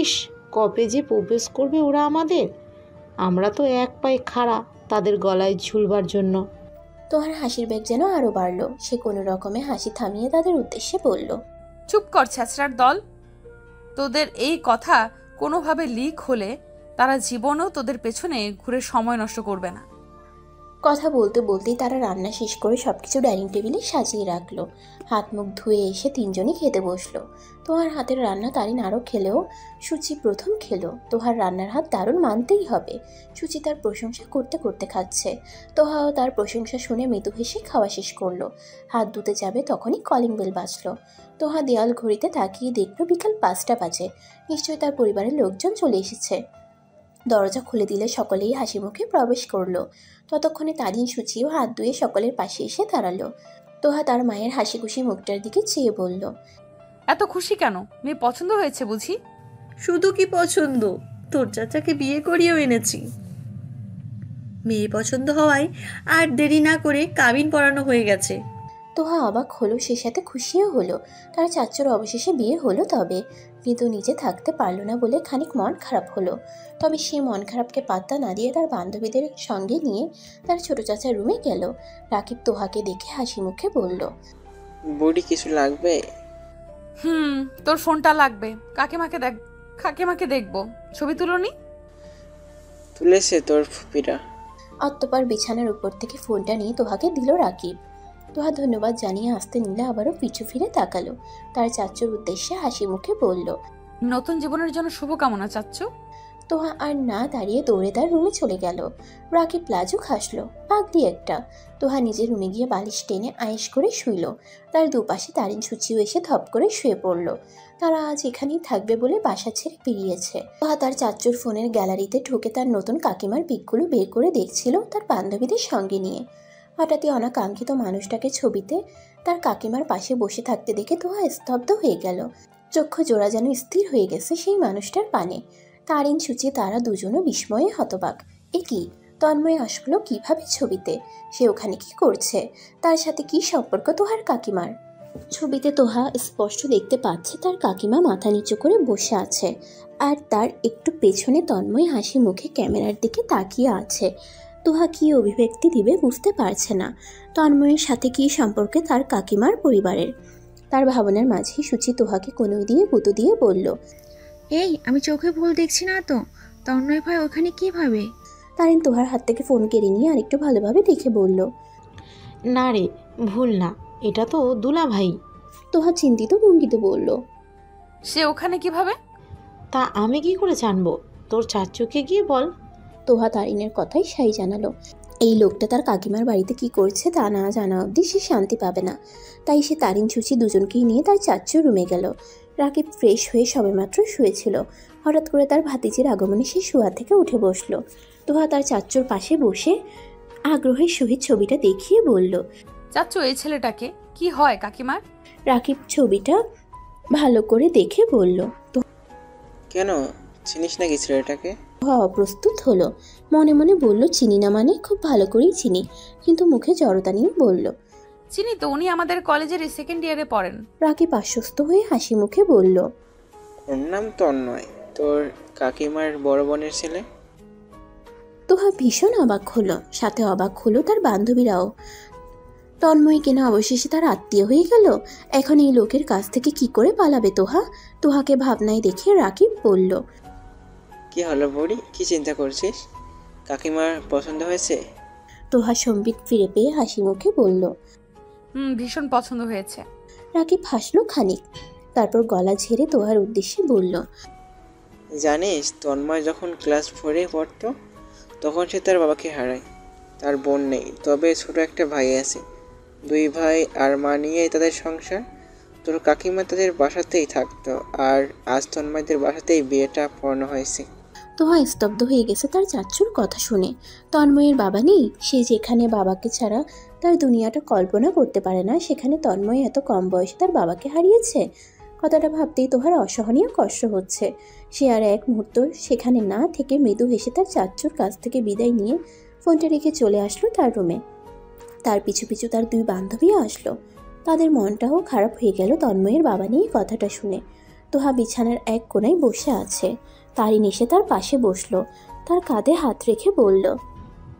ইস, কবে যে প্রপোজ করবে ওরা আমাদের, আমরা তো এক পায়ে খাড়া তাদের গলায় ঝুলবার জন্য।
তোহার হাসির বেগ যেন আরো বাড়ল। সে কোনো রকমে হাসি থামিয়ে তাদের উদ্দেশ্যে বলল,
চুপ কর ছ্যাচড়ার দল। তোদের এই কথা কোনোভাবে লিক হলে তারা জীবনেও তোদের পেছনে ঘুরে সময় নষ্ট করবে না।
কথা বলতে বলতেই তারা রান্না শেষ করে সবকিছু ডাইনিং টেবিলে সাজিয়ে রাখলো। হাত মুখ ধুয়ে এসে তিনজনই খেতে বসলো। তোহার হাতের রান্না তারিন আরও খেলেও সুচি প্রথম খেলো। তোহার রান্নার হাত দারুণ মানতেই হবে। সুচি তার প্রশংসা করতে করতে খাচ্ছে। তোহাও তার প্রশংসা শুনে মৃদু হেসে খাওয়া শেষ করলো। হাত ধুতে যাবে তখনই কলিং বেল বাজলো। তোহা দেয়াল ঘড়িতে তাকিয়ে দেখলো বিকাল 5টা বাজে। নিশ্চয়ই তার পরিবারের লোকজন চলে এসেছে। দরজা খুলে দিলে সকলেই হাসি মুখে প্রবেশ করলো। ততক্ষণে তারিন সুচিও হাত ধুয়ে সকলের পাশে এসে দাঁড়ালো। তোহা তার মায়ের হাসি খুশি মুখটার দিকে চেয়ে বলল,
এত খুশি কেন? মেয়ে পছন্দ হয়েছে বুঝি?
শুধু কি পছন্দ, তোর চাচাকে বিয়ে করিয়েও এনেছি। মেয়ে পছন্দ হওয়ায় আর দেরি না করে কাবিন পড়ানো হয়ে গেছে।
তোহা অবাক হলো, সে সাথে খুশিও হলো। তার চাচ্চুর অবশেষে বিয়ে হলো। তবে কিন্তু নিজে থাকতে পারলো না বলে খানিক মন খারাপ হলো। তবে সে মন খারাপকে পাত্তা না দিয়ে তার বান্ধবীদের সঙ্গে নিয়ে তার ছোট চাচার রুমে গেল। রাকিব তোহাকে দেখে হাসি মুখে বলল,
বডি কিছু লাগবে?
তোর ফোনটা লাগবে। কাকিমাকে দেখবো। ছবি তুলনি?
তুলেছে তোর ফুপিরা।
অতঃপর বিছানার উপর থেকে ফোনটা নিয়ে তোহাকে দিল রাকিব। তোহা ধন্যবাদ জানিয়ে আসতে নিলে আবারও পিছু ফিরে তাকালো। তার চাচ্চুর উদ্দেশ্যে হাসি মুখে বলল,
নতুন জীবনের জন্য শুভকামনা চাচ্চু।
তোহা আর না দাঁড়িয়ে দৌড়ে তার রুমে চলে গেল। রাকিব লাজুক হাসলো, পাগড়ি একটা। তোহা নিজের রুমে গিয়ে বালিশ টেনে আয়েশ করে শুইল। তার দুপাশে তারিন সুচিও এসে ধপ করে শুয়ে পড়ল। তারা আজ এখানেই থাকবে বলে বাসা ছেড়ে বেরিয়েছে। তোহা তার চাচ্চুর ফোনের গ্যালারিতে ঢুকে তার নতুন কাকিমার পিকগুলো বের করে দেখছিল তার বান্ধবীদের সঙ্গে নিয়ে। হঠাৎই অনাকাঙ্ক্ষিত মানুষটাকে ছবিতে তার কাকিমার পাশে বসে থাকতে দেখে তোহা স্তব্ধ হয়ে গেল। চক্ষু জোড়া যেন স্থির হয়ে গেছে সেই মানুষটার পানে। তারিন সুচি তারা দুজনও বিস্ময়ে হতবাক। এ কি, তন্ময় আসলো কিভাবে ছবিতে? সে ওখানে কি করছে? তার সাথে কি সম্পর্ক তোহার কাকিমার? ছবিতে তোহা স্পষ্ট দেখতে পাচ্ছে তার কাকিমা মাথা নিচু করে বসে আছে, আর তার একটু পেছনে তন্ময় হাসি মুখে ক্যামেরার দিকে তাকিয়ে আছে। তোহা কি অভিব্যক্তি দিবে বুঝতে পারছে না। তন্ময়ের সাথে কি সম্পর্কে তার কাকিমার পরিবারের? তার ভাবনার মাঝেই সুচি তোহাকে কোনই দিয়ে গুঁতো দিয়ে বলল,
এই, আমি চোখে ভুল দেখছি না তো? তন্ময় ভাই ওখানে কিভাবে?
তারিন তোহার হাত থেকে ফোন কেড়ে নিয়ে আরেকটু ভালোভাবে দেখে বলল,
না রে, ভুল না, এটা তো দুলা ভাই।
তোহা চিন্তিত ভঙ্গিতে বলল,
সে ওখানে কিভাবে?
তা আমি কি করে জানবো? তোর চাচুকে গিয়ে বল।
তোহা তারিনের কথাই সাই জানালো। এই লোকটা তার কাকিমার বাড়িতে কি করছে তা না জানা অবধি সে শান্তি পাবে না। তাই সে তারিন চুচি দুজনকেই নিয়ে তার চাচুর রুমে গেল। রাকিব ফ্রেশ হয়ে সবেমাত্র শুয়েছিল। হঠাৎ করে তার ভাতিজির আগমনে সে শোয়া থেকে উঠে বসলো। তোহা তার চাচুর পাশে বসে আগ্রহের সহিত ছবিটা দেখিয়ে বলল,
চাচ্চু এই ছেলেটাকে কি হয় কাকিমার?
রাকিব ছবিটা ভালো করে দেখে বলল।
কেন, চিনিস নাকি ছেলেটাকে?
তোহা অপ্রস্তুত হলো। মনে মনে বলল, চিনি না মানে খুব ভালো করেই চিনি, কিন্তু মুখে জড়তা নিয়ে বলল,
চিনি তো, উনি আমাদের কলেজের সেকেন্ড ইয়ারে পড়েন।
রাকিব আশ্বস্ত হয়ে হাসি মুখে বলল,
ওর নাম তন্ময়, তোর কাকিমার বড় বোনের ছেলে।
তোহা ভীষণ অবাক হলো, সাথে অবাক হলো তার বান্ধবীরাও। তন্ময় কিনা অবশেষে তার আত্মীয় হয়ে গেল। এখন এই লোকের কাছ থেকে কি করে পালাবে তোহা? তোহাকে ভাবনায় দেখে রাকিব বলল,
কি হলো বুড়ি, কি চিন্তা করছিস? কাকিমার পছন্দ হয়েছে?
তোহা সম্বিত ফিরে পেয়ে হাসি মুখে বলল,
ভীষণ পছন্দ হয়েছে।
রাকিব হাসলো খানিক, তারপর গলা ঝেড়ে তোহার উদ্দেশ্যে বলল,
জানিস তন্ময় যখন ক্লাস 4-এ পড়তো তখন সে তার বাবাকে হারায়। তার বোন নেই, তবে ছোট একটা ভাই আছে। 2 ভাই আর মা নিয়েই তাদের সংসার। তোর কাকিমা তাদের বাসাতেই থাকতো, আর আজ তন্ময়দের বাসাতেই বিয়েটা পড়ানো হয়েছে।
তোহা স্তব্ধ হয়ে গেছে তার চাচ্চুর কথা শুনে। তন্ময়ের বাবা নেই, সে যেখানে বাবাকে ছাড়া তার দুনিয়াটা কল্পনা করতে পারে না, সেখানে তন্ময় এত কম বয়সে তার বাবাকে হারিয়েছে। কথাটা ভাবতেই তোহার অসহনীয় কষ্ট হচ্ছে। সে আর এক মুহূর্ত সেখানে না থেকে মৃদু হেসে তার চাচ্চুর কাছ থেকে বিদায় নিয়ে ফোনটা রেখে চলে আসলো তার রুমে। তার পিছু পিছু তার 2 বান্ধবীও আসলো। তাদের মনটাও খারাপ হয়ে গেল তন্ময়ের বাবা নিয়ে কথাটা শুনে। তোহা বিছানার এক কোণায় বসে আছে। তারিন এসে তার পাশে বসলো, তার কাঁধে হাত রেখে বলল,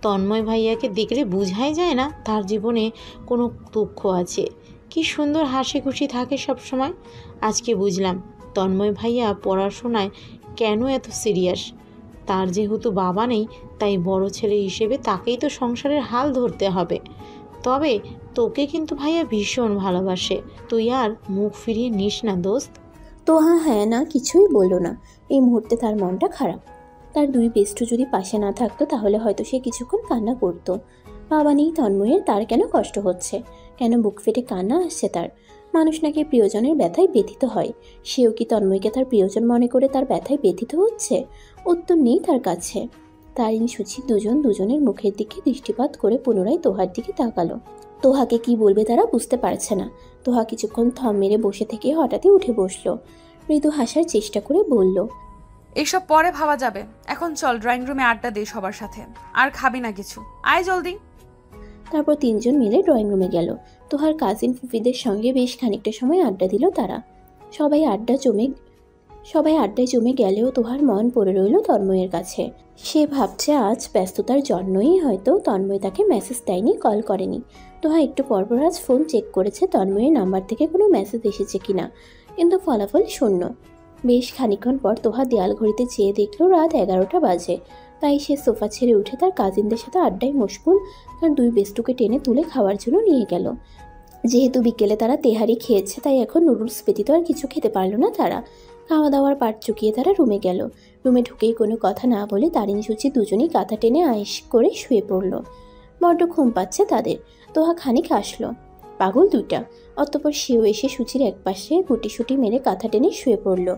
তন্ময় ভাইয়াকে দেখলে বোঝাই যায় না তার জীবনে কোনো দুঃখ আছে। কি সুন্দর হাসি খুশি থাকে সব সময়। আজকে বুঝলাম তন্ময় ভাইয়া পড়াশোনায় কেন এত সিরিয়াস। তার যেহেতু বাবা নেই, তাই বড় ছেলে হিসেবে তাকেই তো সংসারের হাল ধরতে হবে। তবে তোকে কিন্তু ভাইয়া ভীষণ ভালোবাসে, তুই আর মুখ ফিরিয়ে নিস না দোস্ত।
তোহা হ্যাঁ না কিছুই বলল না। এই মুহূর্তে তার মনটা খারাপ। তার 2 বেস্টু যদি পাশে না থাকতো তাহলে হয়তো সে কিছুক্ষণ কান্না করতো। বাবা নেই তন্ময়ের, তার কেন কষ্ট হচ্ছে, কেন বুক ফেটে কান্না আসছে তার? মানুষ নাকি প্রিয়জনের ব্যথায় ব্যথিত হয়। সেও কি তন্ময়কে তার প্রিয়জন মনে করে তার ব্যথায় ব্যথিত হচ্ছে? উত্তর নেই তার কাছে। তারিন সুচি দুজনের মুখের দিকে দৃষ্টিপাত করে পুনরায় তোহার দিকে তাকালো। তোহাকে কি বলবে তারা বুঝতে পারছে না। তোহা কিছুক্ষণ থম মেরে বসে থেকে হঠাৎই উঠে বসলো। মৃদু হাসার চেষ্টা করে বলল,
এইসব পরে ভাবা যাবে, এখন চল ড্রয়িং রুমে আড্ডা দিই সবার সাথে। আর খাবি না কিছু? আয় জলদি।
তারপর 3 জন মিলে ড্রয়িং রুমে গেল। তোহার কাজিন ফুফিদের সঙ্গে বেশ খানিকটা সময় আড্ডা দিল তারা। সবাই আড্ডায় জমে গেলেও তোহার মন পড়ে রইল তন্ময়ের কাছে। সে ভাবছে আজ ব্যস্ততার জন্যই হয়তো তন্ময় তাকে মেসেজ দেয়নি, কল করেনি। তোহা একটু পরপর আজ ফোন চেক করেছে তন্ময়ের নাম্বার থেকে কোনো মেসেজ এসেছে কিনা, কিন্তু ফলাফল শূন্য। বেশ খানিকক্ষণ পর তোহা দেয়াল ঘড়িতে চেয়ে দেখলো রাত 11টা বাজে। তাই সে সোফা ছেড়ে উঠে তার কাজিনদের সাথে আড্ডায় মশগুল তার 2 বেস্টুকে টেনে তুলে খাওয়ার জন্য নিয়ে গেল। যেহেতু বিকেলে তারা তেহারি খেয়েছে, তাই এখন নুডলস ব্যতীত আর কিছু খেতে পারলো না তারা। খাওয়া দাওয়ার পাট চুকিয়ে তারা রুমে গেল। রুমে ঢুকেই কোনো কথা না বলে তারিন সুচি দুজনেই কাঁথা টেনে আয়েশ করে শুয়ে পড়ল। বড্ড ঘুম পাচ্ছে তাদের। তোহা খানিক আসলো, পাগল 2টা। অতঃপর সেও এসে সুচির একপাশে গুটিসুটি মেরে কাঁথা টেনে শুয়ে পড়ল।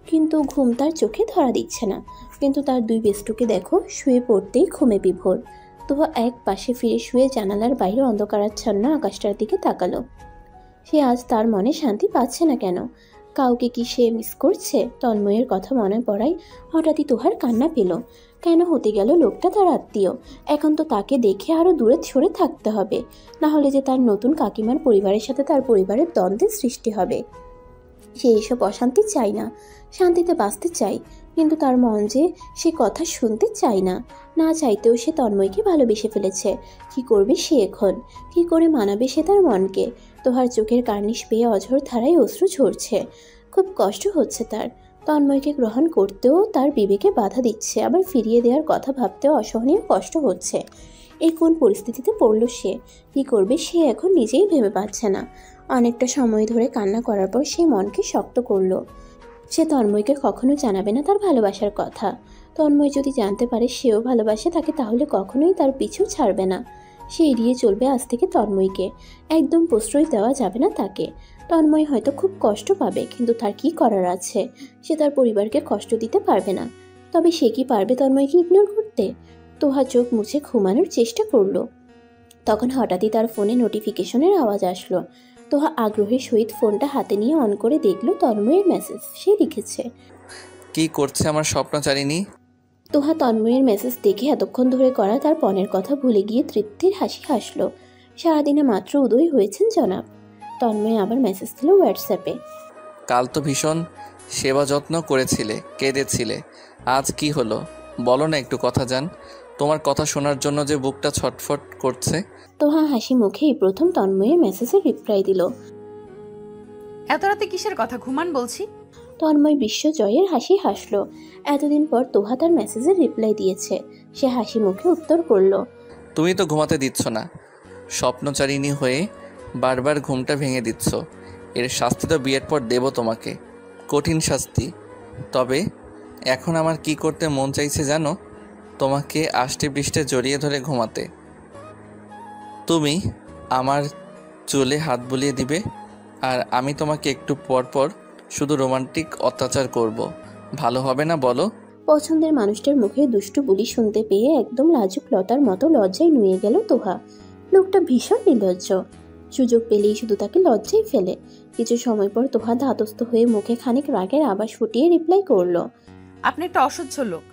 কিন্তু ঘুম তার চোখে ধরা দিচ্ছে না। কিন্তু তার 2 বেস্টুকে দেখো, শুয়ে পড়তেই ঘুমে বিভোর। তোহা এক পাশে ফিরে শুয়ে জানালার বাইরে অন্ধকারাচ্ছন্ন আকাশটার দিকে তাকালো। সে আজ তার মনে শান্তি পাচ্ছে না কেন? কাউকে কি সে মিস করছে? তন্ময়ের কথা মনে পড়ায় হঠাৎই তোহার কান্না পেল। কেন হতে গেল লোকটা তার আত্মীয়? এখন তো তাকে দেখে আরও দূরে সরে থাকতে হবে, না হলে যে তার নতুন কাকিমার পরিবারের সাথে তার পরিবারের দ্বন্দ্বের সৃষ্টি হবে। সে এসব অশান্তি চায় না, শান্তিতে বাঁচতে চায়। কিন্তু তার মন যে সে কথা শুনতে চায় না। না চাইতেও সে তন্ময়কে ভালোবেসে ফেলেছে। কি করবে সে এখন? কি করে মানাবে সে তার মনকে? তোহার চোখের কার্নিশ পেয়ে অঝোর ধারায় অশ্রু ঝরছে। খুব কষ্ট হচ্ছে তার। তন্ময়কে গ্রহণ করতেও তার বিবেকে বাধা দিচ্ছে, আবার ফিরিয়ে দেওয়ার কথা ভাবতেও অসহনীয় কষ্ট হচ্ছে। এই কোন পরিস্থিতিতে পড়ল সে? কি করবে সে এখন নিজেই ভেবে পাচ্ছে না। অনেকটা সময় ধরে কান্না করার পর সে মনকে শক্ত করলো। সে তন্ময়কে কখনো জানাবে না তার ভালোবাসার কথা। তন্ময় যদি জানতে পারে সেও ভালোবাসে তাকে তাহলে কখনোই তার পিছু ছাড়বে না। সে এড়িয়ে চলবে আজ থেকে তন্ময়কে, একদম প্রশ্রয় দেওয়া যাবে না তাকে। তন্ময় হয়তো খুব কষ্ট পাবে, কিন্তু তার কি করার আছে? সে তার পরিবারকে কষ্ট দিতে পারবে না। তবে সে কি পারবে তন্ময়কে ইগনোর করতে? তোহা চোখ মুছে ঘুমানোর চেষ্টা করলো। তখন হঠাৎই তার ফোনে নোটিফিকেশনের আওয়াজ আসলো। তোহা আগ্রহের সহিত ফোনটা হাতে নিয়ে অন করে দেখলো তন্ময়ের মেসেজ। সে লিখেছে,
কি করছে আমার স্বপ্নচারিণী?
তোহা তন্ময়ের মেসেজ দেখে এতক্ষণ ধরে করা তার পণের কথা ভুলে গিয়ে তৃপ্তির হাসি হাসলো। সারাদিনে মাত্র উদয় হয়েছেন জনাব। তন্ময় আবার মেসেজ দিল হোয়াটসঅ্যাপে,
কাল তো ভীষণ সেবা যত্ন করেছিলে, কেঁদেছিলে, আজ কি হলো বলো না একটু কথা জান। তোমার কথা শোনার জন্য যে বুকটা ছটফট করছে।
তোহা হাসি মুখেই প্রথম তন্ময়ের মেসেজের রিপ্লাই দিল।
এত রাতে কিসের কথা, ঘুমান বলছি।
তন্ময় বিশ্বজয়ের হাসি হাসলো। এতদিন পর তোহা তার মেসেজের রিপ্লাই দিয়েছে। সে হাসি মুখে উত্তর করলো,
তুমি তো ঘুমাতে দিচ্ছ না, স্বপ্নচারিণী হয়ে বারবার ঘুমটা ভেঙে দিচ্ছ। এর শাস্তি তো বিয়ের পর দেব তোমাকে, কঠিন শাস্তি। তবে এখন আমার কি করতে মন চাইছে জানো? তোমাকে আষ্টে পৃষ্ঠে জড়িয়ে ধরে ঘুমাতে। তুমি আমার চুলে হাত বুলিয়ে দিবে, আর আমি তোমাকে একটু পর পর শুধু রোমান্টিক অত্যাচার করব। ভালো হবে না বলো?
পছন্দের মানুষটার মুখে দুষ্টু বুলি শুনতে পেয়ে একদম লাজুক লতার মতো লজ্জায় নুয়ে গেল তোহা। লোকটা ভীষণ নির্লজ্জ। সুযোগ পেলেই শুধু তাকে লজ্জায় ফেলে। কিছু সময় পর তোহা ধাতস্থ হয়ে মুখে খানিক রাগের আবাস ফুটিয়ে রিপ্লাই করলো,
আপনি একটা অসহ্য লোক।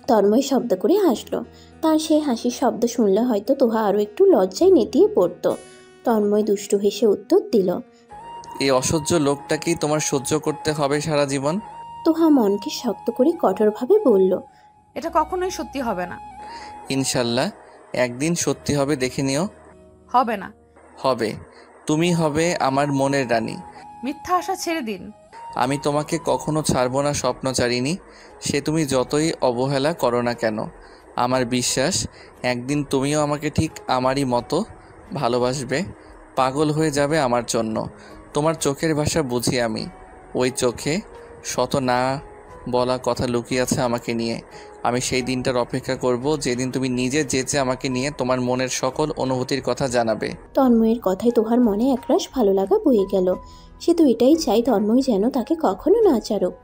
তন্ময় শব্দ করে হাসলো। তার সেই হাসির শব্দ শুনলে হয়তো তোহা আরো একটু লজ্জায় নেতিয়ে পড়তো। তন্ময় দুষ্টু হেসে উত্তর দিল,
এই অসহ্য লোকটাকেই তোমার সহ্য করতে হবে সারা জীবন?
তোহা মনকে শক্ত করে কঠোরভাবে বলল,
এটা কখনোই সত্যি হবে না।
ইনশাল্লাহ একদিন সত্যি হবে, দেখে নিও।
হবে না।
হবে। তুমি হবে আমার মনের রানী।
মিথ্যা আশা ছেড়ে দিন।
আমি তোমাকে কখনো ছাড়বো না স্বপ্নচারিণী, সে তুমি যতই অবহেলা করো না কেন। আমার বিশ্বাস একদিন তুমিও আমাকে ঠিক আমারই মতো ভালোবাসবে, পাগল হয়ে যাবে আমার জন্য। তোমার চোখের ভাষা বুঝি আমি, ওই চোখে শত না বলা কথা লুকিয়ে আছে আমাকে নিয়ে। আমি সেই দিনটার অপেক্ষা করব যেদিন তুমি নিজে যেচে আমাকে নিয়ে তোমার মনের সকল অনুভূতির কথা জানাবে।
তন্ময়ের কথায় তোহার মনে একরাশ ভালো লাগা বয়ে গেল। সে তো এটাই চাই তন্ময় যেন তাকে কখনো না চারুক,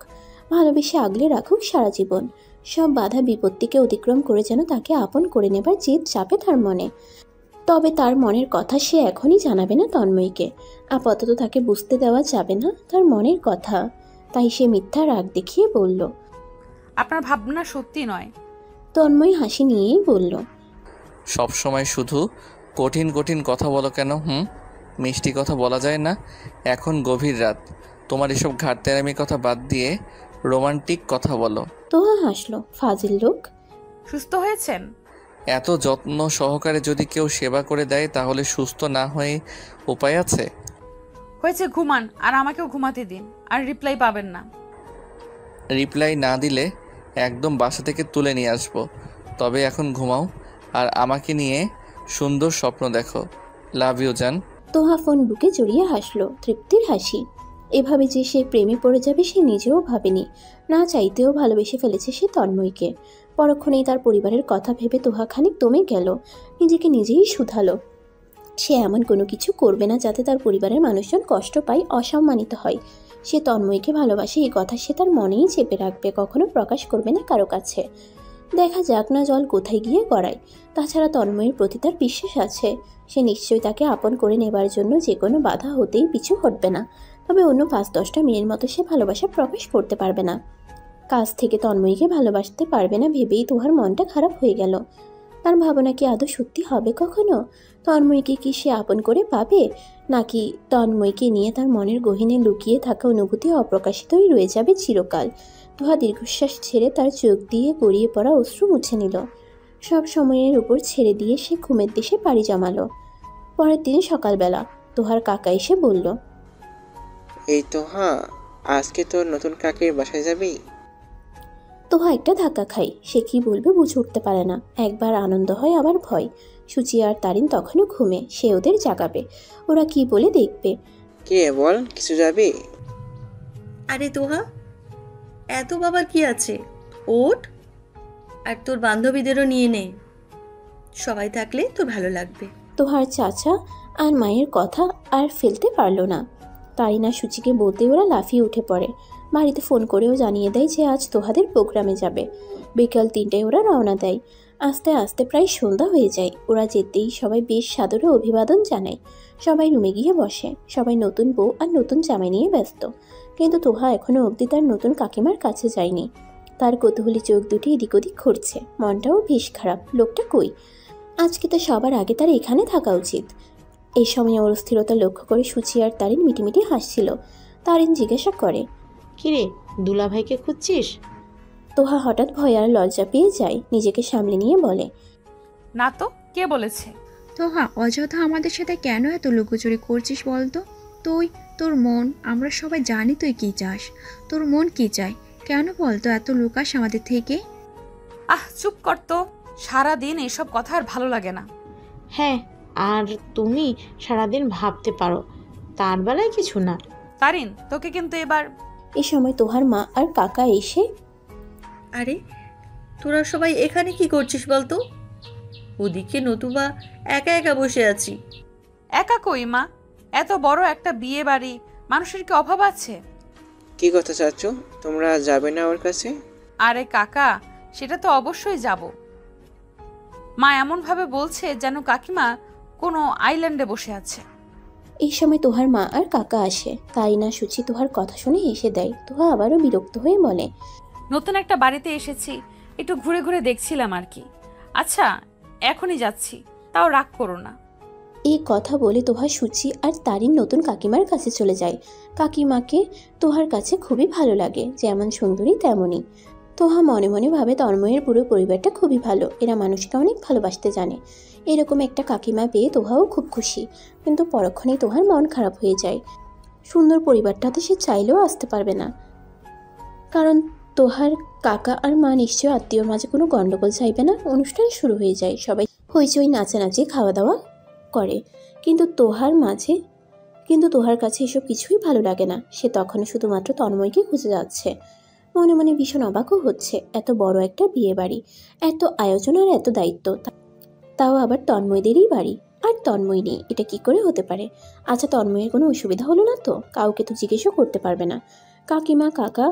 ভালোবেসে আগলে রাখুক সারা জীবন। সব বাধা বিপত্তিকে অতিক্রম করে যেন তাকে আপন করে নেবার জেদ চাপে তার মনে। তবে তার মনের কথা সে এখনই জানাবে না তন্ময়কে। আপাতত তাকে বুঝতে দেওয়া যাবে না তার মনের কথা। তাই সে মিথ্যা রাগ দেখিয়ে বলল,
আপনার ভাবনা সত্যি নয়।
তন্ময় হাসি নিয়েই বলল,
সব সময় শুধু কঠিন কঠিন কথা বলো কেন? মিষ্টি কথা বলা যায় না? এখন গভীর রাত, তোমার এসব ঘাটতেরামি কথা বাদ দিয়ে রোমান্টিক কথা বলো।
তোহা হাসলো, ফাজিল লোক।
সুস্থ হয়েছেন?
এত যত্ন সহকারে যদি কেউ সেবা করে দেয় তাহলে সুস্থ না হয়ে উপায় আছে?
হয়েছে, ঘুমান, আর আমাকেও ঘুমাতে দিন। আর রিপ্লাই পাবেন না।
রিপ্লাই না দিলে একদম বাসা থেকে তুলে নিয়ে আসবো। তবে এখন ঘুমাও আর আমাকে নিয়ে সুন্দর স্বপ্ন দেখো। লাভ ইউ জান।
তোহা ফোন বুকে জড়িয়ে হাসলো, তৃপ্তির হাসি। এভাবে যে সে প্রেমে পড়ে যাবে সে নিজেও ভাবেনি। না চাইতেও ভালোবেসে ফেলেছে সে তন্ময়কে। পরক্ষণেই তার পরিবারের কথা ভেবে তোহা খানিক দমে গেল, নিজেকে নিজেই শুধালো। সে এমন কোনো কিছু করবে না যাতে তার পরিবারের মানুষজন কষ্ট পায়, অসম্মানিত হয়। সে তন্ময়কে ভালোবাসে এই কথা সে তার মনেই চেপে রাখবে, কখনো প্রকাশ করবে না কারো কাছে। দেখা যাক না জল কোথায় গিয়ে গড়ায়। তাছাড়া তন্ময়ের প্রতি তার বিশ্বাস আছে। সে নিশ্চয়ই তাকে আপন করে নেবার জন্য যে কোনো বাধা হতেই পিছু হটবে না। তবে অন্য 5-10টা মেয়ের মতো সে ভালোবাসা প্রকাশ করতে পারবে না। কাছ থেকে তন্ময়কে ভালোবাসতে পারবে না ভেবেই তোহার মনটা খারাপ হয়ে গেল। তার ভাবনা কি আদৌ সত্যি হবে কখনো? তন্ময়কে কি সে আপন করে পাবে, নাকি তন্ময়কে নিয়ে তার মনের গহীনে লুকিয়ে থাকা অনুভূতি অপ্রকাশিতই রয়ে যাবে চিরকাল? তোহা দীর্ঘশ্বাস ছেড়ে তার চোখ দিয়ে গড়িয়ে পড়া অশ্রু মুছে নিল। সব সময়ের উপর ছেড়ে দিয়ে সে ঘুমের দেশে পাড়ি জমালো। পরের দিন সকালবেলা তোহার কাকা এসে বলল,
এই তোহা, আজকে তোর নতুন কাকের বাসায় যাবি?
তোহা একটা ধাক্কা খাই, সে কি বলবে বুঝে উঠতে পারে না। একবার আনন্দ হয়, আবার ভয়। সুচি আর তারিন তখনও ঘুমে, সে ওদের জাগাবে। ওরা কি বলে দেখবে।
কে বল, কিছু যাবি?
আরে তোহা, এত বাবার কি আছে? ওঠ, আর তোর বান্ধবীদেরও নিয়ে নে, সবাই থাকলে তোর ভালো লাগবে।
তোহার চাচা আর মায়ের কথা আর ফেলতে পারলো না। তারিনা সূচিকে বলতে ওরা লাফিয়ে উঠে পড়ে। বাড়িতে ফোন করেও জানিয়ে দেয় যে আজ তোহাদের প্রোগ্রামে যাবে। বিকাল 3টায় ওরা রওনা দেয়। আস্তে আস্তে প্রায় সন্ধ্যা হয়ে যায়। ওরা যেতেই সবাই বেশ সাদরে অভিবাদন জানায়। সবাই রুমে গিয়ে বসে। সবাই নতুন বউ আর নতুন জামাই নিয়ে ব্যস্ত, কিন্তু তোহা এখনো অবধি তার নতুন কাকিমার কাছে যায়নি। তার কৌতূহলী চোখ দুটি এদিক ওদিক ঘুরছে। মনটাও বেশ খারাপ, লোকটা কই? আজকে তো সবার আগে তার এখানে থাকা উচিত। এই সময় ওর অস্থিরতা লক্ষ্য করে সূচি আর তারিন মিটিমিটি হাসছিল। তারিন জিজ্ঞাসা করে,
কিরে দুলাভাইকে খুঁজছিস?
তোহা হঠাৎ ভয় আর লজ্জা পেয়ে যায়। নিজেকে সামলে নিয়ে বলে,
না তো, কে বলেছে?
তোহা, অযথা আমাদের সাথে কেন এত লুকোচুরি করছিস বলতো? তোর মন, আমরা সবাই জানি তুই কি চাস। তোর মন কি চায়? কেন বলতো এত লুকাস আমাদের থেকে?
চুপ কর তো, সারাদিন এসব কথা আর ভালো লাগে না।
হ্যাঁ, আর তুমি সারাদিন ভাবতে পারো, তার বেলায় কিছু না।
তারিন, তোকে কিন্তু এবার।
এই সময় তোহার মা আর কাকা এসে,
আরে তোরা সবাই এখানে কি করছিস বলতো? ওদিকে নতুবা একা একা বসে আছি।
একা কই মা, এত বড় একটা বিয়ে বাড়ি, মানুষের কি অভাব আছে?
কি কথা চাচু, তোমরা যাবে না ওর কাছে?
আরে কাকা, সেটা তো অবশ্যই যাব। মা এমন ভাবে বলছে যেন কাকিমা কোনো আইল্যান্ডে বসে আছে।
এই সময় তোহার মা আর কাকা আসে। তারিনা সূচি তোহার কথা শুনে হেসে দেয়। তোহা আবারও বিরক্ত হয়ে বলে,
নতুন একটা বাড়িতে এসেছি, একটু ঘুরে ঘুরে দেখছিলাম আর কি। আচ্ছা, এখনই যাচ্ছি, তাও রাগ করো না।
এই কথা বলে তোহা সূচি আর তারিন নতুন কাকিমার কাছে চলে যায়। কাকিমাকে তোহার কাছে খুবই ভালো লাগে, যেমন সুন্দরী তেমনই। তোহা মনে মনে ভাবে তন্ময়ের পুরো পরিবারটা খুবই ভালো, এরা মানুষকে অনেক ভালোবাসতে জানে। এরকম একটা কাকিমা পেয়ে তোহাও খুব খুশি, কিন্তু পরক্ষণেই তোহার মন খারাপ হয়ে যায়। সুন্দর পরিবারটাতে সে চাইলেও আসতে পারবে না, কারণ তোহার কাকা আর মা নিশ্চয় আত্মীয়র মাঝে কোনো গন্ডগোল চাইবে না। অনুষ্ঠান শুরু হয়ে যায়, সবাই হইচই নাচানাচি খাওয়া দাওয়া করে, কিন্তু তোহার কাছে এসব কিছুই ভালো লাগে না। সে তখনও শুধুমাত্র তন্ময়কে খুঁজে যাচ্ছে। মনে মনে ভীষণ অবাকও হচ্ছে, এত বড় একটা বিয়ে বাড়ি, এত আয়োজন আর এত দায়িত্ব, তাও আবার তন্ময়দেরই বাড়ি, আর তন্ময় নেই, এটা কি করে হতে পারে? আচ্ছা, তন্ময়ের কোনো অসুবিধা হলো না তো? কাউকে তো জিজ্ঞেসও করতে পারবে না, কাকিমা, কাকা,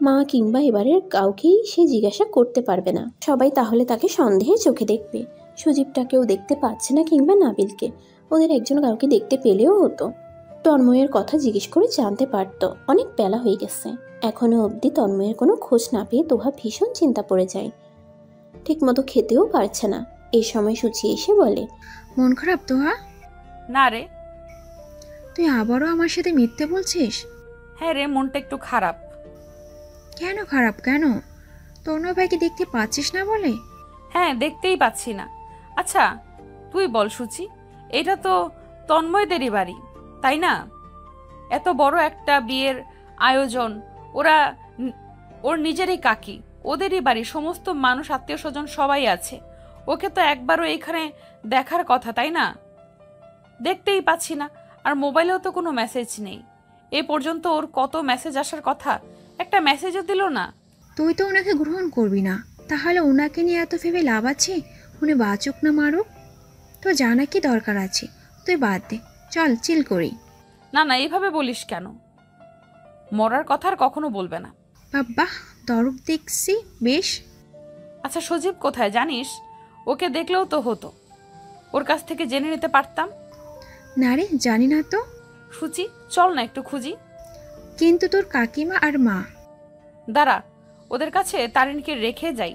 মা কিংবা এবারের কাউকেই সে জিজ্ঞাসা করতে পারবে না। সবাই তাহলে তাকে সন্দেহের চোখে দেখবে। সুদীপটাকেও দেখতে পাচ্ছে না, কিংবা নাবিলকে। ওদের একজন কাউকে দেখতে পেলেও হতো, তন্ময়ের কথা জিজ্ঞেস করে জানতে পারত। অনেক বেলা হয়ে গেছে, এখনো অবধি তন্ময়ের কোনো খোঁজ না পেয়ে তোহা ভীষণ চিন্তা পড়ে যায়। ঠিকমতো খেতেও পারছে না। এই সময় সূচি এসে বলে,
মন খারাপ তোহা?
না রে।
তুই আবারও আমার সাথে মিথ্যে বলছিস?
হ্যাঁ রে, মনটা একটু খারাপ।
কেন খারাপ কেন? তন্ময় ভাইকে দেখতে পাচ্ছিস না বলে?
হ্যাঁ, দেখতেই পাচ্ছি না। আচ্ছা তুই বল সূচি, এটা তো তন্ময়দেরই বাড়ি, তাই না? এত বড় একটা বিয়ের আয়োজন, ওর নিজেরই কাকি, ওদেরই বাড়ি, সমস্ত মানুষ, আত্মীয় স্বজন সবাই আছে। ওকে তো একবারও এখানে দেখার কথা, তাই না? দেখতেই পাচ্ছি না, আর মোবাইলেও তো কোনো মেসেজ নেই। এ পর্যন্ত ওর কত মেসেজ আসার কথা, একটা মেসেজও দিল না।
তুই তো ওনাকে গ্রহণ করবি না, তাহলে ওনাকে নিয়ে এত ভেবে লাভ আছে? উনি বাঁচুক না মারুক, তো জানা কি দরকার আছে? তুই বাদ দে, চল চিল করি।
না না, এইভাবে বলিস কেন? মরার কথা আর কখনো বলবে না।
বাবা, দরদ দেখছি বেশ।
আচ্ছা সজীব কোথায় জানিস? ওকে দেখলেও তো হতো, ওর কাছ থেকে জেনে নিতে পারতাম।
না রে, জানি না তো।
সূচি, চল না একটু খুঁজি।
কিন্তু তোর কাকিমা আর মা?
দাঁড়া, ওদের কাছে তারিনকে রেখে যাই,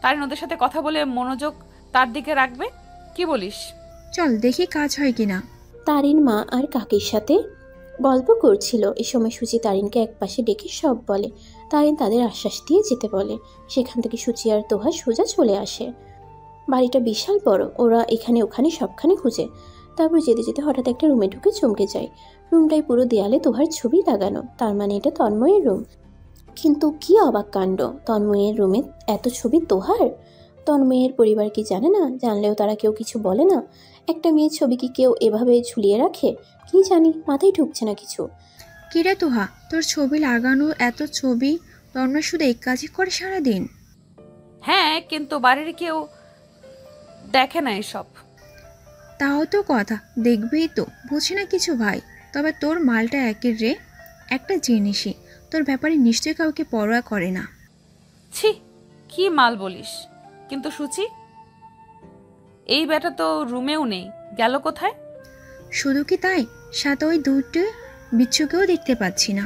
তারিন ওদের সাথে কথা বলে মনোযোগ তার দিকে রাখবে। কি বলিস?
চল দেখি কাজ হয় কিনা।
তারিন মা আর কাকির সাথে গল্প করছিল। এ সময় সূচি তারিনকে একপাশে ডেকে সব বলে। তারিন তাদের আশ্বাস দিয়ে যেতে বলে। সেখান থেকে সূচি আর তোহা সোজা চলে আসে। বাড়িটা বিশাল বড়, ওরা এখানে ওখানে সবখানে খুঁজে। তারপর যেতে যেতে হঠাৎ একটা রুমে ঢুকে চমকে যায়। রুমটাই পুরো দেয়ালে তোহার ছবি লাগানো, তার মানে এটা তন্ময়ের রুম। কিন্তু কি অবাক কাণ্ড, তন্ময়ের রুমে এত ছবি তোহার! তন্ময়ের পরিবার কি জানে না? জানলেও তারা কেউ কিছু বলে না। একটা মেয়ের ছবি কি কেউ এভাবে ঝুলিয়ে রাখে? কি জানি, মাথায় ঢুকছে না কিছু।
কিরে তোহা, তোর ছবি লাগানো এত ছবি, তন্ময় শুধু এই কাজই করে সারাদিন?
হ্যাঁ, কিন্তু বাড়ির কেউ দেখে না এসব।
তাও তো কথা, দেখবেই তো, বুঝি না কিছু ভাই। তবে তোর মালটা একের রে, একটা জিনিসই তোর ব্যাপারে নিশ্চয়ই কাউকে পরোয়া করে না।
ছি, কি মাল বলিস? কিন্তু সুচি, এই বেটা তো রুমেও নেই, গেল কোথায়?
শুধু কি তাই, সাথে ওই দুটো বিচ্ছুকেও দেখতে পাচ্ছি না।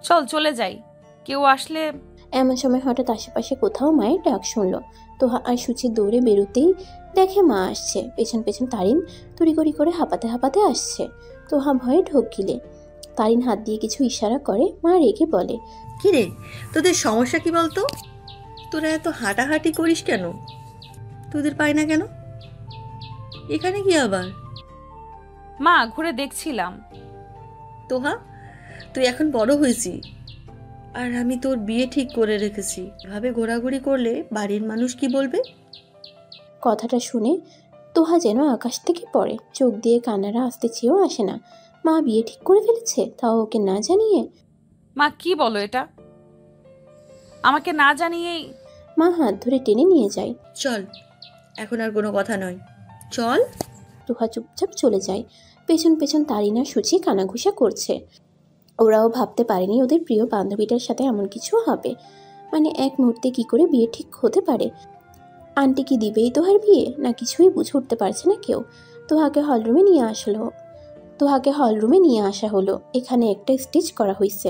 চল চলে যাই, কেউ আসলে।
এমন সময় হঠাৎ আশেপাশে কোথাও মায়ের ডাক শুনল। তোহা আর সুচি দৌড়ে বেরোতেই দেখে মা আসছে। পেছন পেছন তারিন তড়িঘড়ি করে হাঁপাতে হাঁপাতে আসছে। তোহা ভয়ে ঢোক গিলে। তারিন হাত দিয়ে কিছু ইশারা করে। মা রেগে বলে,
কি রে, তোদের সমস্যা কি বলতো? তোরা এত হাঁটাহাঁটি করিস কেন? তোদের পাই না কেন? এখানে কি আবার?
মা, ঘুরে দেখছিলাম।
তোহা, তুই এখন বড় হয়েছিস, আর আমি তোর বিয়ে ঠিক করে রেখেছি। এভাবে ঘোরাঘুরি করলে বাড়ির মানুষ কি বলবে?
কথাটা শুনে তোহা যেন আকাশ থেকে পড়ে। চোখ দিয়ে কান্নারা আসতে চেয়েও আসে না। মা বিয়ে ঠিক করে ফেলেছে, তাও ওকে না জানিয়ে।
মা, কি বলো এটা? আমাকে না জানিয়েই?
মা হাত ধরে টেনে নিয়ে যায়।
চল, এখন আর কোনো কথা নয়, চল।
তোহা চুপচাপ চলে যায়। পেছন পেছন তারিনা সুচি কানাঘুষা করছে। ওরাও ভাবতে পারেনি ওদের প্রিয় বান্ধবীটার সাথে এমন কিছু হবে। মানে এক মুহূর্তে কি করে বিয়ে ঠিক হতে পারে? আন্টি কি দিবেই তোহার বিয়ে, না কিছুই বুঝে উঠতে পারছে না কেউ। তোহাকে হলরুমে নিয়ে আসা হলো। এখানে একটা স্টেজ করা হয়েছে।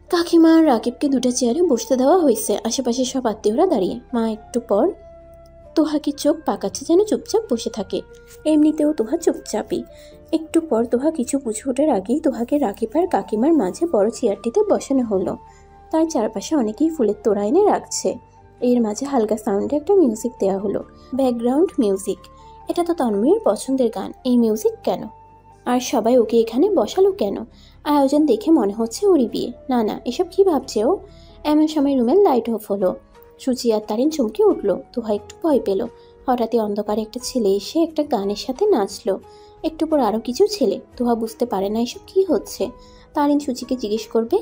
কাকিমা আর রাকিবকে দুটো চেয়ারে বসতে দেওয়া হয়েছে। আশেপাশে সব আত্মীয়রা দাঁড়িয়ে। মা একটু পর তোহাকে চোখ পাকাচ্ছে যেন চুপচাপ বসে থাকে। এমনিতেও তোহা চুপচাপই। একটু পর তোহা কিছু বুঝে ওঠার আগেই তোহাকে রাকিব আর কাকিমার মাঝে বড় চেয়ারটিতে বসানো হলো। তার চারপাশে অনেকেই ফুলের তোড়া এনে রাখছে। এর মাঝে হালকা সাউন্ডে একটা মিউজিক দেওয়া হলো, ব্যাকগ্রাউন্ড মিউজিক। এটা তো তন্ময়ের পছন্দের গান, এই মিউজিক কেন? আর সবাই ওকে এখানে বসালো কেন? আয়োজন দেখে মনে হচ্ছে ওরই বিয়ে। না না, এসব কি ভাবছে ও? এমন সময় রুমের লাইট অফ হলো। সুচি আর তারিন চমকে উঠলো। তোহা একটু ভয় পেল। হঠাৎই অন্ধকারে একটা ছেলে এসে একটা গানের সাথে নাচলো। একটু পর আরো কিছু ছেলে। তোহা বুঝতে পারে না এসব কি হচ্ছে। তারিন সুচিকে জিজ্ঞেস করবে,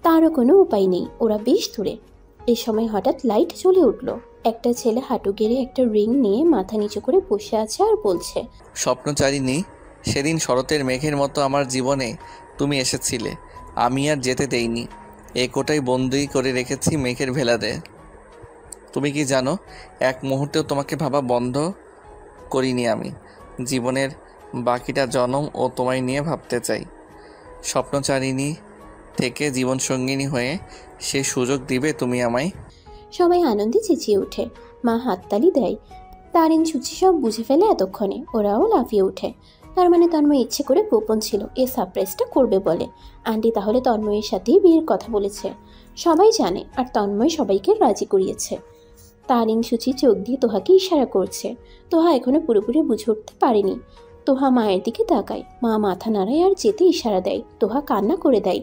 তারও কোনো উপায় নেই, ওরা বেশ দূরে। এই সময় হঠাৎ লাইট জ্বলে উঠলো। একটা ছেলে হাঁটু গেড়ে একটা রিং নিয়ে মাথা নিচু করে বসে আছে আর বলছে,
স্বপ্নচারিণী, সেদিন শরতের মেঘের মতো আমার জীবনে তুমি এসেছিলে, আমি আর যেতে দেইনি। এ কোটাই বন্দি করে রেখেছি মেঘের ভেলাতে। তুমি কি জানো, এক মুহূর্তেও তোমাকে ভাবা বন্ধ করিনি আমি। জীবনের বাকিটা জনম ও তোমায় নিয়ে ভাবতে চাই। স্বপ্নচারিণী থেকে জীবনসঙ্গিনী হয়ে সে সুযোগ দিবে তুমি আমায়?
সবাই আনন্দে চেঁচিয়ে ওঠে। মা হাততালি দেয়। তারিন সুচি সব বুঝে ফেলে এতক্ষণে। ওরাও লাফিয়ে ওঠে। তার মানে তন্ময় ইচ্ছে করে গোপন ছিল, এ সারপ্রাইজটা করবে বলে। আন্টি তাহলে তন্ময়ের সাথেই বিয়ের কথা বলেছে, সবাই জানে। আর তন্ময় সবাইকে রাজি করিয়েছে। তারিন সুচি চোখ দিয়ে তোহাকে ইশারা করছে। তোহা এখনো পুরোপুরি বুঝে উঠতে পারেনি। তোহা মায়ের দিকে তাকায়। মা মাথা নাড়ায় আর যেতে ইশারা দেয়। তোহা কান্না করে দেয়।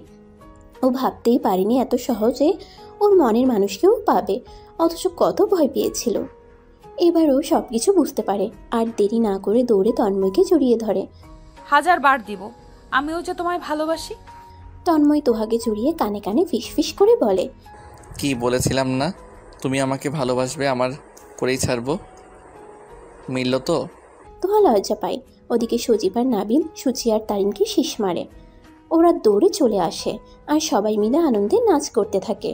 ও ভাবতেই পারেনি এত সহজে ওর মনের মানুষকেও পাবে, অথচ কত ভয় পেয়েছিল। এবারও সবকিছু বুঝতে পারে। আর দেরি না করে দৌড়ে তন্ময়কে জড়িয়ে ধরে।
1000 বার দিব, আমিও যে তোমায় ভালোবাসি।
তন্ময় তোহাকে জড়িয়ে কানে কানে ফিসফিস করে বলে,
কি বলেছিলাম না তুমি আমাকে ভালোবাসবে, আমার করেই ছাড়বো। মিলল তো?
তোহা লজ্জা পায়। ওদিকে সজীব আর নাবিল সুচি আর তারিনকে শীষ মারে। ওরা দৌড়ে চলে আসে আর সবাই মিলে আনন্দে নাচ করতে থাকে।